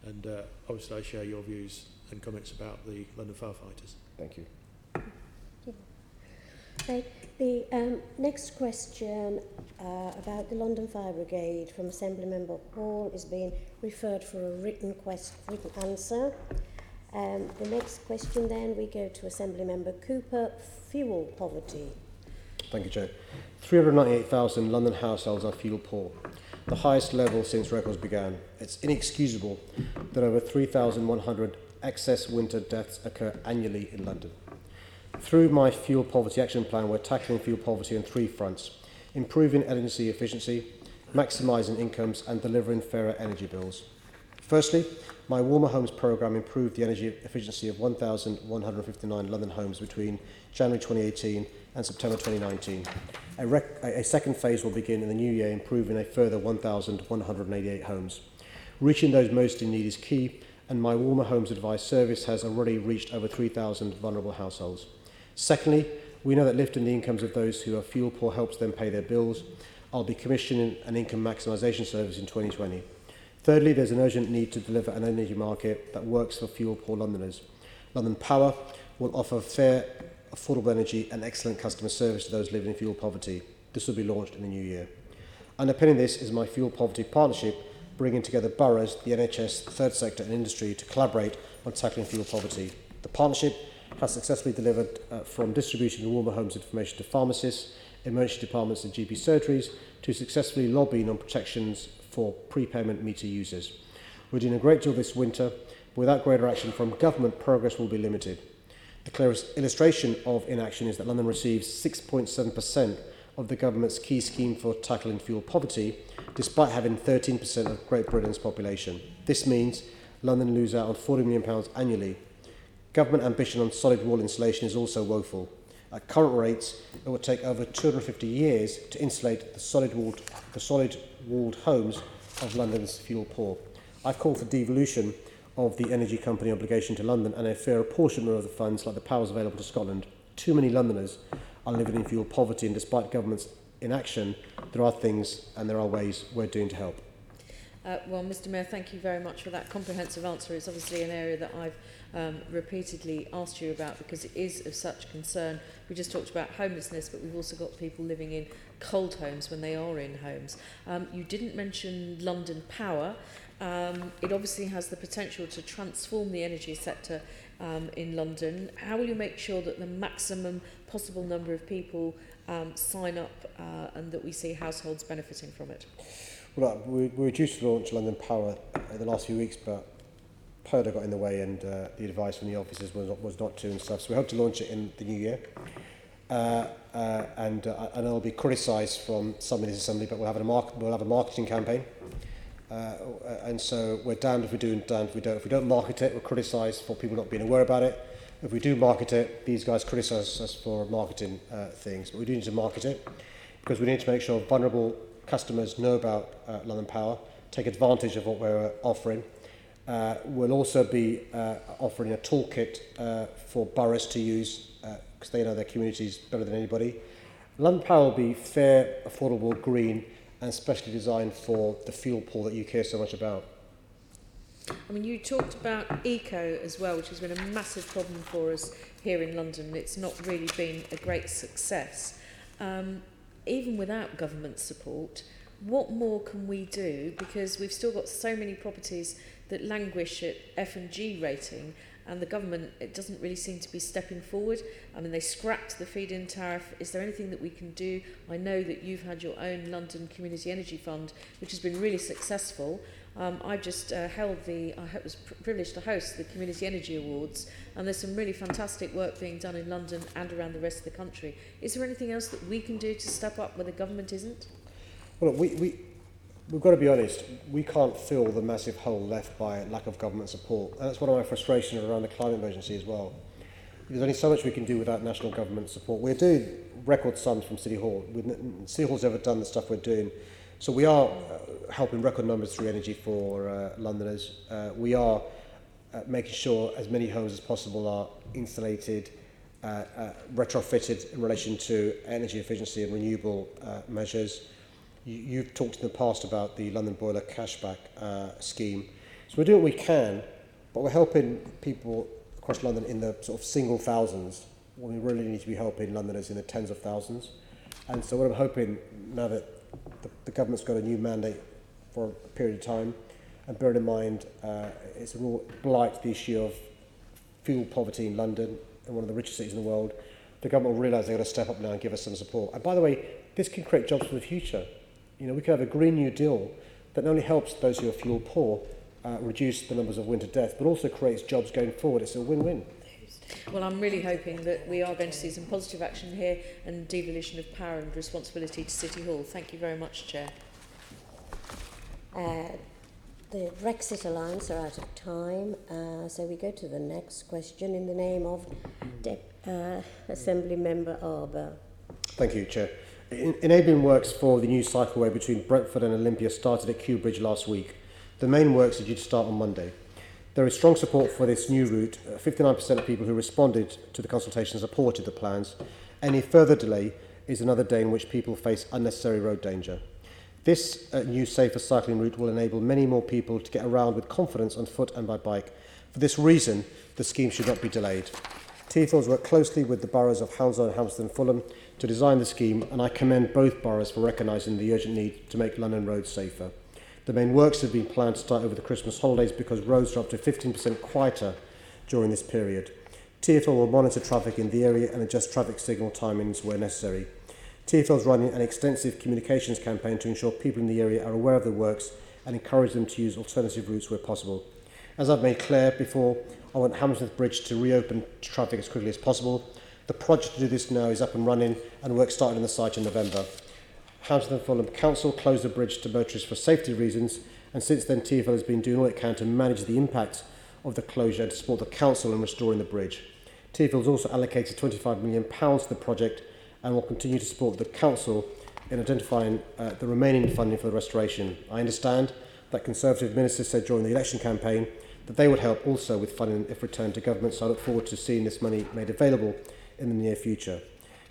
And obviously I share your views and comments about the London firefighters. Thank you. Okay. The next question about the London Fire Brigade from Assembly Member Hall is being referred for a written answer. The next question then, we go to Assembly Member Cooper, fuel poverty. Thank you, Chair. 398,000 London households are fuel poor, the highest level since records began. It's inexcusable that over 3,100 excess winter deaths occur annually in London. Through my Fuel Poverty Action Plan, we're tackling fuel poverty on 3 fronts: improving energy efficiency, maximising incomes and delivering fairer energy bills. Firstly, my Warmer Homes programme improved the energy efficiency of 1,159 London homes between January 2018 and September 2019. A second phase will begin in the new year, improving a further 1,188 homes. Reaching those most in need is key, and my Warmer Homes Advice Service has already reached over 3,000 vulnerable households. Secondly, we know that lifting the incomes of those who are fuel poor helps them pay their bills. I'll be commissioning an income maximisation service in 2020. Thirdly, there's an urgent need to deliver an energy market that works for fuel poor Londoners. London Power will offer fair, affordable energy and excellent customer service to those living in fuel poverty. This will be launched in the new year. Underpinning this is my Fuel Poverty Partnership, bringing together boroughs, the NHS, the third sector and industry to collaborate on tackling fuel poverty. The partnership has successfully delivered from distributing warmer homes information to pharmacists, emergency departments and GP surgeries, to successfully lobbying on protections for prepayment meter users. We're doing a great deal this winter, but without greater action from government, progress will be limited. The clearest illustration of inaction is that London receives 6.7% of the government's key scheme for tackling fuel poverty, despite having 13% of Great Britain's population. This means London loses out on £40 million annually. Government ambition on solid wall insulation is also woeful. At current rates, it will take over 250 years to insulate the solid-walled homes of London's fuel poor. I've called for devolution of the energy company obligation to London and a fair apportionment of the funds like the powers available to Scotland. Too many Londoners are living in fuel poverty, and despite government's inaction, there are things and there are ways we're doing to help. Well, Mr Mayor, thank you very much for that comprehensive answer. It's obviously an area that I've repeatedly asked you about because it is of such concern. We just talked about homelessness, but we've also got people living in cold homes when they are in homes. You didn't mention London Power. It obviously has the potential to transform the energy sector in London. How will you make sure that the maximum possible number of people sign up and that we see households benefiting from it? Well, we were due to launch London Power in the last few weeks, but PODA got in the way and the advice from the officers was not to and stuff. So we hope to launch it in the new year. And it'll be criticised from some in this assembly, but we'll have a marketing campaign. And so we're damned if we do and damned if we don't. If we don't market it, we're criticised for people not being aware about it. If we do market it, these guys criticise us for marketing things. But we do need to market it because we need to make sure vulnerable customers know about London Power, take advantage of what we're offering. We'll also be offering a toolkit for boroughs to use because they know their communities better than anybody. London Power will be fair, affordable, green and specially designed for the fuel pool that you care so much about. I mean, you talked about eco as well, which has been a massive problem for us here in London. It's not really been a great success. Even without government support, what more can we do? Because we've still got so many properties that languish at F and G rating, and the government, it doesn't really seem to be stepping forward. I mean, they scrapped the feed-in tariff. Is there anything that we can do? I know that you've had your own London Community Energy Fund, which has been really successful. I've just was privileged to host the Community Energy Awards, and there's some really fantastic work being done in London and around the rest of the country. Is there anything else that we can do to step up where the government isn't? Well, we've got to be honest, we can't fill the massive hole left by lack of government support. And that's one of my frustrations around the climate emergency as well. There's only so much we can do without national government support. We're doing record sums from City Hall. City Hall's ever done the stuff we're doing. So we are helping record numbers through energy for Londoners. We are making sure as many homes as possible are insulated, retrofitted in relation to energy efficiency and renewable measures. You've talked in the past about the London Boiler Cashback scheme. So we're doing what we can, but we're helping people across London in the sort of single thousands, when we really need to be helping Londoners in the tens of thousands. And so what I'm hoping, now that the government's got a new mandate for a period of time, and bearing in mind it's a real blight, the issue of fuel poverty in London, and one of the richest cities in the world, the government will realise they've got to step up now and give us some support. And by the way, this can create jobs for the future. You know, we could have a Green New Deal that not only helps those who are fuel poor reduce the numbers of winter deaths, but also creates jobs going forward. It's a win-win. Well, I'm really hoping that we are going to see some positive action here and devolution of power and responsibility to City Hall. Thank you very much, Chair. The Brexit Alliance are out of time, so we go to the next question in the name of Assembly Member Arbour. Thank you, Chair. Enabling works for the new cycleway between Brentford and Olympia started at Kew Bridge last week. The main works are due to start on Monday. There is strong support for this new route. 59% of people who responded to the consultation supported the plans. Any further delay is another day in which people face unnecessary road danger. This new safer cycling route will enable many more people to get around with confidence on foot and by bike. For this reason, the scheme should not be delayed. TfL has worked closely with the boroughs of Hounslow, Hampstead and Fulham to design the scheme, and I commend both boroughs for recognising the urgent need to make London roads safer. The main works have been planned to start over the Christmas holidays because roads are up to 15% quieter during this period. TfL will monitor traffic in the area and adjust traffic signal timings where necessary. TfL is running an extensive communications campaign to ensure people in the area are aware of the works and encourage them to use alternative routes where possible. As I've made clear before, I want Hammersmith Bridge to reopen to traffic as quickly as possible. The project to do this now is up and running, and work started on the site in November. Hampstead and Fulham Council closed the bridge to motorists for safety reasons, and since then TfL has been doing all it can to manage the impact of the closure and to support the council in restoring the bridge. TfL has also allocated £25 million to the project and will continue to support the council in identifying the remaining funding for the restoration. I understand that Conservative ministers said during the election campaign that they would help also with funding if returned to government, so I look forward to seeing this money made available in the near future.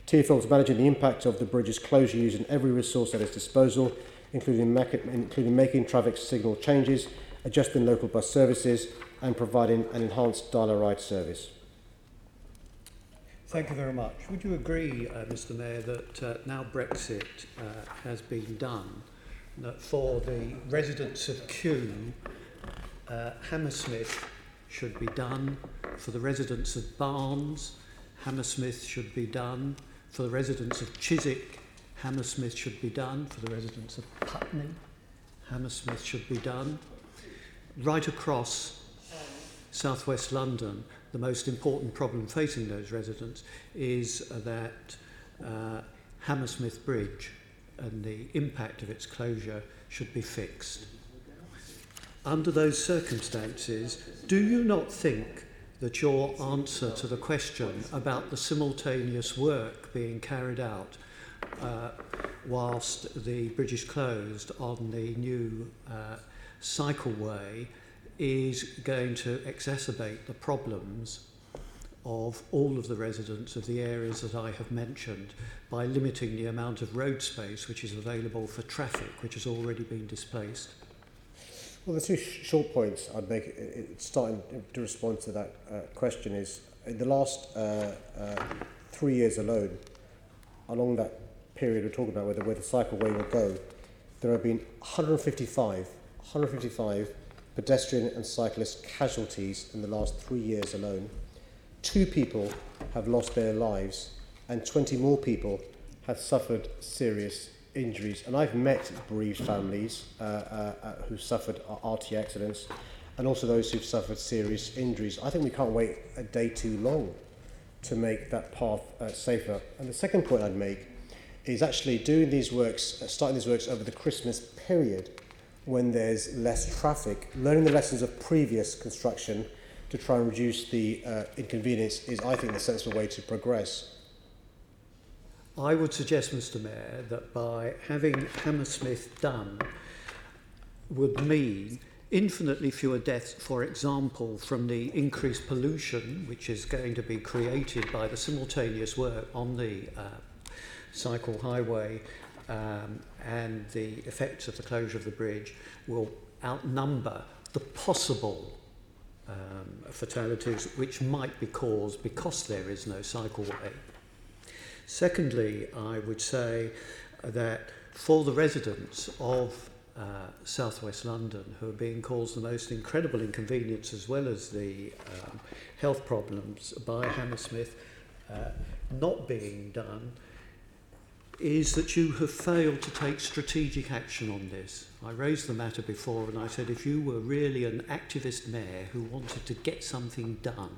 TfL is managing the impact of the bridge's closure using every resource at its disposal, including making traffic signal changes, adjusting local bus services and providing an enhanced dial ride service. Thank you very much. Would you agree, Mr Mayor, that now Brexit has been done, that for the residents of Kew, Hammersmith should be done, for the residents of Barnes, Hammersmith should be done, for the residents of Chiswick, Hammersmith should be done, for the residents of Putney, Hammersmith should be done. Right across southwest London, the most important problem facing those residents is that Hammersmith Bridge and the impact of its closure should be fixed. Under those circumstances, do you not think that your answer to the question about the simultaneous work being carried out whilst the bridge is closed on the new cycleway is going to exacerbate the problems of all of the residents of the areas that I have mentioned by limiting the amount of road space which is available for traffic which has already been displaced? Well, the two short points I'd make, starting to respond to that question, is in the last 3 years alone, along that period we're talking about where the cycleway will go, there have been 155 pedestrian and cyclist casualties in the last 3 years alone. 2 people have lost their lives and 20 more people have suffered serious injuries. And I've met bereaved families who suffered RT accidents and also those who've suffered serious injuries. I think we can't wait a day too long to make that path safer. And the second point I'd make is actually doing these works, starting these works over the Christmas period when there's less traffic, learning the lessons of previous construction to try and reduce the inconvenience is, I think, the sensible way to progress. I would suggest, Mr. Mayor, that by having Hammersmith done would mean infinitely fewer deaths, for example, from the increased pollution which is going to be created by the simultaneous work on the cycle highway and the effects of the closure of the bridge will outnumber the possible fatalities which might be caused because there is no cycleway. Secondly, I would say that for the residents of southwest London who are being caused the most incredible inconvenience as well as the health problems by Hammersmith not being done, is that you have failed to take strategic action on this. I raised the matter before and I said if you were really an activist mayor who wanted to get something done,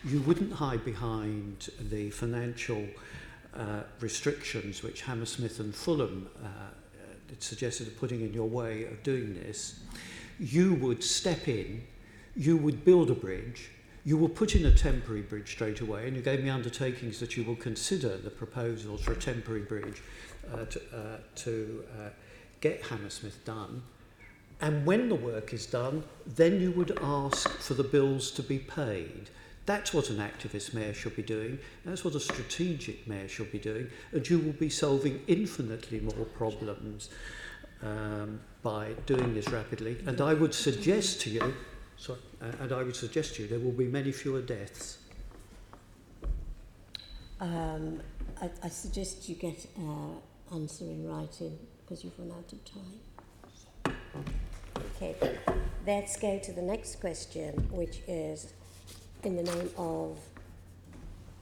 you wouldn't hide behind the financial restrictions which Hammersmith and Fulham suggested of putting in your way of doing this. You would step in, you would build a bridge, you will put in a temporary bridge straight away, and you gave me undertakings that you will consider the proposals for a temporary bridge to get Hammersmith done. And when the work is done, then you would ask for the bills to be paid. That's what an activist mayor should be doing. That's what a strategic mayor should be doing. And you will be solving infinitely more problems by doing this rapidly. And I would suggest to you, there will be many fewer deaths. I suggest you get answer in writing because you've run out of time. Okay, let's go to the next question, which is in the name of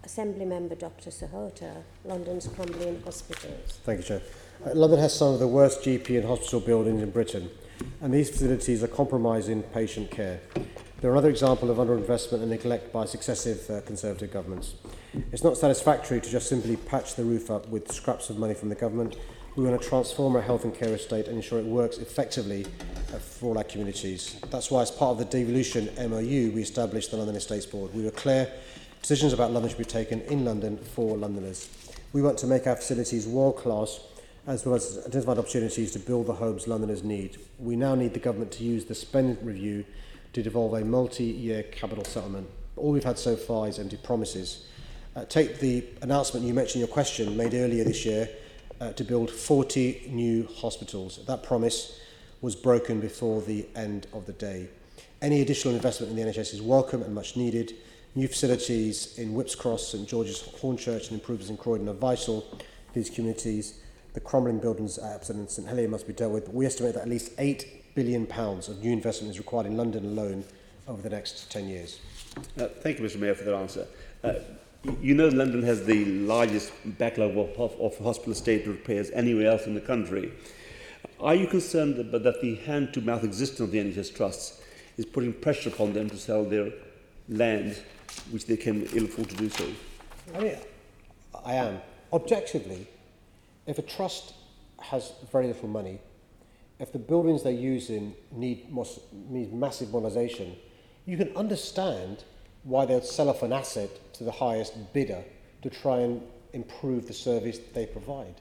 Assembly Member Dr. Sahota, London's crumbling hospitals. Thank you, Chair. London has some of the worst GP and hospital buildings in Britain, and these facilities are compromising patient care. They're another example of underinvestment and neglect by successive Conservative governments. It's not satisfactory to just simply patch the roof up with scraps of money from the government. We want to transform our health and care estate and ensure it works effectively for all our communities. That's why, as part of the devolution MOU, we established the London Estates Board. We were clear decisions about London should be taken in London for Londoners. We want to make our facilities world-class, as well as identified opportunities to build the homes Londoners need. We now need the government to use the spend review to devolve a multi-year capital settlement. All we've had so far is empty promises. Take the announcement you mentioned in your question made earlier this year to build 40 new hospitals. That promise was broken before the end of the day. Any additional investment in the NHS is welcome and much needed. New facilities in Whipps Cross, St George's, Hornchurch and improvements in Croydon are vital to these communities. The crumbling buildings at Epsom and St Helier must be dealt with, but we estimate that at least £8 billion of new investment is required in London alone over the next 10 years. Thank you, Mr Mayor, for that answer. You know London has the largest backlog of hospital estate repairs anywhere else in the country. Are you concerned that the hand-to-mouth existence of the NHS trusts is putting pressure upon them to sell their land, which they can ill afford to do so? I am. Objectively, if a trust has very little money, if the buildings they're using need massive modernisation, you can understand why they'd sell off an asset to the highest bidder to try and improve the service they provide.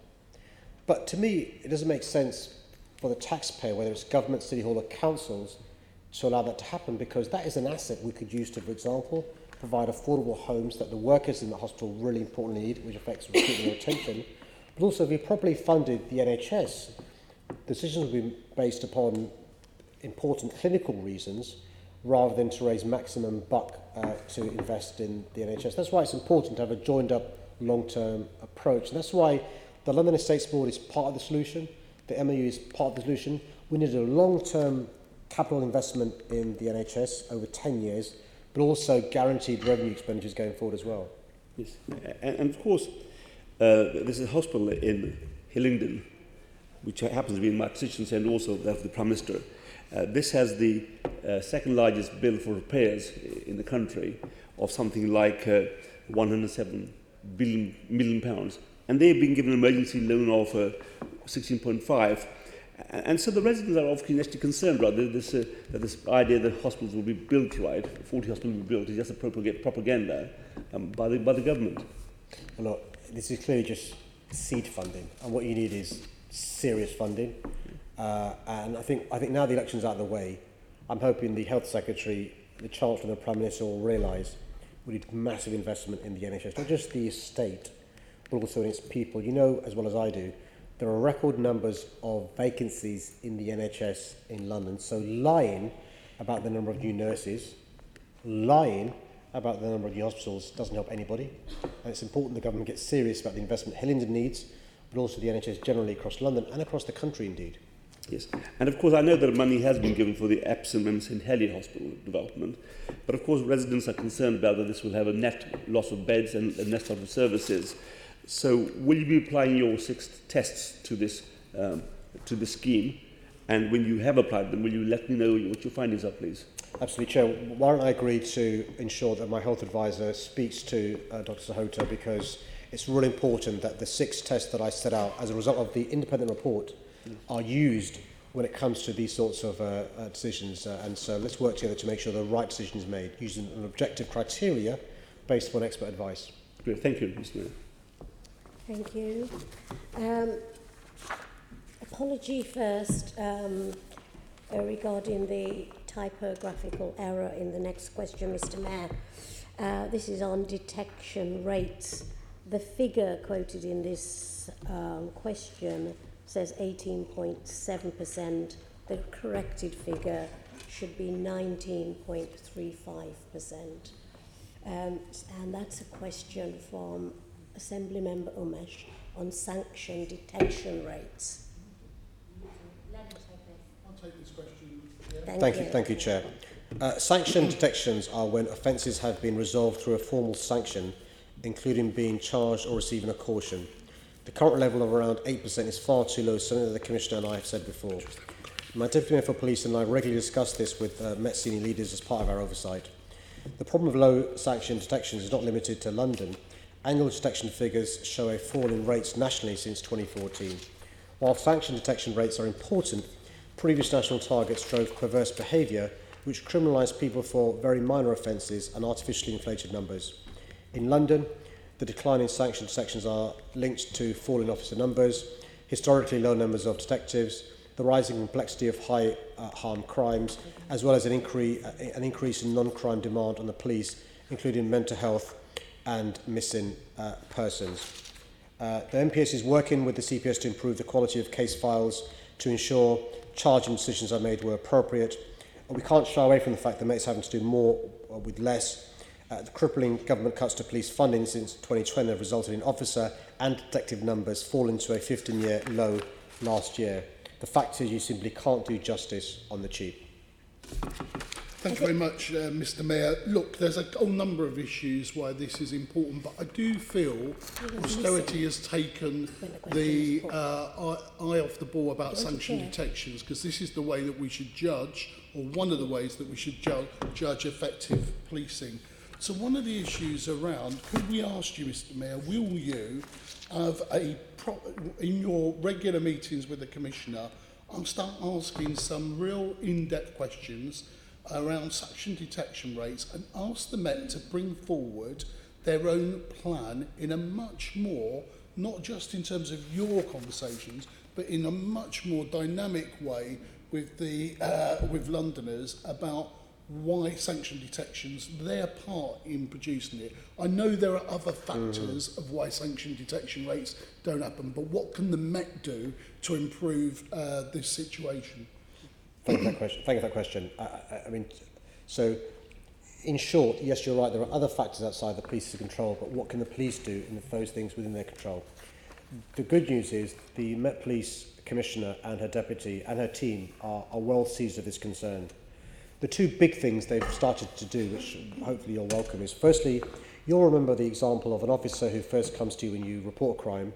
But to me, it doesn't make sense for the taxpayer, whether it's government, city hall or councils, to allow that to happen, because that is an asset we could use to, for example, provide affordable homes that the workers in the hospital really importantly need, which affects recruitment and retention. But also, if we properly funded the NHS, decisions will be based upon important clinical reasons rather than to raise maximum buck to invest in the NHS. That's why it's important to have a joined-up long-term approach. And that's why the London Estates Board is part of the solution. The MOU is part of the solution. We need a long-term capital investment in the NHS over 10 years, but also guaranteed revenue expenditures going forward as well. Yes, and of course, there's a hospital in Hillingdon, which happens to be in my constituency, and also that of the Prime Minister. This has the second largest bill for repairs in the country of something like 107 million pounds, and they've been given an emergency loan of 16.5. And so the residents are obviously concerned about that this idea that hospitals will be built right, 40 hospitals will be built, is just a propaganda by the government. Well, look, this is clearly just seed funding, and what you need is serious funding. And I think now the election's out of the way, I'm hoping the Health Secretary, the Chancellor and the Prime Minister will realise we need massive investment in the NHS, not just the estate, but also in its people. You know as well as I do, there are record numbers of vacancies in the NHS in London, so lying about the number of new nurses, lying about the number of new hospitals doesn't help anybody, and it's important the government gets serious about the investment Hillingdon needs, but also the NHS generally across London and across the country indeed. Yes, and of course I know that money has been given for the Epsom and St Helier Hospital development, but of course residents are concerned about that this will have a net loss of beds and a net loss of services. So will you be applying your 6 tests to this scheme? And when you have applied them, will you let me know what your findings are, please? Absolutely, Chair. Why don't I agree to ensure that my health advisor speaks to Dr. Sahota, because it's really important that the 6 tests that I set out as a result of the independent report are used when it comes to these sorts of decisions. And so let's work together to make sure the right decision is made using an objective criteria based upon expert advice. Great. Thank you, Mr. Mayor. Thank you. Apology first regarding the typographical error in the next question, Mr. Mayor. This is on detection rates. The figure quoted in this question says 18.7%. The corrected figure should be 19.35%. And that's a question from Assembly Member Umesh on sanction detection rates. I'll take this question. Thank you, Chair. Sanction detections are when offences have been resolved through a formal sanction, including being charged or receiving a caution. The current level of around 8% is far too low, something that the Commissioner and I have said before. My Deputy Mayor for Police and I regularly discuss this with Met senior leaders as part of our oversight. The problem of low sanction detections is not limited to London. Annual detection figures show a fall in rates nationally since 2014. While sanction detection rates are important, previous national targets drove perverse behaviour, which criminalised people for very minor offences and artificially inflated numbers. In London, the decline in sanction detections are linked to falling officer numbers, historically low numbers of detectives, the rising complexity of high harm crimes, as well as an increase in non-crime demand on the police, including mental health and missing persons. The MPS is working with the CPS to improve the quality of case files to ensure charging decisions are made where appropriate. We can't shy away from the fact that Met's having to do more with less. The crippling government cuts to police funding since 2020 have resulted in officer and detective numbers falling to a 15-year low last year. The fact is you simply can't do justice on the cheap. Thank you very much, Mr. Mayor. Look, there's a whole number of issues why this is important, but I do feel austerity has taken the eye off the ball about sanction detections, because this is the way that we should judge, or one of the ways that we should judge effective policing. So one of the issues around, could we ask you, Mr. Mayor, will you have in your regular meetings with the Commissioner, start asking some real in-depth questions around sanction detection rates and ask the Met to bring forward their own plan in a much more, not just in terms of your conversations, but in a much more dynamic way with with Londoners about why sanction detections, their part in producing it. I know there are other factors of why sanction detection rates don't happen, but what can the Met do to improve this situation? Thank you for that question. I mean, so in short, yes, you're right, there are other factors outside the police's control, but what can the police do in those things within their control? the good news is the Met Police Commissioner and her deputy and her team are well seized of this concern. The two big things they've started to do, which hopefully you'll welcome, is firstly, you'll remember the example of an officer who first comes to you when you report a crime,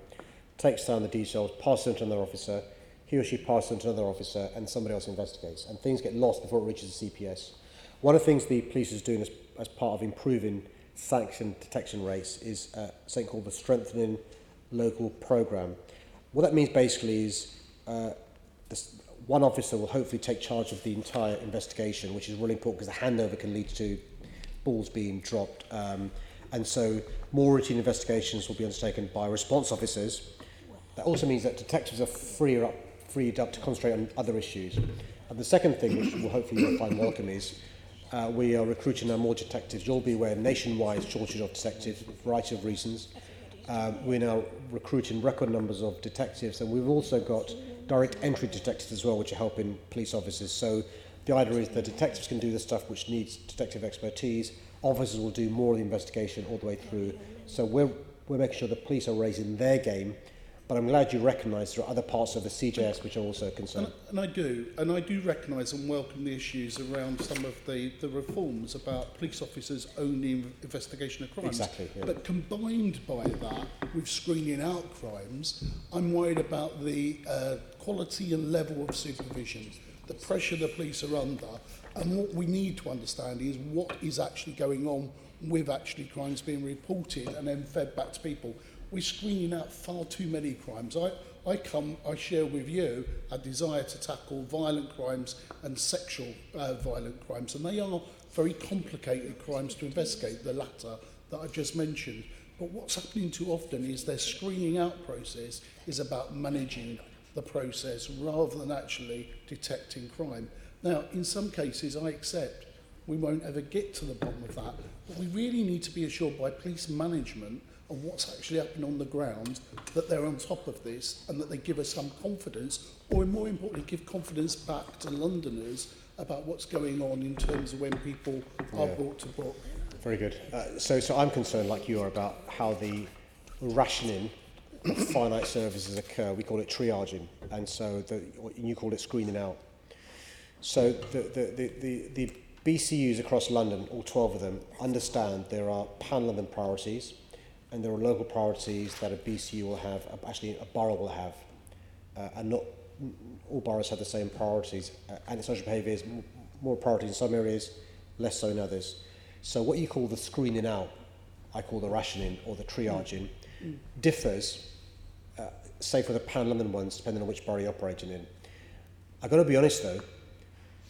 takes down the details, passes it to another officer, he or she passes it to another officer, and somebody else investigates, and things get lost before it reaches the CPS. One of the things the police is doing as part of improving sanction detection rates is something called the Strengthening Local Programme. What that means basically is one officer will hopefully take charge of the entire investigation, which is really important because the handover can lead to balls being dropped. And so more routine investigations will be undertaken by response officers. That also means that detectives are freed up to concentrate on other issues. And the second thing, which will hopefully you'll find welcome, is we are recruiting now more detectives. You'll be aware nationwide shortage of detectives for a variety of reasons. We're now recruiting record numbers of detectives, and we've also got direct entry detectives as well, which are helping police officers. So the idea is that detectives can do the stuff which needs detective expertise. Officers will do more of the investigation all the way through. So we're making sure the police are raising their game. But I'm glad you recognise there are other parts of the CJS which are also a concern. And I do recognise and welcome the issues around some of the reforms about police officers owning investigation of crimes. Exactly. Yeah. But combined by that with screening out crimes, I'm worried about the quality and level of supervision, the pressure the police are under, and what we need to understand is what is actually going on with actually crimes being reported and then fed back to people. We're screening out far too many crimes. I share with you a desire to tackle violent crimes and sexual violent crimes, and they are very complicated crimes to investigate, the latter that I just mentioned. But what's happening too often is their screening out process is about managing the process rather than actually detecting crime. Now, in some cases, I accept we won't ever get to the bottom of that, but we really need to be assured by police management and what's actually happening on the ground, that they're on top of this and that they give us some confidence, or more importantly, give confidence back to Londoners about what's going on in terms of when people are brought to book. Very good. So I'm concerned, like you are, about how the rationing of finite services occur. We call it triaging, and so you call it screening out. So the BCUs across London, all 12 of them, understand there are pan-London priorities, and there are local priorities that a BCU will have, actually a borough will have, and not all boroughs have the same priorities. Antisocial behaviour is more priorities in some areas, less so in others. So what you call the screening out, I call the rationing or the triaging, differs, say for the pan-London ones, depending on which borough you're operating in. I've got to be honest though,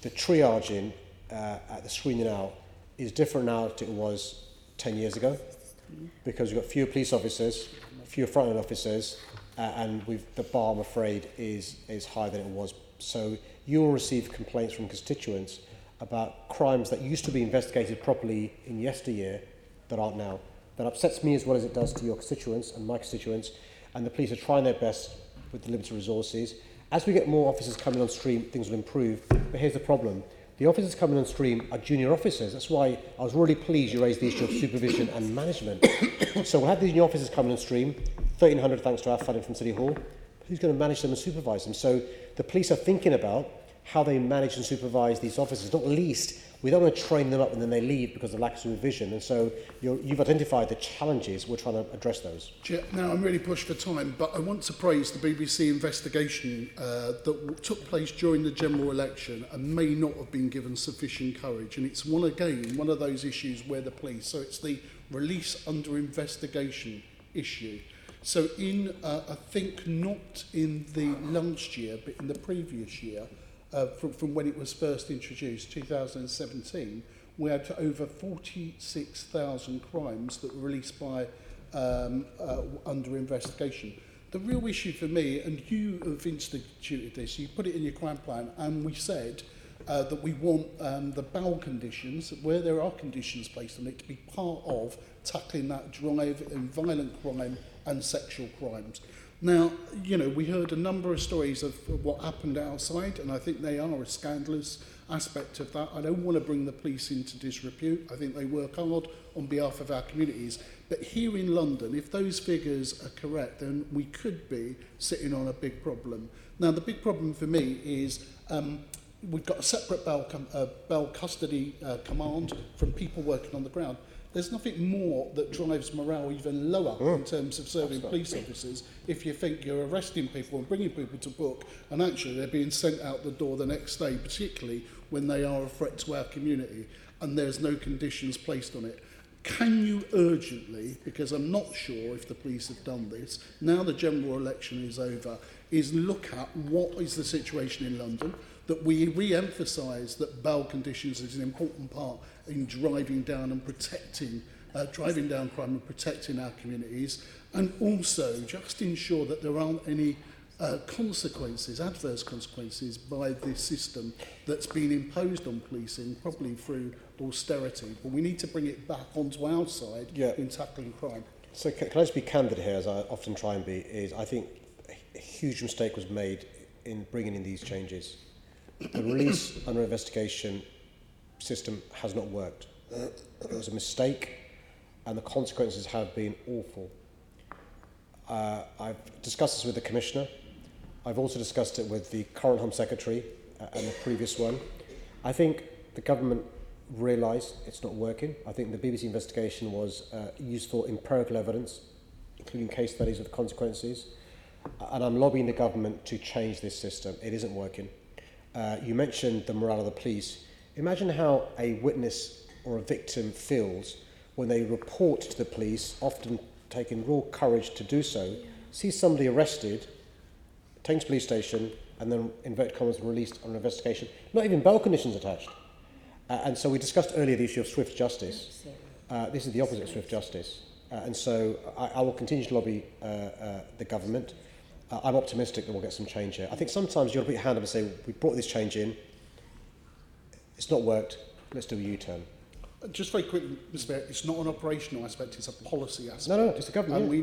the triaging at the screening out is different now than it was 10 years ago. Because we've got fewer police officers, fewer front-end officers, and the bar, I'm afraid, is higher than it was. So you will receive complaints from constituents about crimes that used to be investigated properly in yesteryear that aren't now. That upsets me as well as it does to your constituents and my constituents, and the police are trying their best with the limited resources. As we get more officers coming on stream, things will improve, but here's the problem. The officers coming on stream are junior officers. That's why I was really pleased you raised the issue of supervision and management. So we'll have these new officers coming on stream, 1,300 thanks to our funding from City Hall. Who's going to manage them and supervise them? So the police are thinking about how they manage and supervise these officers. Not least, we don't want to train them up and then they leave because of lack of supervision. And so you've identified the challenges. We're trying to address those. Now, I'm really pushed for time, but I want to praise the BBC investigation that took place during the general election and may not have been given sufficient courage. And it's one of those issues where the police, so it's the release under investigation issue. So I think not in the last year, but in the previous year, from when it was first introduced, 2017, we had over 46,000 crimes that were released by under investigation. The real issue for me, and you have instituted this, you put it in your crime plan, and we said that we want the bail conditions, where there are conditions placed on it, to be part of tackling that drive in violent crime and sexual crimes. Now, we heard a number of stories of what happened outside, and I think they are scandalous, aspect of that. I don't want to bring the police into disrepute. I think they work hard on behalf of our communities. But here in London, if those figures are correct, then we could be sitting on a big problem. Now, the big problem for me is we've got a separate bail custody command from people working on the ground. There's nothing more that drives morale even lower in terms of serving police officers if you think you're arresting people and bringing people to book and actually they're being sent out the door the next day, particularly when they are a threat to our community and there's no conditions placed on it. Can you urgently, because I'm not sure if the police have done this, now the general election is over, is look at what is the situation in London, that we re-emphasise that bail conditions is an important part in driving down and protecting, driving down crime and protecting our communities, and also just ensure that there aren't any consequences, adverse consequences by this system that's been imposed on policing, probably through austerity. But we need to bring it back onto our side in tackling crime. So can I just be candid here, as I often try and be, is I think a huge mistake was made in bringing in these changes. The release under investigation system has not worked. It was a mistake and the consequences have been awful. I've discussed this with the Commissioner. I've also discussed it with the current Home Secretary and the previous one. I think the government realised it's not working. I think the BBC investigation was useful empirical evidence, including case studies of the consequences. And I'm lobbying the government to change this system. It isn't working. You mentioned the morale of the police. Imagine how a witness or a victim feels when they report to the police, often taking raw courage to do so, see somebody arrested, taken to police station, and then, inverted commas, released on an investigation. Not even bail conditions attached. And so we discussed earlier the issue of swift justice. This is the opposite of swift justice. And so I will continue to lobby the government. I'm optimistic that we'll get some change here. I think sometimes you've got to put your hand up and say, we brought this change in, it's not worked, let's do a U-turn. Just very quickly, Mr. Mayor, it's not an operational aspect, it's a policy aspect. No, it's the government. And we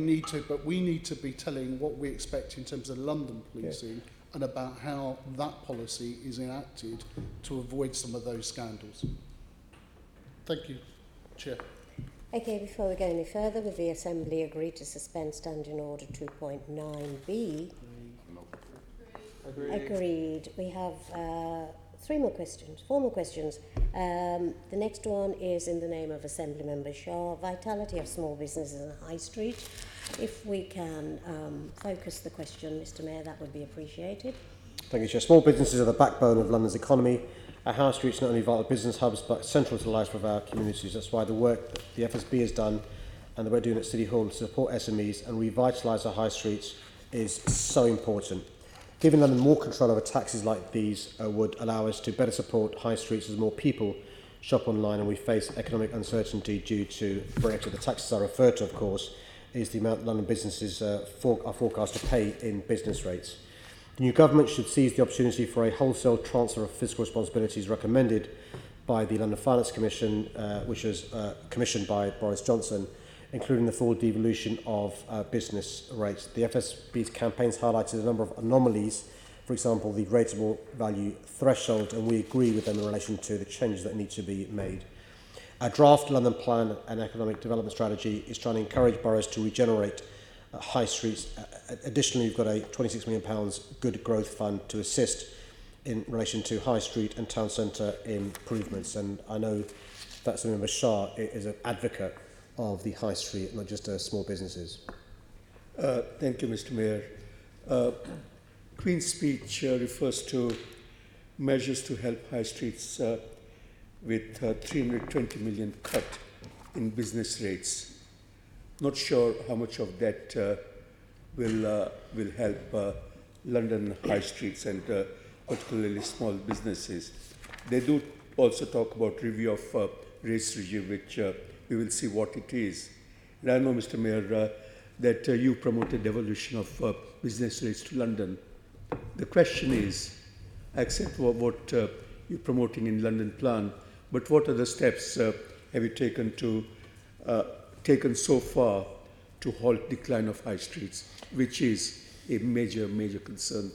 need to be telling what we expect in terms of London policing and about how that policy is enacted to avoid some of those scandals. Thank you, Chair. Okay, before we go any further, will the Assembly agree to suspend Standing Order 2.9b? Agreed. We have four more questions. The next one is in the name of Assembly Member Shaw, vitality of small businesses and high street. If we can focus the question, Mr. Mayor, that would be appreciated. Thank you, Chair. Small businesses are the backbone of London's economy. Our high streets are not only vital business hubs, but central to the life of our communities. That's why the work that the FSB has done and that we're doing at City Hall to support SMEs and revitalise our high streets is so important. Giving London more control over taxes like these would allow us to better support high streets as more people shop online and we face economic uncertainty due to Brexit. The taxes I refer to, of course, is the amount London businesses are forecast to pay in business rates. The new government should seize the opportunity for a wholesale transfer of fiscal responsibilities recommended by the London Finance Commission, which was commissioned by Boris Johnson, including the full devolution of business rates. The FSB's campaigns highlighted a number of anomalies, for example, the rateable value threshold, and we agree with them in relation to the changes that need to be made. Our draft London Plan and Economic Development Strategy is trying to encourage boroughs to regenerate high streets. Additionally, we've got a £26 million good growth fund to assist in relation to high street and town centre improvements. And I know that Member Shah is an advocate of the high street, not just small businesses. Thank you, Mr. Mayor. Queen's speech refers to measures to help high streets with 320 million cut in business rates. Not sure how much of that will help London high streets and particularly small businesses. They do also talk about review of rates regime, which we will see what it is. And I know, Mr. Mayor, that you promoted devolution of business rates to London. The question is, I accept what you're promoting in London Plan, but what other steps have you taken so far to halt decline of high streets, which is a major concern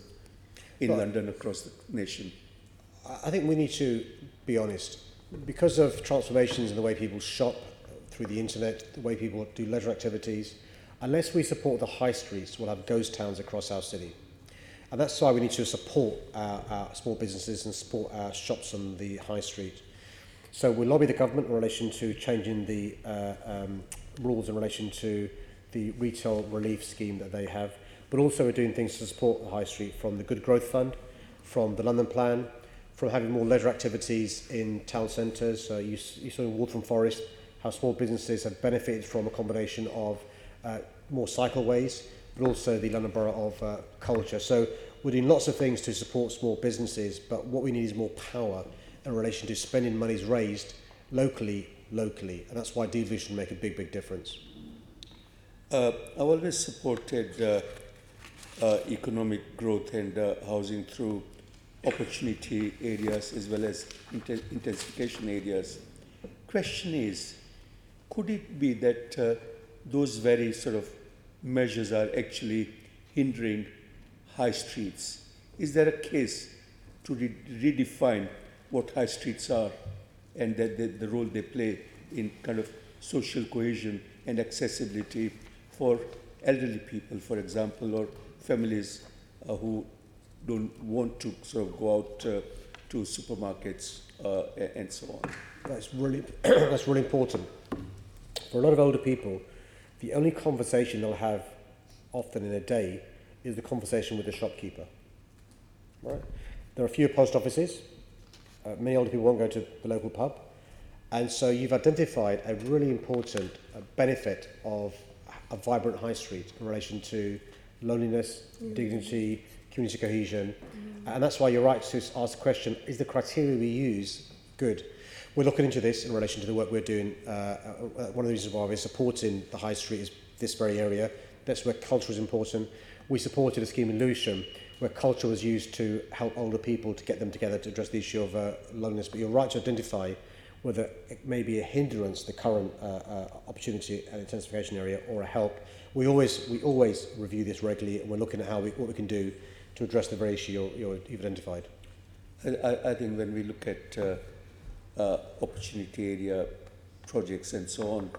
in London across the nation? I think we need to be honest. Because of transformations in the way people shop through the internet, the way people do leisure activities, unless we support the high streets, we'll have ghost towns across our city. And that's why we need to support our small businesses and support our shops on the high street. So we lobby the government in relation to changing the rules in relation to the retail relief scheme that they have. But also we're doing things to support the high street, from the Good Growth Fund, from the London Plan, from having more leisure activities in town centres. You saw in Waltham Forest how small businesses have benefited from a combination of more cycleways, but also the London Borough of Culture. So we're doing lots of things to support small businesses, but what we need is more power in relation to spending monies raised locally, and that's why devolution make a big difference. I've always supported economic growth and housing through opportunity areas as well as intensification areas. Question is, could it be that those very sort of measures are actually hindering high streets? Is there a case to redefine what high streets are and that the role they play in kind of social cohesion and accessibility for elderly people, for example, or families who don't want to sort of go out to supermarkets and so on? That's really important. For a lot of older people, the only conversation they'll have often in a day is the conversation with the shopkeeper. Right? There are fewer post offices. Many older people won't go to the local pub. And so you've identified a really important benefit of a vibrant high street in relation to loneliness, dignity, community cohesion. And that's why you're right to ask the question, is the criteria we use good? We're looking into this in relation to the work we're doing. One of the reasons why we're supporting the high street is this very area. That's where culture is important. We supported a scheme in Lewisham where culture was used to help older people, to get them together to address the issue of loneliness. But you're right to identify whether it may be a hindrance, the current opportunity and intensification area, or a help. We always review this regularly, and we're looking at what we can do to address the very issue you've identified. I think when we look at opportunity area projects and so on,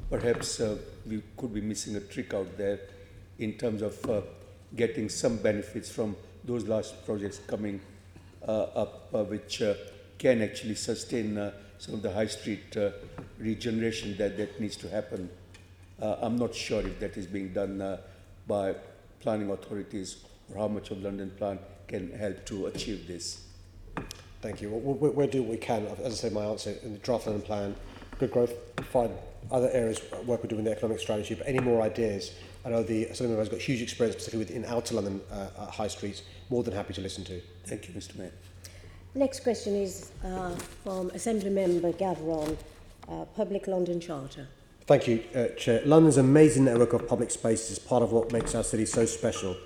perhaps we could be missing a trick out there in terms of getting some benefits from those large projects coming up, which can actually sustain some of the high street regeneration that needs to happen. I'm not sure if that is being done by planning authorities, or how much of London Plan can help to achieve this. Thank you. We'll do what we can. As I said, my answer in the draft London Plan, good growth, find other areas work we're doing in the economic strategy, but any more ideas, I know the Assembly has got huge experience, particularly within outer London high streets, more than happy to listen to. Thank you, Mr. Mayor. Next question is from Assembly Member Gavron, Public London Charter. Thank you, Chair. London's amazing network of public spaces is part of what makes our city so special.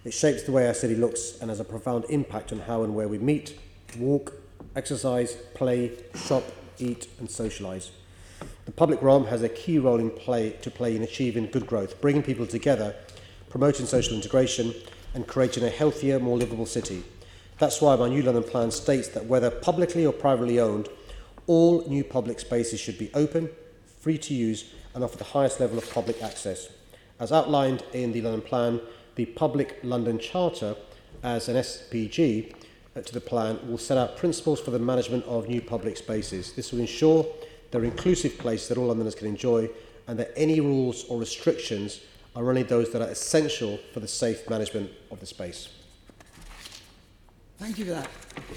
It shapes the way our city looks and has a profound impact on how and where we meet, walk, exercise, play, shop, eat and socialise. The public realm has a key role to play in achieving good growth, bringing people together, promoting social integration and creating a healthier, more livable city. That's why my new London Plan states that whether publicly or privately owned, all new public spaces should be open, free to use and offer the highest level of public access. As outlined in the London Plan, the Public London Charter, as an SPG to the plan, will set out principles for the management of new public spaces. This will ensure they're inclusive places that all Londoners can enjoy, and that any rules or restrictions are only those that are essential for the safe management of the space. Thank you for that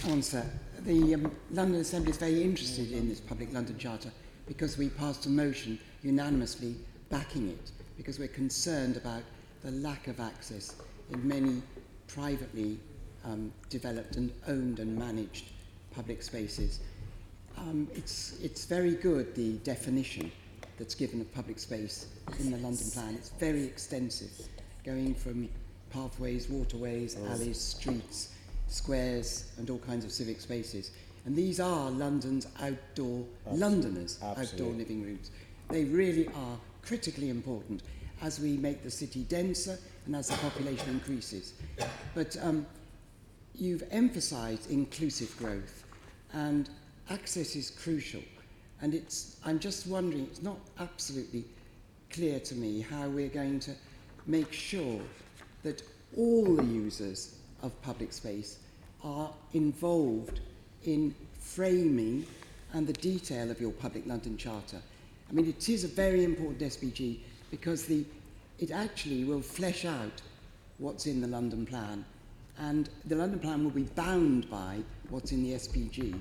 answer. The London Assembly is very interested in this Public London Charter because we passed a motion unanimously backing it, because we're concerned about the lack of access in many privately developed and owned and managed public spaces. It's very good, the definition that's given of public space in the London Plan. It's very extensive, going from pathways, waterways, alleys, streets, squares and all kinds of civic spaces. And these are London's outdoor Londoners' outdoor living rooms. They really are critically important as we make the city denser and as the population increases. But you've emphasised inclusive growth, and access is crucial. And I'm just wondering, it's not absolutely clear to me how we're going to make sure that all the users of public space are involved in framing and the detail of your Public London Charter. I mean, it is a very important SPG because it actually will flesh out what's in the London Plan, and the London Plan will be bound by what's in the SPG.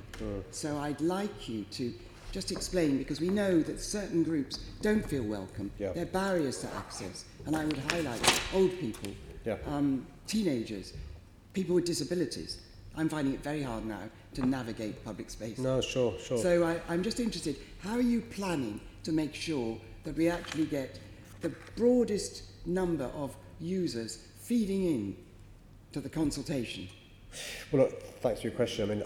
So I'd like you to just explain, because we know that certain groups don't feel welcome. There are barriers to access, and I would highlight old people, teenagers, people with disabilities. I'm finding it very hard now to navigate public space. No, sure. So I'm just interested, how are you planning to make sure that we actually get the broadest number of users feeding in to the consultation? Well, look, thanks for your question. I mean,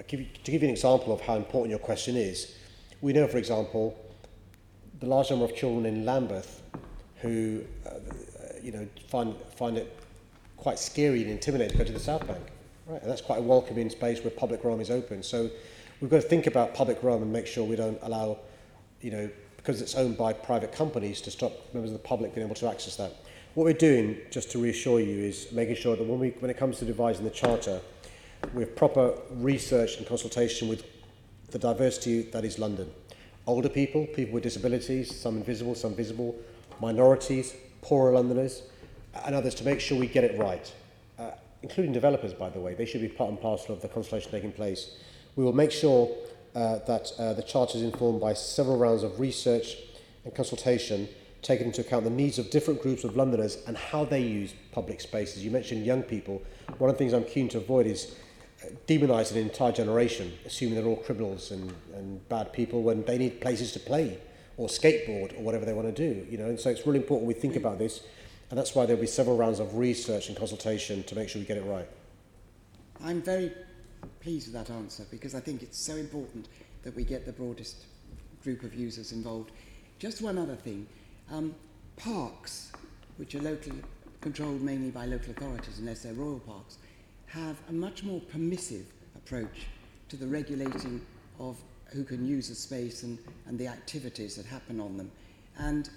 to give you an example of how important your question is, we know, for example, the large number of children in Lambeth who, find it quite scary and intimidating to go to the South Bank, right? And that's quite a welcoming space where public realm is open. So we've got to think about public realm and make sure we don't allow, because it's owned by private companies, to stop members of the public being able to access that. What we're doing, just to reassure you, is making sure that when it comes to devising the Charter, we have proper research and consultation with the diversity that is London. Older people, people with disabilities, some invisible, some visible, minorities, poorer Londoners, and others, to make sure we get it right, including developers, by the way. They should be part and parcel of the consultation taking place. We will make sure that the Charter is informed by several rounds of research and consultation, taking into account the needs of different groups of Londoners and how they use public spaces. You mentioned young people. One of the things I'm keen to avoid is demonising an entire generation, assuming they're all criminals and bad people when they need places to play or skateboard or whatever they want to do. And so it's really important we think about this, and that's why there'll be several rounds of research and consultation to make sure we get it right. I'm very pleased with that answer, because I think it's so important that we get the broadest group of users involved. Just one other thing. Parks, which are locally controlled mainly by local authorities unless they're royal parks, have a much more permissive approach to the regulating of who can use a space and the activities that happen on them. And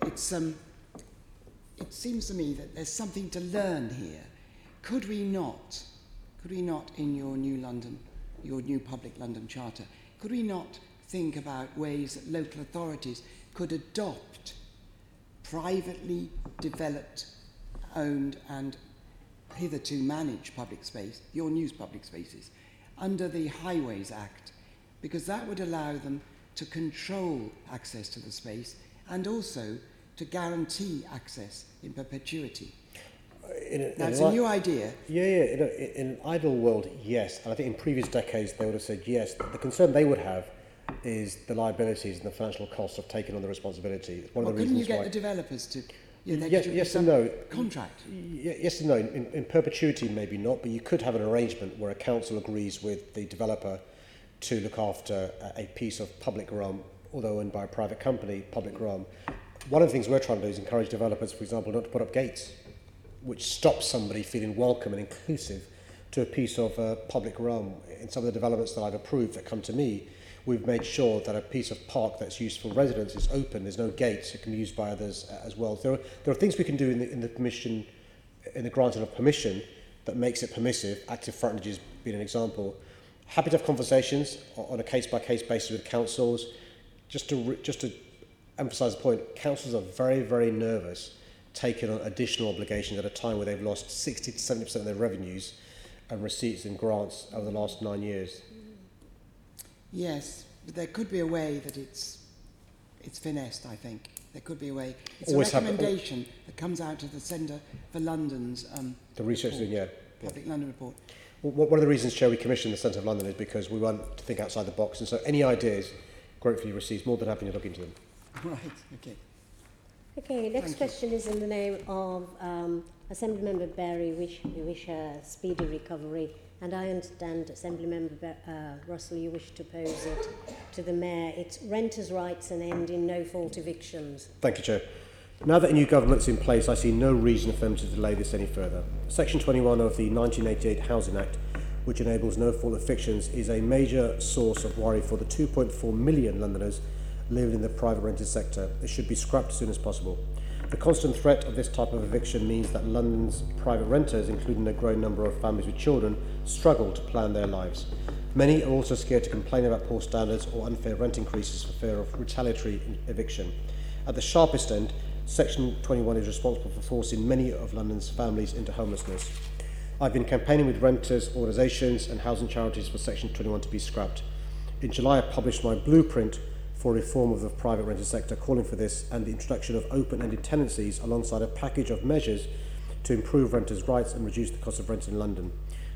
it seems to me that there's something to learn here. Could we not in your new Public London Charter, could we not think about ways that local authorities could adopt privately developed, owned and hitherto managed public space, your new public spaces, under the Highways Act, because that would allow them to control access to the space and also to guarantee access in perpetuity. That's a new idea. In an ideal world, yes. And I think in previous decades they would have said yes. The concern they would have is the liabilities and the financial costs of taking on the responsibility. It's one of the couldn't reasons you get why the developers to... yes and no. Contract? Yes and no. In perpetuity, maybe not, but you could have an arrangement where a council agrees with the developer to look after a piece of public realm, although owned by a private company, public realm. One of the things we're trying to do is encourage developers, for example, not to put up gates, which stops somebody feeling welcome and inclusive to a piece of public realm. In some of the developments that I've approved that come to me, we've made sure that a piece of park that's used for residents is open. There's no gates. It can be used by others as well. There are things we can do in the permission, in the granting of permission, that makes it permissive. Active frontages being an example. Happy to have conversations on a case-by-case basis with councils. Just to emphasise the point, councils are very, very nervous taking on additional obligations at a time where they've lost 60 to 70% of their revenues and receipts and grants over the last 9 years. Yes, but there could be a way that it's finessed, I think. There could be a way. It's Always a recommendation that comes out of the Centre for London's the research report, Public London report. Well, one of the reasons, Chair, we commissioned the Centre of London is because we want to think outside the box, and so any ideas gratefully received, more than happy to look into them. Right, okay. Okay, next question is in the name of Assemblymember Berry, we wish a speedy recovery, and I understand Assemblymember Russell, you wish to pose it to the Mayor. It's renters' rights and ending no-fault evictions. Thank you, Chair. Now that a new government's in place, I see no reason for them to delay this any further. Section 21 of the 1988 Housing Act, which enables no-fault evictions, is a major source of worry for the 2.4 million Londoners living in the private rented sector. It should be scrapped as soon as possible. The constant threat of this type of eviction means that London's private renters, including a growing number of families with children, struggle to plan their lives. Many are also scared to complain about poor standards or unfair rent increases for fear of retaliatory eviction. At the sharpest end, Section 21 is responsible for forcing many of London's families into homelessness. I've been campaigning with renters, organisations and housing charities for Section 21 to be scrapped. In July, I published my blueprint for reform of the private rented sector, calling for this and the introduction of open-ended tenancies alongside a package of measures to improve renters' rights and reduce the cost of rent in London.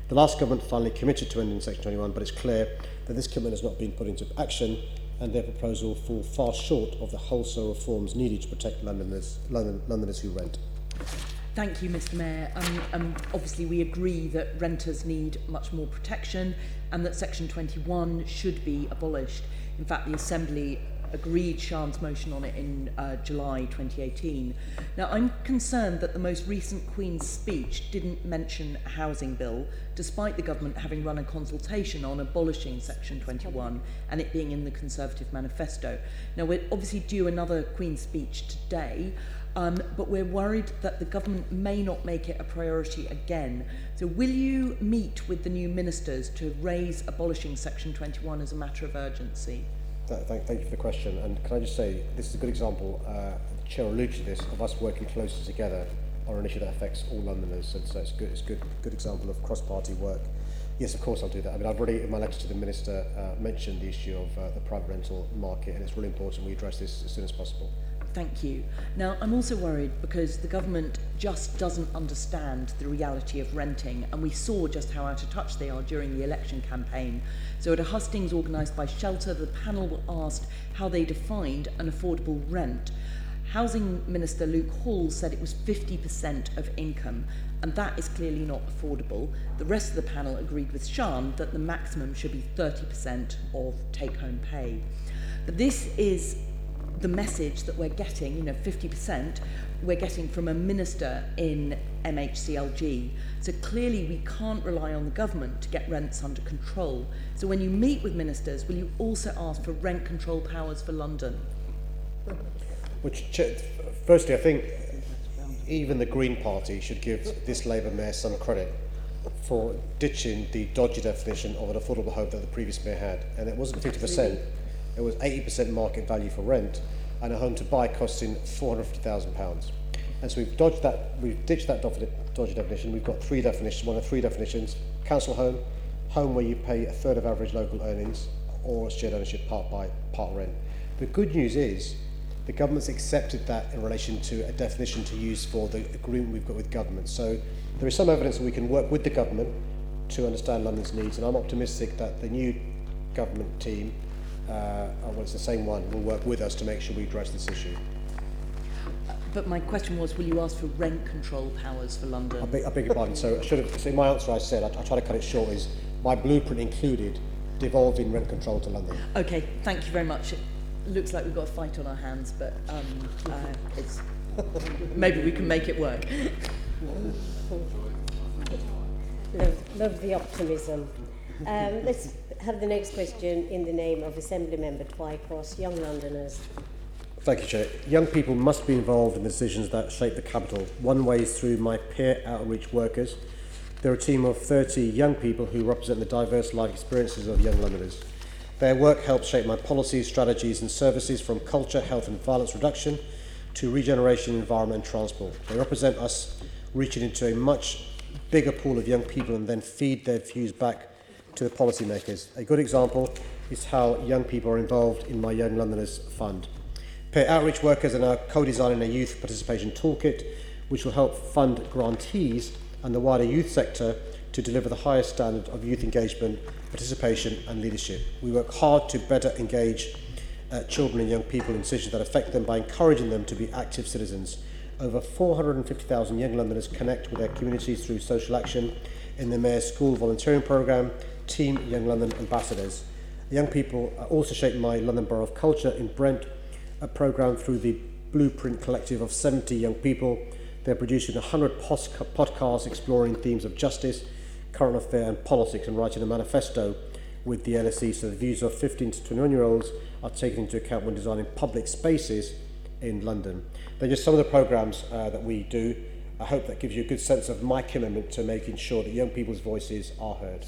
The last government finally committed to ending Section 21, but it's clear that this commitment has not been put into action, and their proposal fall far short of the wholesale reforms needed to protect Londoners who rent. Thank you, Mr. Mayor. Obviously, we agree that renters need much more protection and that Section 21 should be abolished. In fact, the Assembly agreed Sian's motion on it in July 2018. Now, I'm concerned that the most recent Queen's speech didn't mention a housing bill, despite the government having run a consultation on abolishing Section 21 and it being in the Conservative manifesto. Now, we're obviously due another Queen's speech today, but we're worried that the government may not make it a priority again. So will you meet with the new ministers to raise abolishing Section 21 as a matter of urgency? Thank you for the question. And can I just say, this is a good example, the Chair alluded to this, of us working closely together on an issue that affects all Londoners. And so it's a good example of cross-party work. Yes, of course I'll do that. I mean, I've already, in my letter to the Minister, mentioned the issue of the private rental market, and it's really important we address this as soon as possible. Thank you. Now, I'm also worried because the government just doesn't understand the reality of renting, and we saw just how out of touch they are during the election campaign. So at a hustings organised by Shelter, the panel were asked how they defined an affordable rent. Housing Minister Luke Hall said it was 50% of income, and that is clearly not affordable. The rest of the panel agreed with Sian that the maximum should be 30% of take-home pay. But this is the message that we're getting, 50%, we're getting from a minister in MHCLG. So clearly we can't rely on the government to get rents under control. So when you meet with ministers, will you also ask for rent control powers for London? Firstly, I think even the Green Party should give this Labour Mayor some credit for ditching the dodgy definition of an affordable home that the previous Mayor had. And it wasn't 50%. It was 80% market value for rent, and a home to buy costing £450,000. And so we've ditched that dodgy definition. We've got three definitions, one of three definitions: council home, home where you pay a third of average local earnings, or shared ownership, part buy, part rent. The good news is the government's accepted that in relation to a definition to use for the agreement we've got with government. So there is some evidence that we can work with the government to understand London's needs, and I'm optimistic that the new government team, well, it's the same one, will work with us to make sure we address this issue. But my question was, will you ask for rent control powers for London? I beg your pardon. So I should have, so my answer I said, I try to cut it short, is my blueprint included devolving rent control to London. Okay, thank you very much. It looks like we've got a fight on our hands, but it's maybe we can make it work. Love the optimism. Let's have the next question in the name of Assembly Member Twycross, Young Londoners. Thank you, Chair. Young people must be involved in the decisions that shape the capital. One way is through my peer outreach workers. They're a team of 30 young people who represent the diverse life experiences of young Londoners. Their work helps shape my policies, strategies and services, from culture, health and violence reduction to regeneration, environment and transport. They represent us reaching into a much bigger pool of young people and then feed their views back to the policymakers. A good example is how young people are involved in my Young Londoners Fund. Peer outreach workers are now co-designing a youth participation toolkit which will help fund grantees and the wider youth sector to deliver the highest standard of youth engagement, participation and leadership. We work hard to better engage children and young people in decisions that affect them by encouraging them to be active citizens. Over 450,000 young Londoners connect with their communities through social action in the Mayor's School Volunteering Programme, Team Young London Ambassadors. Young people also shape my London Borough of Culture in Brent, a programme through the blueprint collective of 70 young people. They're producing 100 podcasts exploring themes of justice, current affair and politics, and writing a manifesto with the LSE, so the views of 15 to 21-year-olds are taken into account when designing public spaces in London. They're just some of the programmes that we do. I hope that gives you a good sense of my commitment to making sure that young people's voices are heard.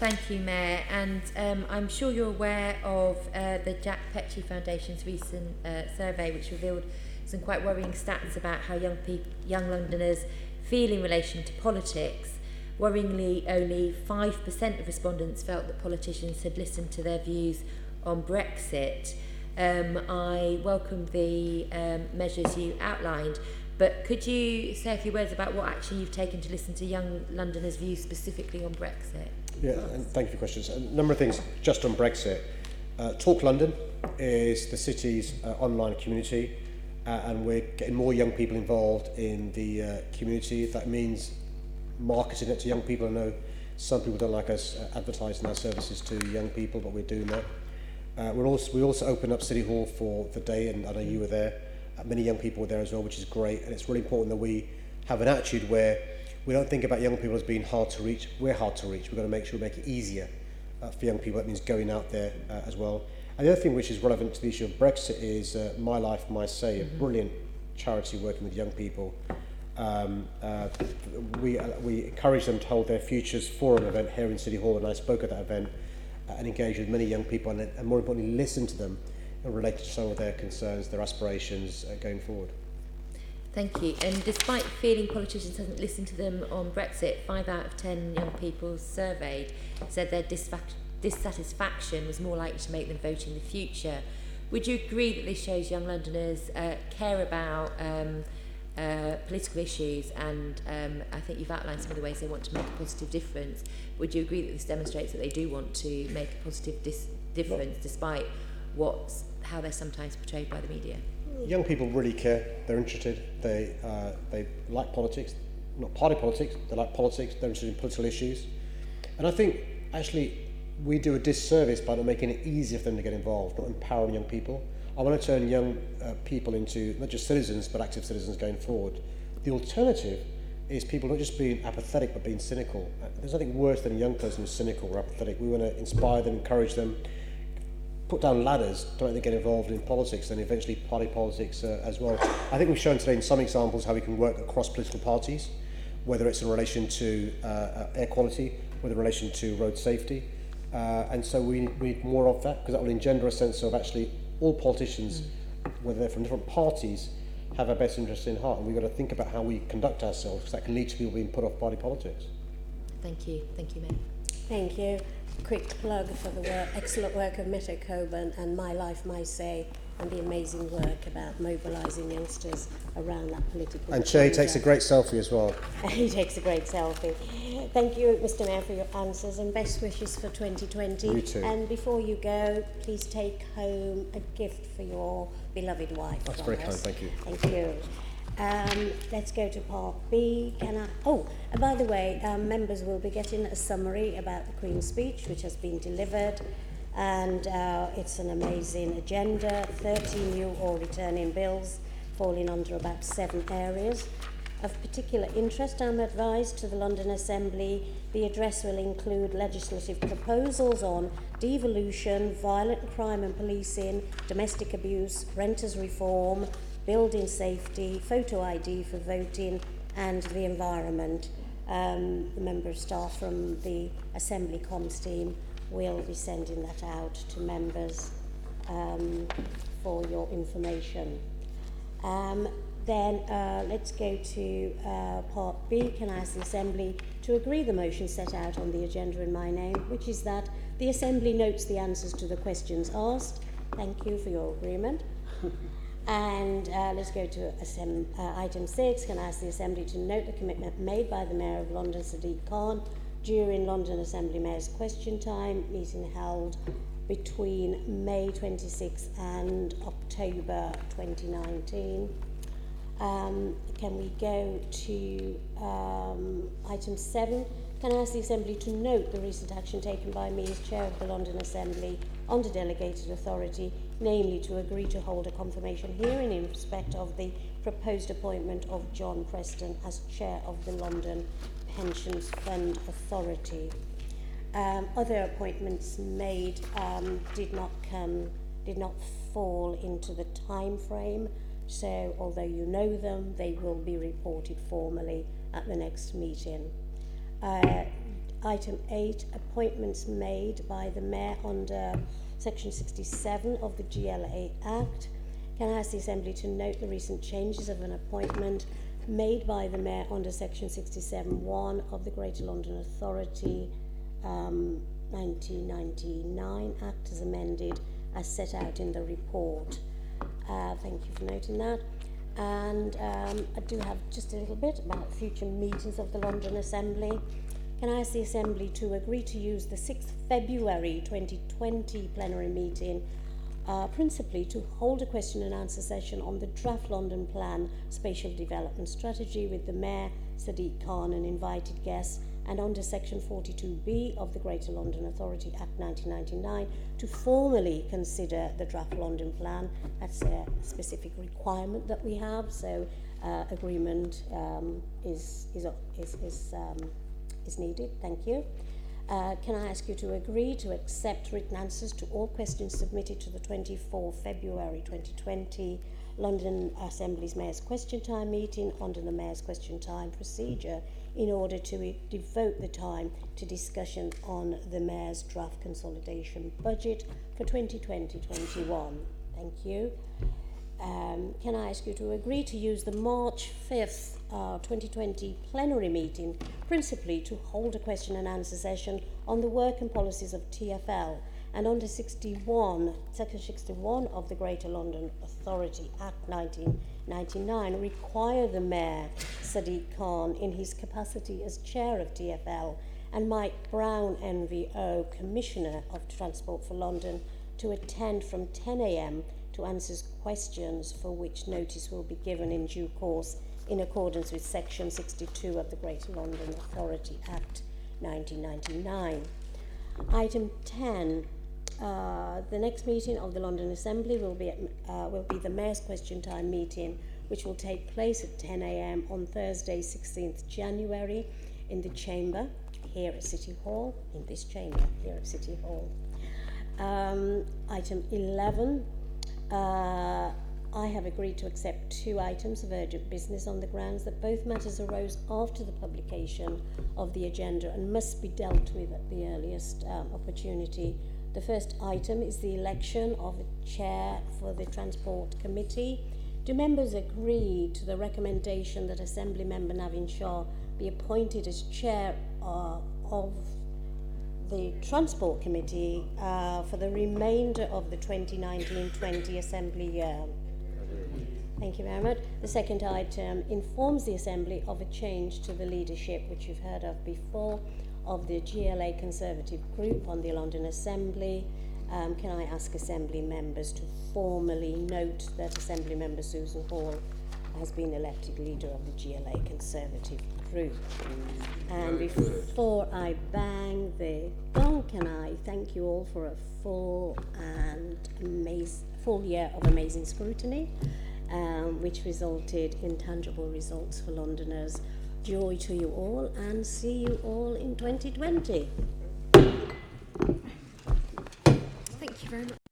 Thank you, Mayor. And I'm sure you're aware of the Jack Petrie Foundation's recent survey, which revealed some quite worrying stats about how young Londoners feel in relation to politics. Worryingly, only 5% of respondents felt that politicians had listened to their views on Brexit. I welcome the measures you outlined, but could you say a few words about what action you've taken to listen to young Londoners' views specifically on Brexit? Yeah, and thank you for your questions. A number of things just on Brexit. Talk London is the city's online community, and we're getting more young people involved in the community. That means marketing it to young people. I know some people don't like us advertising our services to young people, but we're doing that. We also opened up City Hall for the day, and I know you were there. Many young people were there as well, which is great, and it's really important that we have an attitude where we don't think about young people as being hard to reach. We're hard to reach. We've got to make sure we make it easier for young people. That means going out there as well. And the other thing which is relevant to the issue of Brexit is My Life, My Say, a brilliant charity working with young people. We encourage them to hold their Futures Forum event here in City Hall, and I spoke at that event and engaged with many young people, and more importantly, listen to them and relate to some of their concerns, their aspirations going forward. Thank you. And despite feeling politicians haven't listened to them on Brexit, 5 out of 10 young people surveyed said their dissatisfaction was more likely to make them vote in the future. Would you agree that this shows young Londoners care about political issues, and I think you've outlined some of the ways they want to make a positive difference. Would you agree that this demonstrates that they do want to make a positive difference despite how they're sometimes portrayed by the media? Young people really care. They're interested. They like politics, not party politics. They like politics. They're interested in political issues, and I think actually we do a disservice by not making it easier for them to get involved, not empowering young people. I want to turn young people into not just citizens, but active citizens going forward. The alternative is people not just being apathetic, but being cynical. There's nothing worse than a young person who's cynical or apathetic. We want to inspire them, encourage them, put down ladders to make them get involved in politics and eventually party politics as well. I think we've shown today in some examples how we can work across political parties, whether it's in relation to air quality, whether in relation to road safety. And so we need more of that, because that will engender a sense of actually all politicians, whether they're from different parties, have our best interests in heart, and we've got to think about how we conduct ourselves, because that can lead to people being put off party politics. Thank you, Mayor. Thank you. Quick plug for the excellent work of Meta Coburn and My Life, My Say, and the amazing work about mobilising youngsters around that political And Che takes a great selfie as well. He takes a great selfie. Thank you, Mr. Mayor, for your answers, and best wishes for 2020. You too. And before you go, please take home a gift for your beloved wife. That's very kind, thank you. Thank you. Let's go to Part B. And by the way, members will be getting a summary about the Queen's speech, which has been delivered, and it's an amazing agenda, 30 new or returning bills falling under about 7 areas. Of particular interest, I'm advised, to the London Assembly, the address will include legislative proposals on devolution, violent crime and policing, domestic abuse, renters reform, building safety, photo ID for voting, and the environment. The member of staff from the Assembly Comms team will be sending that out to members for your information. Then let's go to Part B. Can I ask the Assembly to agree the motion set out on the agenda in my name, which is that the Assembly notes the answers to the questions asked. Thank you for your agreement. And let's go to item 6. Can I ask the Assembly to note the commitment made by the Mayor of London, Sadiq Khan, during London Assembly Mayor's Question Time meeting held between May 26 and October 2019. Can we go to item 7? Can I ask the Assembly to note the recent action taken by me as Chair of the London Assembly under delegated authority, namely to agree to hold a confirmation hearing in respect of the proposed appointment of John Preston as Chair of the London Pensions Fund Authority. Other appointments made did not fall into the time frame, so although you know them, they will be reported formally at the next meeting. Item 8, appointments made by the Mayor under Section 67 of the GLA Act. Can I ask the Assembly to note the recent changes of an appointment made by the Mayor under Section 67(1) of the Greater London Authority 1999 Act as amended, as set out in the report. Thank you for noting that. And I do have just a little bit about future meetings of the London Assembly. Can I ask the Assembly to agree to use the 6th February 2020 plenary meeting principally to hold a question and answer session on the draft London Plan Spatial Development Strategy with the Mayor, Sadiq Khan, and invited guests, and under Section 42B of the Greater London Authority Act 1999 to formally consider the draft London Plan. That's a specific requirement that we have, so agreement is needed. Thank you. Can I ask you to agree to accept written answers to all questions submitted to the 24 February 2020 London Assembly's Mayor's Question Time meeting under the Mayor's Question Time procedure in order to devote the time to discussion on the Mayor's draft consolidation budget for 2020-21. Thank you. Can I ask you to agree to use the March 5th 2020 plenary meeting principally to hold a question and answer session on the work and policies of TfL, and under Section 61 of the Greater London Authority Act 1999 require the Mayor, Sadiq Khan, in his capacity as Chair of TfL, and Mike Brown, NVO, Commissioner of Transport for London, to attend from 10 a.m. to answer questions for which notice will be given in due course in accordance with Section 62 of the Greater London Authority Act 1999. Item 10. The next meeting of the London Assembly will be the Mayor's Question Time meeting, which will take place at 10 a.m. on Thursday, 16th January, in the chamber here at City Hall, in this chamber here at City Hall. Item 11. I have agreed to accept 2 items of urgent business on the grounds that both matters arose after the publication of the agenda and must be dealt with at the earliest opportunity. The first item is the election of a chair for the Transport Committee. Do members agree to the recommendation that Assembly Member Navin Shah be appointed as chair of the Transport Committee for the remainder of the 2019-20 Assembly year? Thank you very much. The second item informs the Assembly of a change to the leadership, which you've heard of before, of the GLA Conservative Group on the London Assembly. Can I ask Assembly members to formally note that Assembly Member Susan Hall has been elected leader of the GLA Conservative Group? And before I bang the gong, can I thank you all for a full year of amazing scrutiny, which resulted in tangible results for Londoners. Joy to you all, and see you all in 2020. Thank you very much.